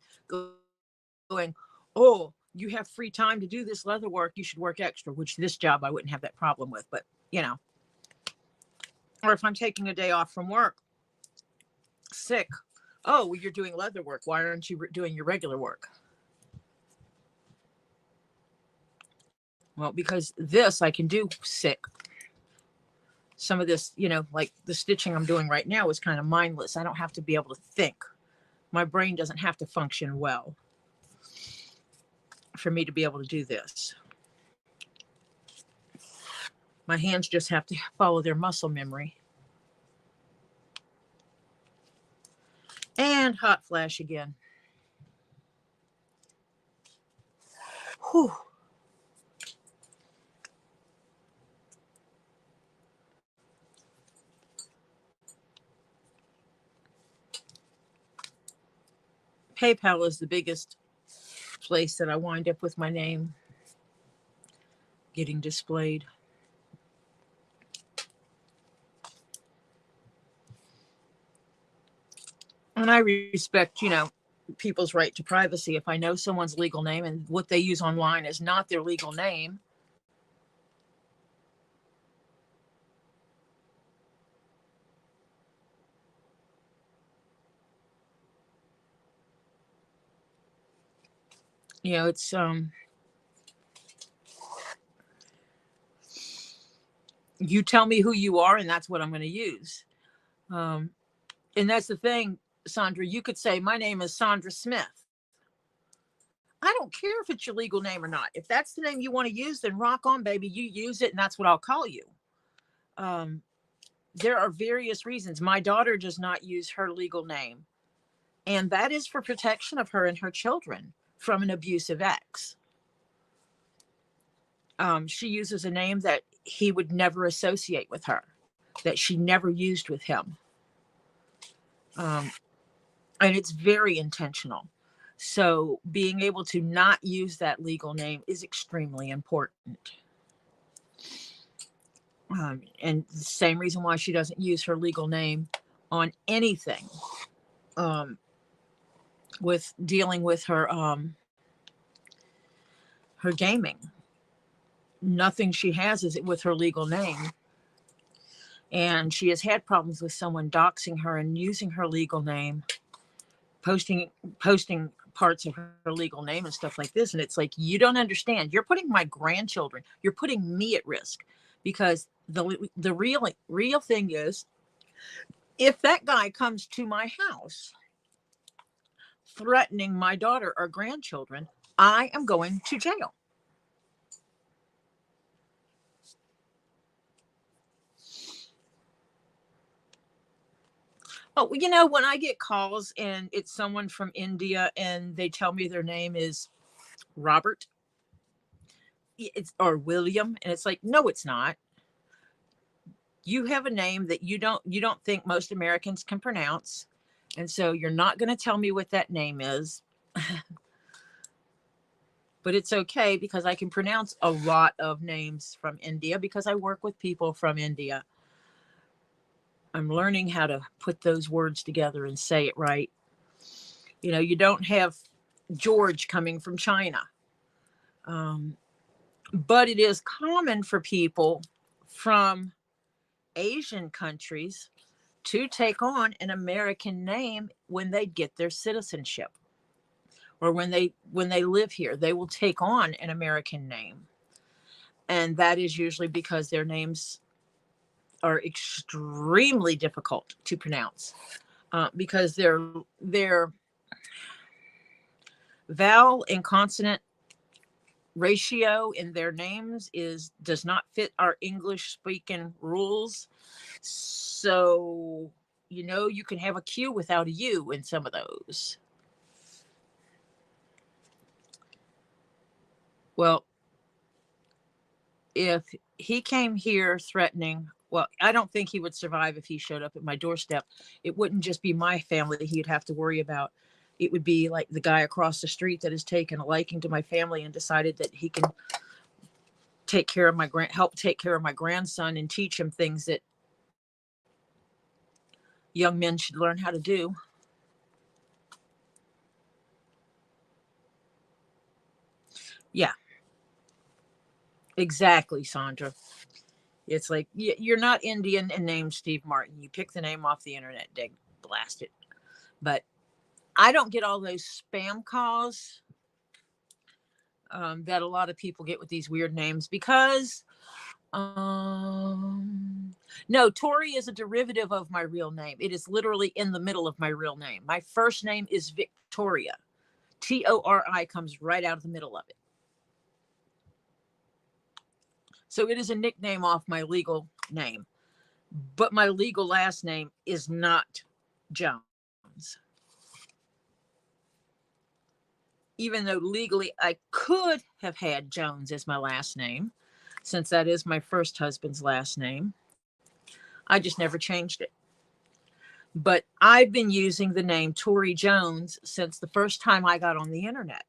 going, oh, you have free time to do this leather work. You should work extra, which this job I wouldn't have that problem with. But, you know, or if I'm taking a day off from work, sick. Oh, well, you're doing leather work. Why aren't you doing your regular work? Well, because this I can do sick. Some of this, you know, like the stitching I'm doing right now is kind of mindless. I don't have to be able to think. My brain doesn't have to function well for me to be able to do this. My hands just have to follow their muscle memory. And hot flash again. Whew. PayPal is the biggest place that I wind up with my name getting displayed. And I respect, you know, people's right to privacy. If I know someone's legal name and what they use online is not their legal name, you know, it's you tell me who you are and that's what I'm going to use. And that's the thing, Sandra, you could say my name is Sandra Smith. I don't care if it's your legal name or not. If that's the name you want to use, then rock on, baby. You use it, and that's what I'll call you. There are various reasons. My daughter does not use her legal name, and that is for protection of her and her children from an abusive ex. She uses a name that he would never associate with her, that she never used with him. And it's very intentional. So being able to not use that legal name is extremely important. And the same reason why she doesn't use her legal name on anything with dealing with her her gaming. Nothing she has is with her legal name. And she has had problems with someone doxing her and using her legal name, posting parts of her legal name and stuff like this. And it's like, you don't understand. You're putting my grandchildren, you're putting me at risk, because the real thing is, if that guy comes to my house threatening my daughter or grandchildren, I am going to jail. Oh, you know, when I get calls and it's someone from India and they tell me their name is Robert, or William, and it's like, no, it's not. You have a name that you don't think most Americans can pronounce, and so you're not going to tell me what that name is. But it's okay, because I can pronounce a lot of names from India because I work with people from India. I'm learning how to put those words together and say it right. You know, you don't have George coming from China. But it is common for people from Asian countries to take on an American name when they get their citizenship, or when they live here, they will take on an American name. And that is usually because their names are extremely difficult to pronounce, because their vowel and consonant ratio in their names does not fit our English speaking rules. So, you know, you can have a Q without a U in some of those. Well, if he came here threatening, well, I don't think he would survive if he showed up at my doorstep. It wouldn't just be my family that he'd have to worry about. It would be like the guy across the street that has taken a liking to my family and decided that he can help take care of my grandson and teach him things that young men should learn how to do. Yeah, exactly, Sandra. It's like, you're not Indian and named Steve Martin. You pick the name off the internet, dig, blast it. But I don't get all those spam calls that a lot of people get with these weird names, because no, Tori is a derivative of my real name. It is literally in the middle of my real name. My first name is Victoria. Tori comes right out of the middle of it. So it is a nickname off my legal name, but my legal last name is not Jones. Even though legally I could have had Jones as my last name, since that is my first husband's last name. I just never changed it. But I've been using the name ToriJones since the first time I got on the internet.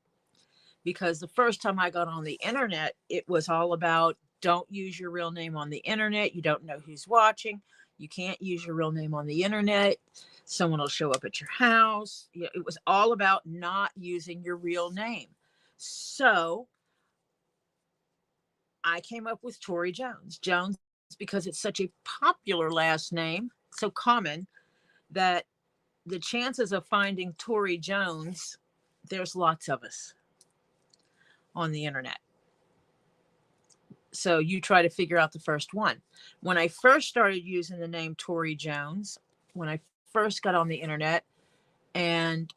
Because the first time I got on the internet, it was all about, don't use your real name on the internet. You don't know who's watching. You can't use your real name on the internet. Someone will show up at your house. It was all about not using your real name. So I came up with ToriJones. Jones, because it's such a popular last name, so common, that the chances of finding ToriJones, there's lots of us on the internet. So you try to figure out the first one. When I first started using the name ToriJones, when I first got on the internet, and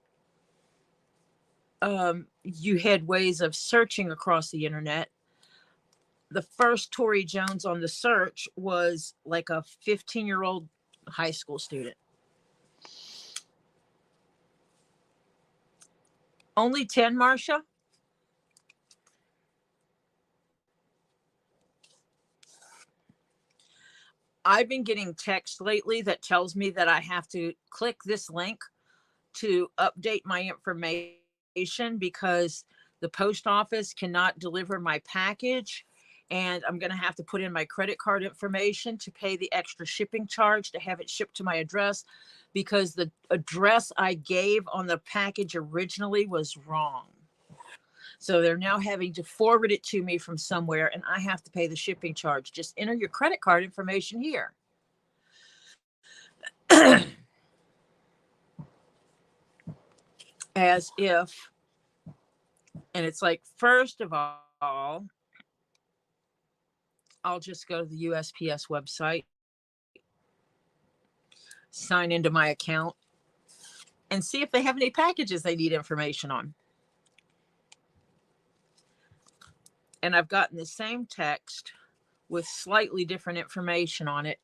you had ways of searching across the internet. The first Tori Jones on the search was like a 15-year-old high school student. Only 10, Marcia? I've been getting text lately that tells me that I have to click this link to update my information because the post office cannot deliver my package. And I'm going to have to put in my credit card information to pay the extra shipping charge to have it shipped to my address because the address I gave on the package originally was wrong. So they're now having to forward it to me from somewhere and I have to pay the shipping charge. Just enter your credit card information here. As if, and it's like, first of all, I'll just go to the USPS website, sign into my account, and see if they have any packages they need information on. And I've gotten the same text with slightly different information on it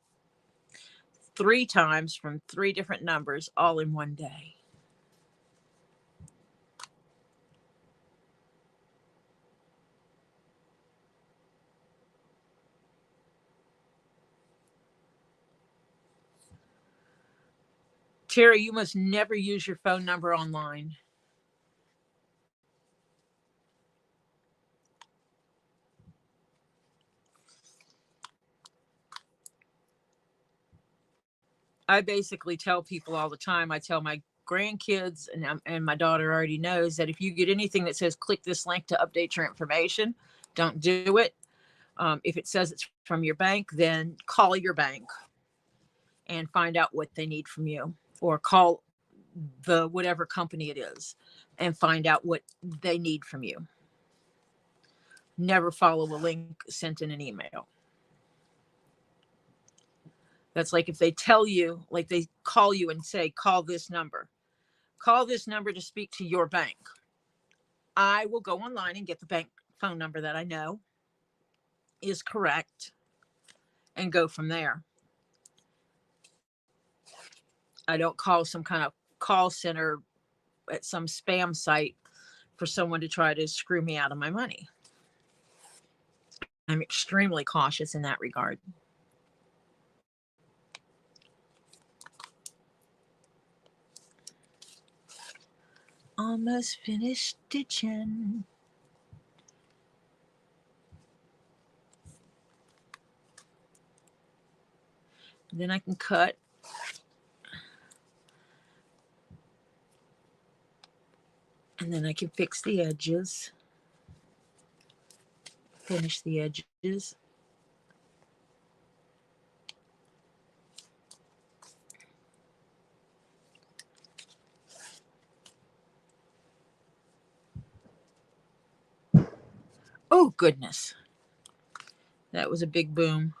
3 times from 3 different numbers all in one day. Terry, you must never use your phone number online. I basically tell people all the time, I tell my grandkids, and my daughter already knows that if you get anything that says click this link to update your information, don't do it. If it says it's from your bank, then call your bank and find out what they need from you, or call the whatever company it is and find out what they need from you. Never follow a link sent in an email. That's like if they tell you, like they call you and say, call this number to speak to your bank. I will go online and get the bank phone number that I know is correct and go from there. I don't call some kind of call center at some spam site for someone to try to screw me out of my money. I'm extremely cautious in that regard. Almost finished stitching. Then I can cut. And then I can fix the edges. Finish the edges. Oh, goodness. That was a big boom.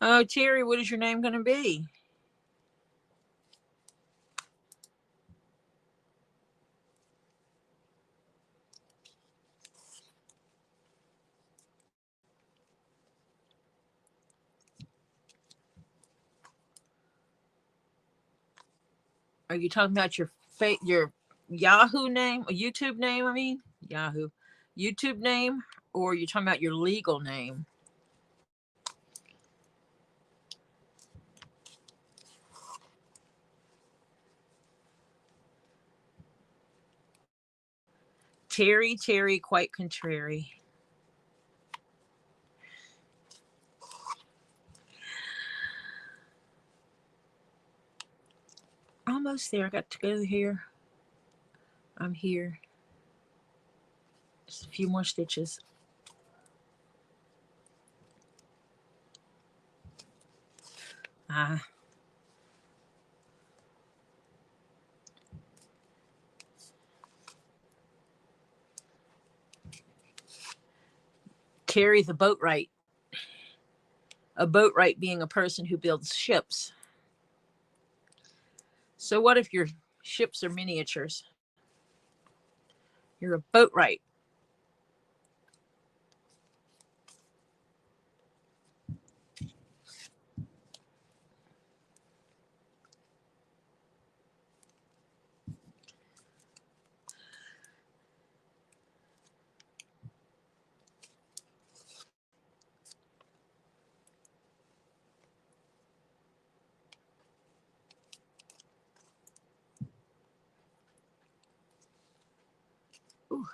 Oh, Terry, what is your name going to be? Are you talking about your Yahoo name, a YouTube name? I mean, Yahoo, YouTube name, or you're talking about your legal name? Terry, quite contrary. Almost there. I got to go here. I'm here. Just a few more stitches. carry the boatwright. A boatwright being a person who builds ships. So what if your ships are miniatures? You're a boatwright. Ooh.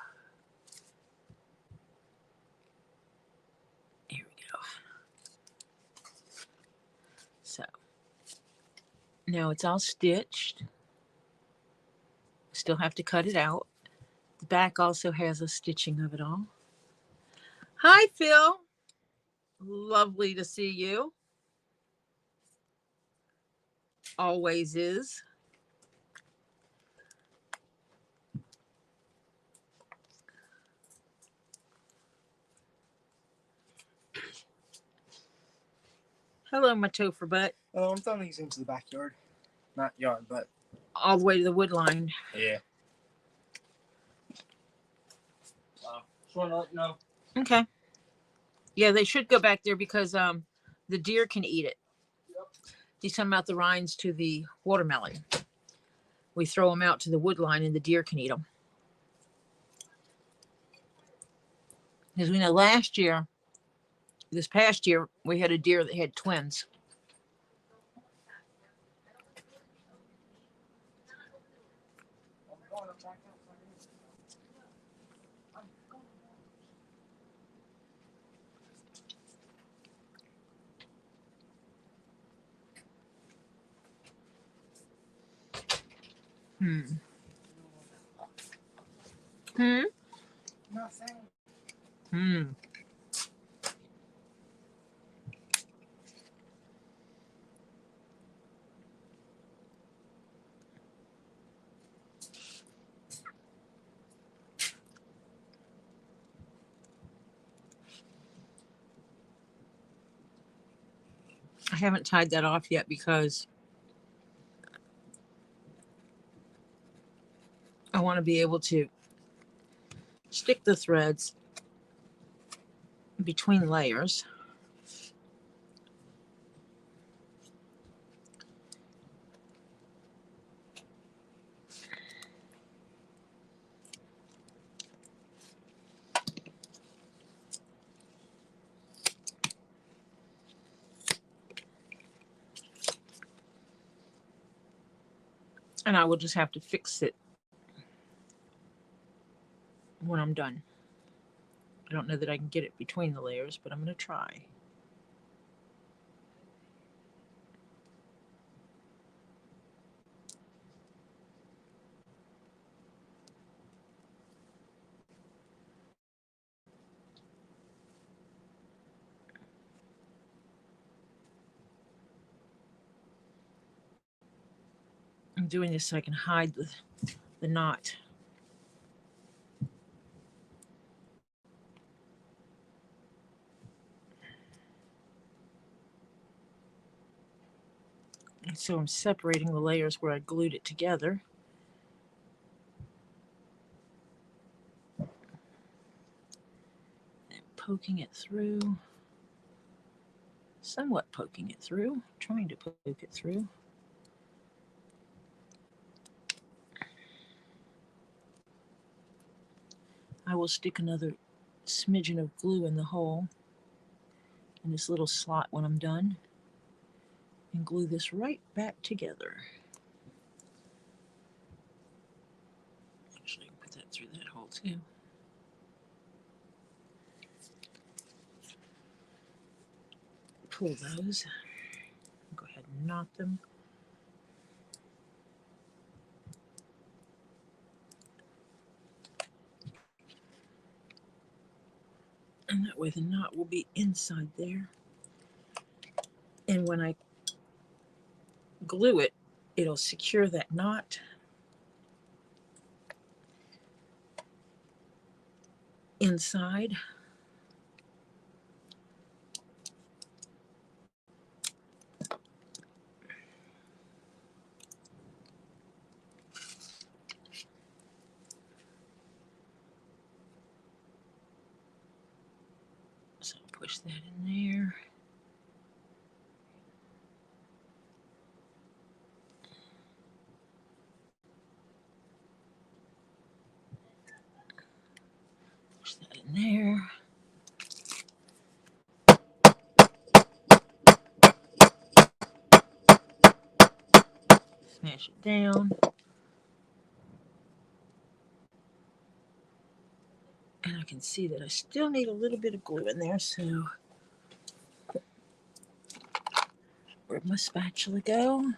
Here we go. So now it's all stitched. Still have to cut it out. The back also has a stitching of it all. Hi, Phil. Lovely to see you. Always is. Hello, my topher butt. Oh, I'm throwing these into the backyard. Not yard, but All the way to the wood line. yeah. Just want to let you know. Okay. Yeah, they should go back there because the deer can eat it. Yep. He's talking about the rinds to the watermelon. We throw them out to the wood line and the deer can eat them. Because we know this past year, we had a deer that had twins. Nothing. I haven't tied that off yet because I want to be able to stick the threads between layers. And I will just have to fix it when I'm done. I don't know that I can get it between the layers, but I'm going to try. I'm doing this so I can hide the knot. And so I'm separating the layers where I glued it together. And poking it through. Somewhat poking it through. Trying to poke it through. I will stick another smidgen of glue in the hole in this little slot when I'm done. And glue this right back together. Actually, I can put that through that hole too. Pull those. Go ahead and knot them. And that way the knot will be inside there. And when I glue it, it'll secure that knot inside. Push that in there. Push that in there. Smash it down. And I can see that I still need a little bit of glue in there, so where'd my spatula go?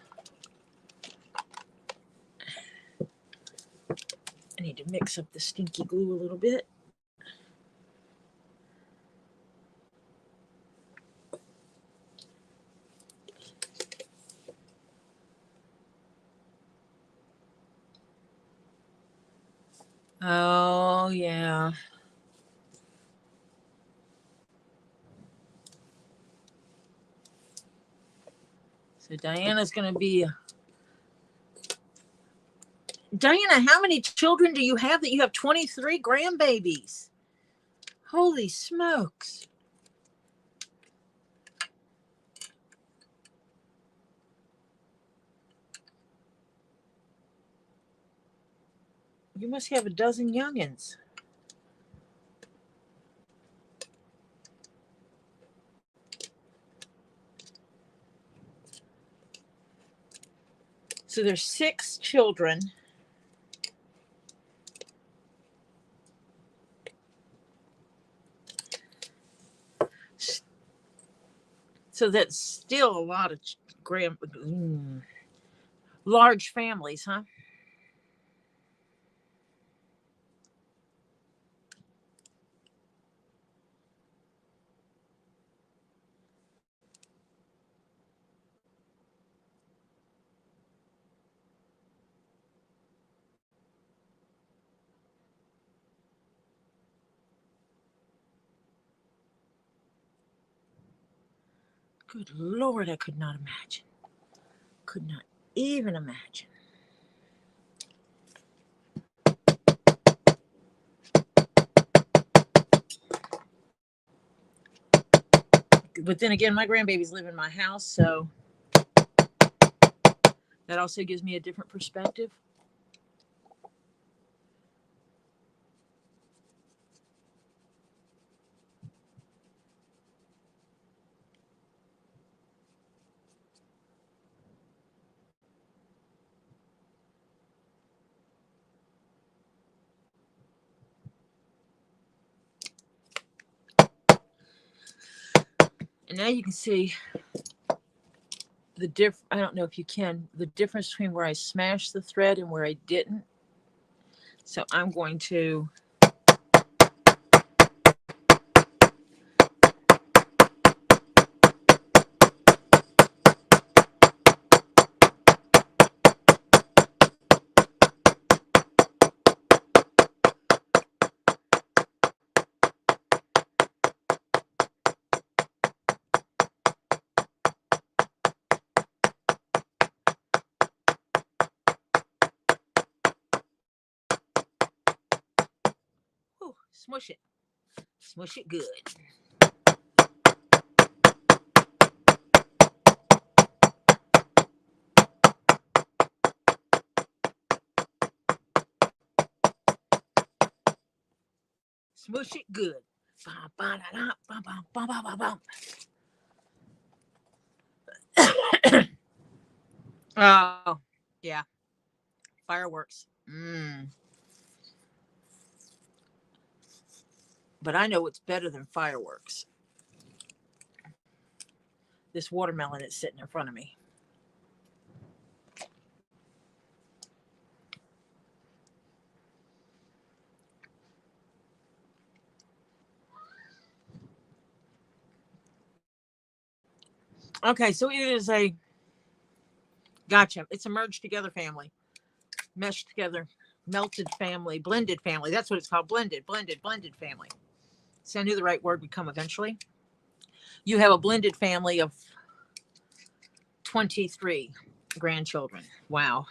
I need to mix up the stinky glue a little bit. Oh, yeah. So Diana's going to be... Diana, how many children do you have that you have 23 grandbabies? Holy smokes. You must have a dozen youngins. So there's 6 children. So that's still a lot of large families, huh? Good Lord, I could not imagine. Could not even imagine. But then again, my grandbabies live in my house, so that also gives me a different perspective. And now you can see the I don't know if you can, the difference between where I smashed the thread and where I didn't. So I'm going to smush it. Smush it good. Smush it good. Oh, yeah. Fireworks. But I know what's better than fireworks. This watermelon that's sitting in front of me. Okay, so it is a, gotcha. It's a merged together family, meshed together, melted family, blended family. That's what it's called. Blended family. So I knew the right word would come eventually. You have a blended family of 23 grandchildren. Wow.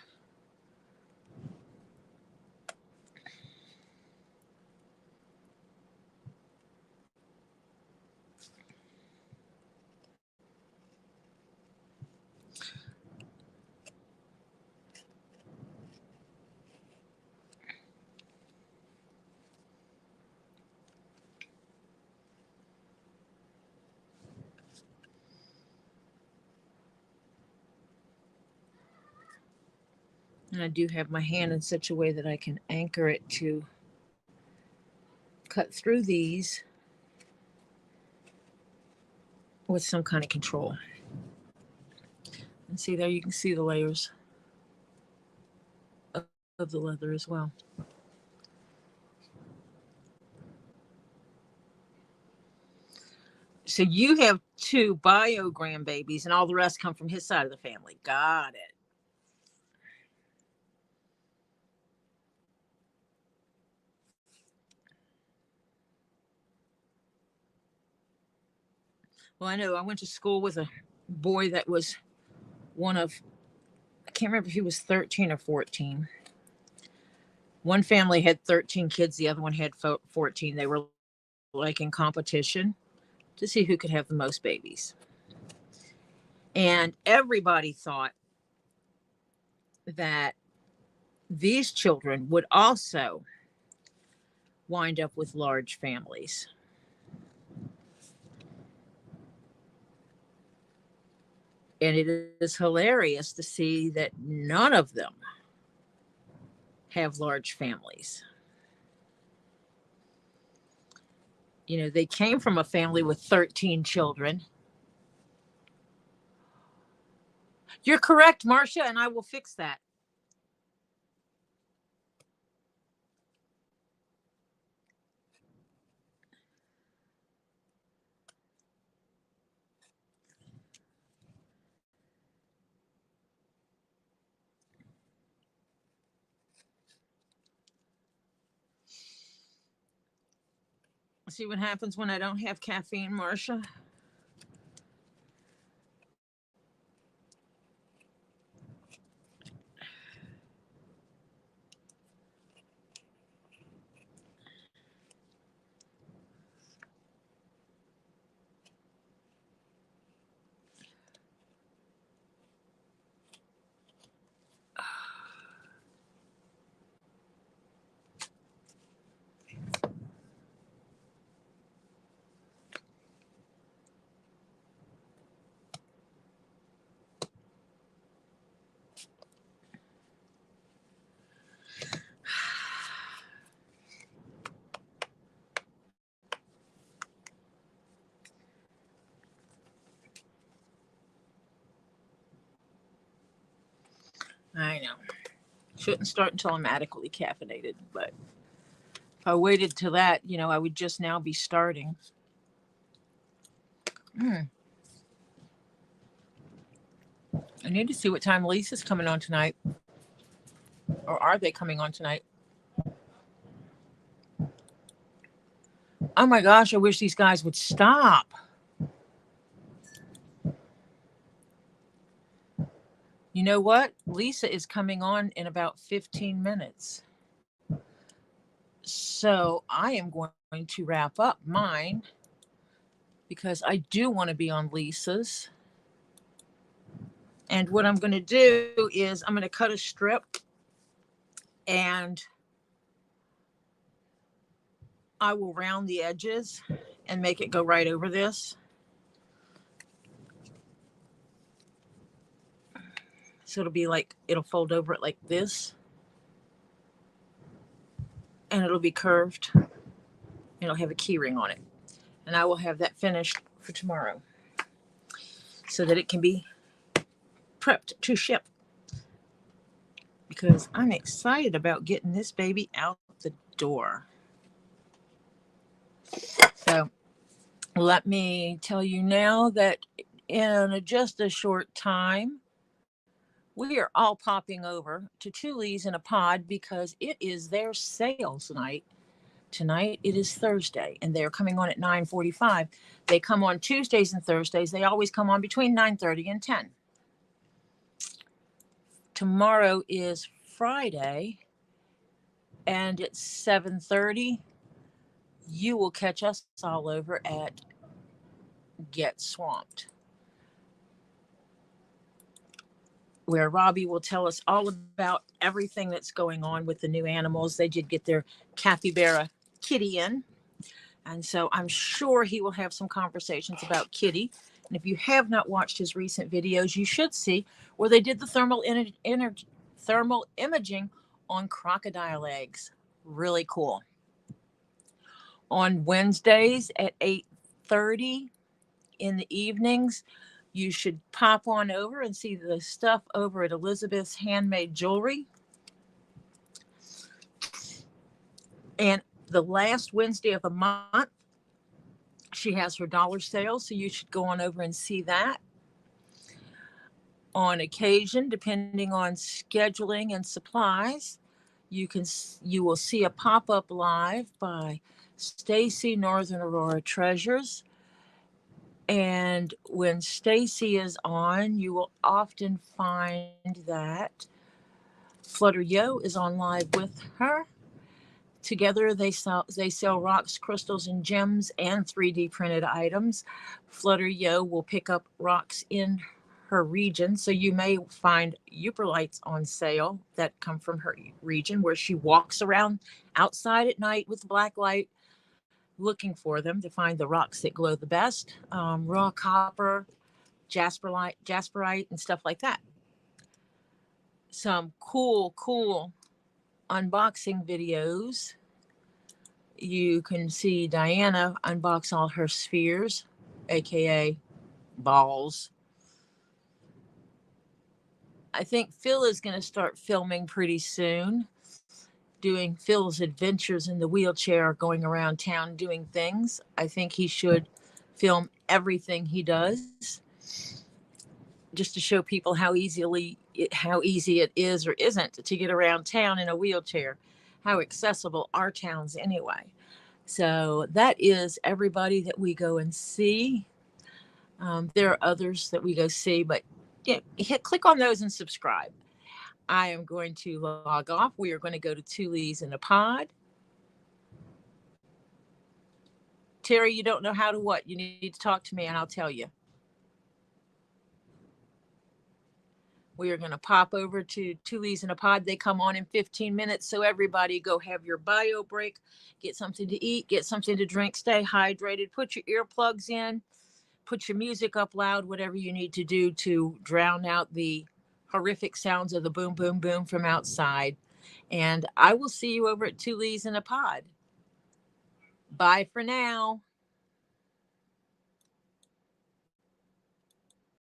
And I do have my hand in such a way that I can anchor it to cut through these with some kind of control. And see there, you can see the layers of the leather as well. So you have 2 bio grandbabies and all the rest come from his side of the family. Got it. Well, I know I went to school with a boy that was one of, I can't remember if he was 13 or 14. One family had 13 kids, the other one had 14. They were like in competition to see who could have the most babies. And everybody thought that these children would also wind up with large families. And it is hilarious to see that none of them have large families. You know, they came from a family with 13 children. You're correct, Marcia, and I will fix that. See what happens when I don't have caffeine, Marcia? I know. Shouldn't start until I'm adequately caffeinated, but if I waited till that, you know, I would just now be starting. I need to see what time Lisa's coming on tonight. Or are they coming on tonight? Oh my gosh, I wish these guys would stop. You know what? Lisa is coming on in about 15 minutes. So I am going to wrap up mine because I do want to be on Lisa's. And what I'm going to do is I'm going to cut a strip and I will round the edges and make it go right over this. So it'll be like, it'll fold over it like this. And it'll be curved. It'll have a key ring on it. And I will have that finished for tomorrow so that it can be prepped to ship. Because I'm excited about getting this baby out the door. So let me tell you now that in just a short time, we are all popping over to Chuli's in a pod because it is their sales night. Tonight it is Thursday and they're coming on at 9:45. They come on Tuesdays and Thursdays. They always come on between 9:30 and 10. Tomorrow is Friday and it's 7:30. You will catch us all over at Get Swamped, where Robbie will tell us all about everything that's going on with the new animals. They did get their capybara Kitty in. And so I'm sure he will have some conversations about Kitty. And if you have not watched his recent videos, you should see where they did the thermal imaging on crocodile eggs. Really cool. On Wednesdays at 8:30 in the evenings, you should pop on over and see the stuff over at Elizabeth's Handmade Jewelry. And the last Wednesday of the month, she has her dollar sale, so you should go on over and see that. On occasion, depending on scheduling and supplies, you will see a pop-up live by Stacy Northern Aurora Treasures. And when Stacy is on, you will often find that Flutter Yo is on live with her. Together, they sell rocks, crystals, and gems and 3D printed items. Flutter Yo will pick up rocks in her region, so you may find Euperlites on sale that come from her region, where she walks around outside at night with black light looking for them to find the rocks that glow the best. Raw copper, jasperite, and stuff like that. Some cool unboxing videos. You can see Diana unbox all her spheres, aka balls. I think Phil is going to start filming pretty soon, doing Phil's adventures in the wheelchair, going around town doing things. I think he should film everything he does, just to show people how easy it is or isn't to get around town in a wheelchair, how accessible our town's anyway. So that is everybody that we go and see. There are others that we go see, but click on those and subscribe. I am going to log off. We are going to go to Two Lees in a Pod. Terry, you don't know how to what? You need to talk to me and I'll tell you. We are going to pop over to Two Lees in a Pod. They come on in 15 minutes. So everybody go have your bio break, get something to eat, get something to drink, stay hydrated, put your earplugs in, put your music up loud, whatever you need to do to drown out the horrific sounds of the boom, boom, boom from outside. And I will see you over at Two Lees in a Pod. Bye for now.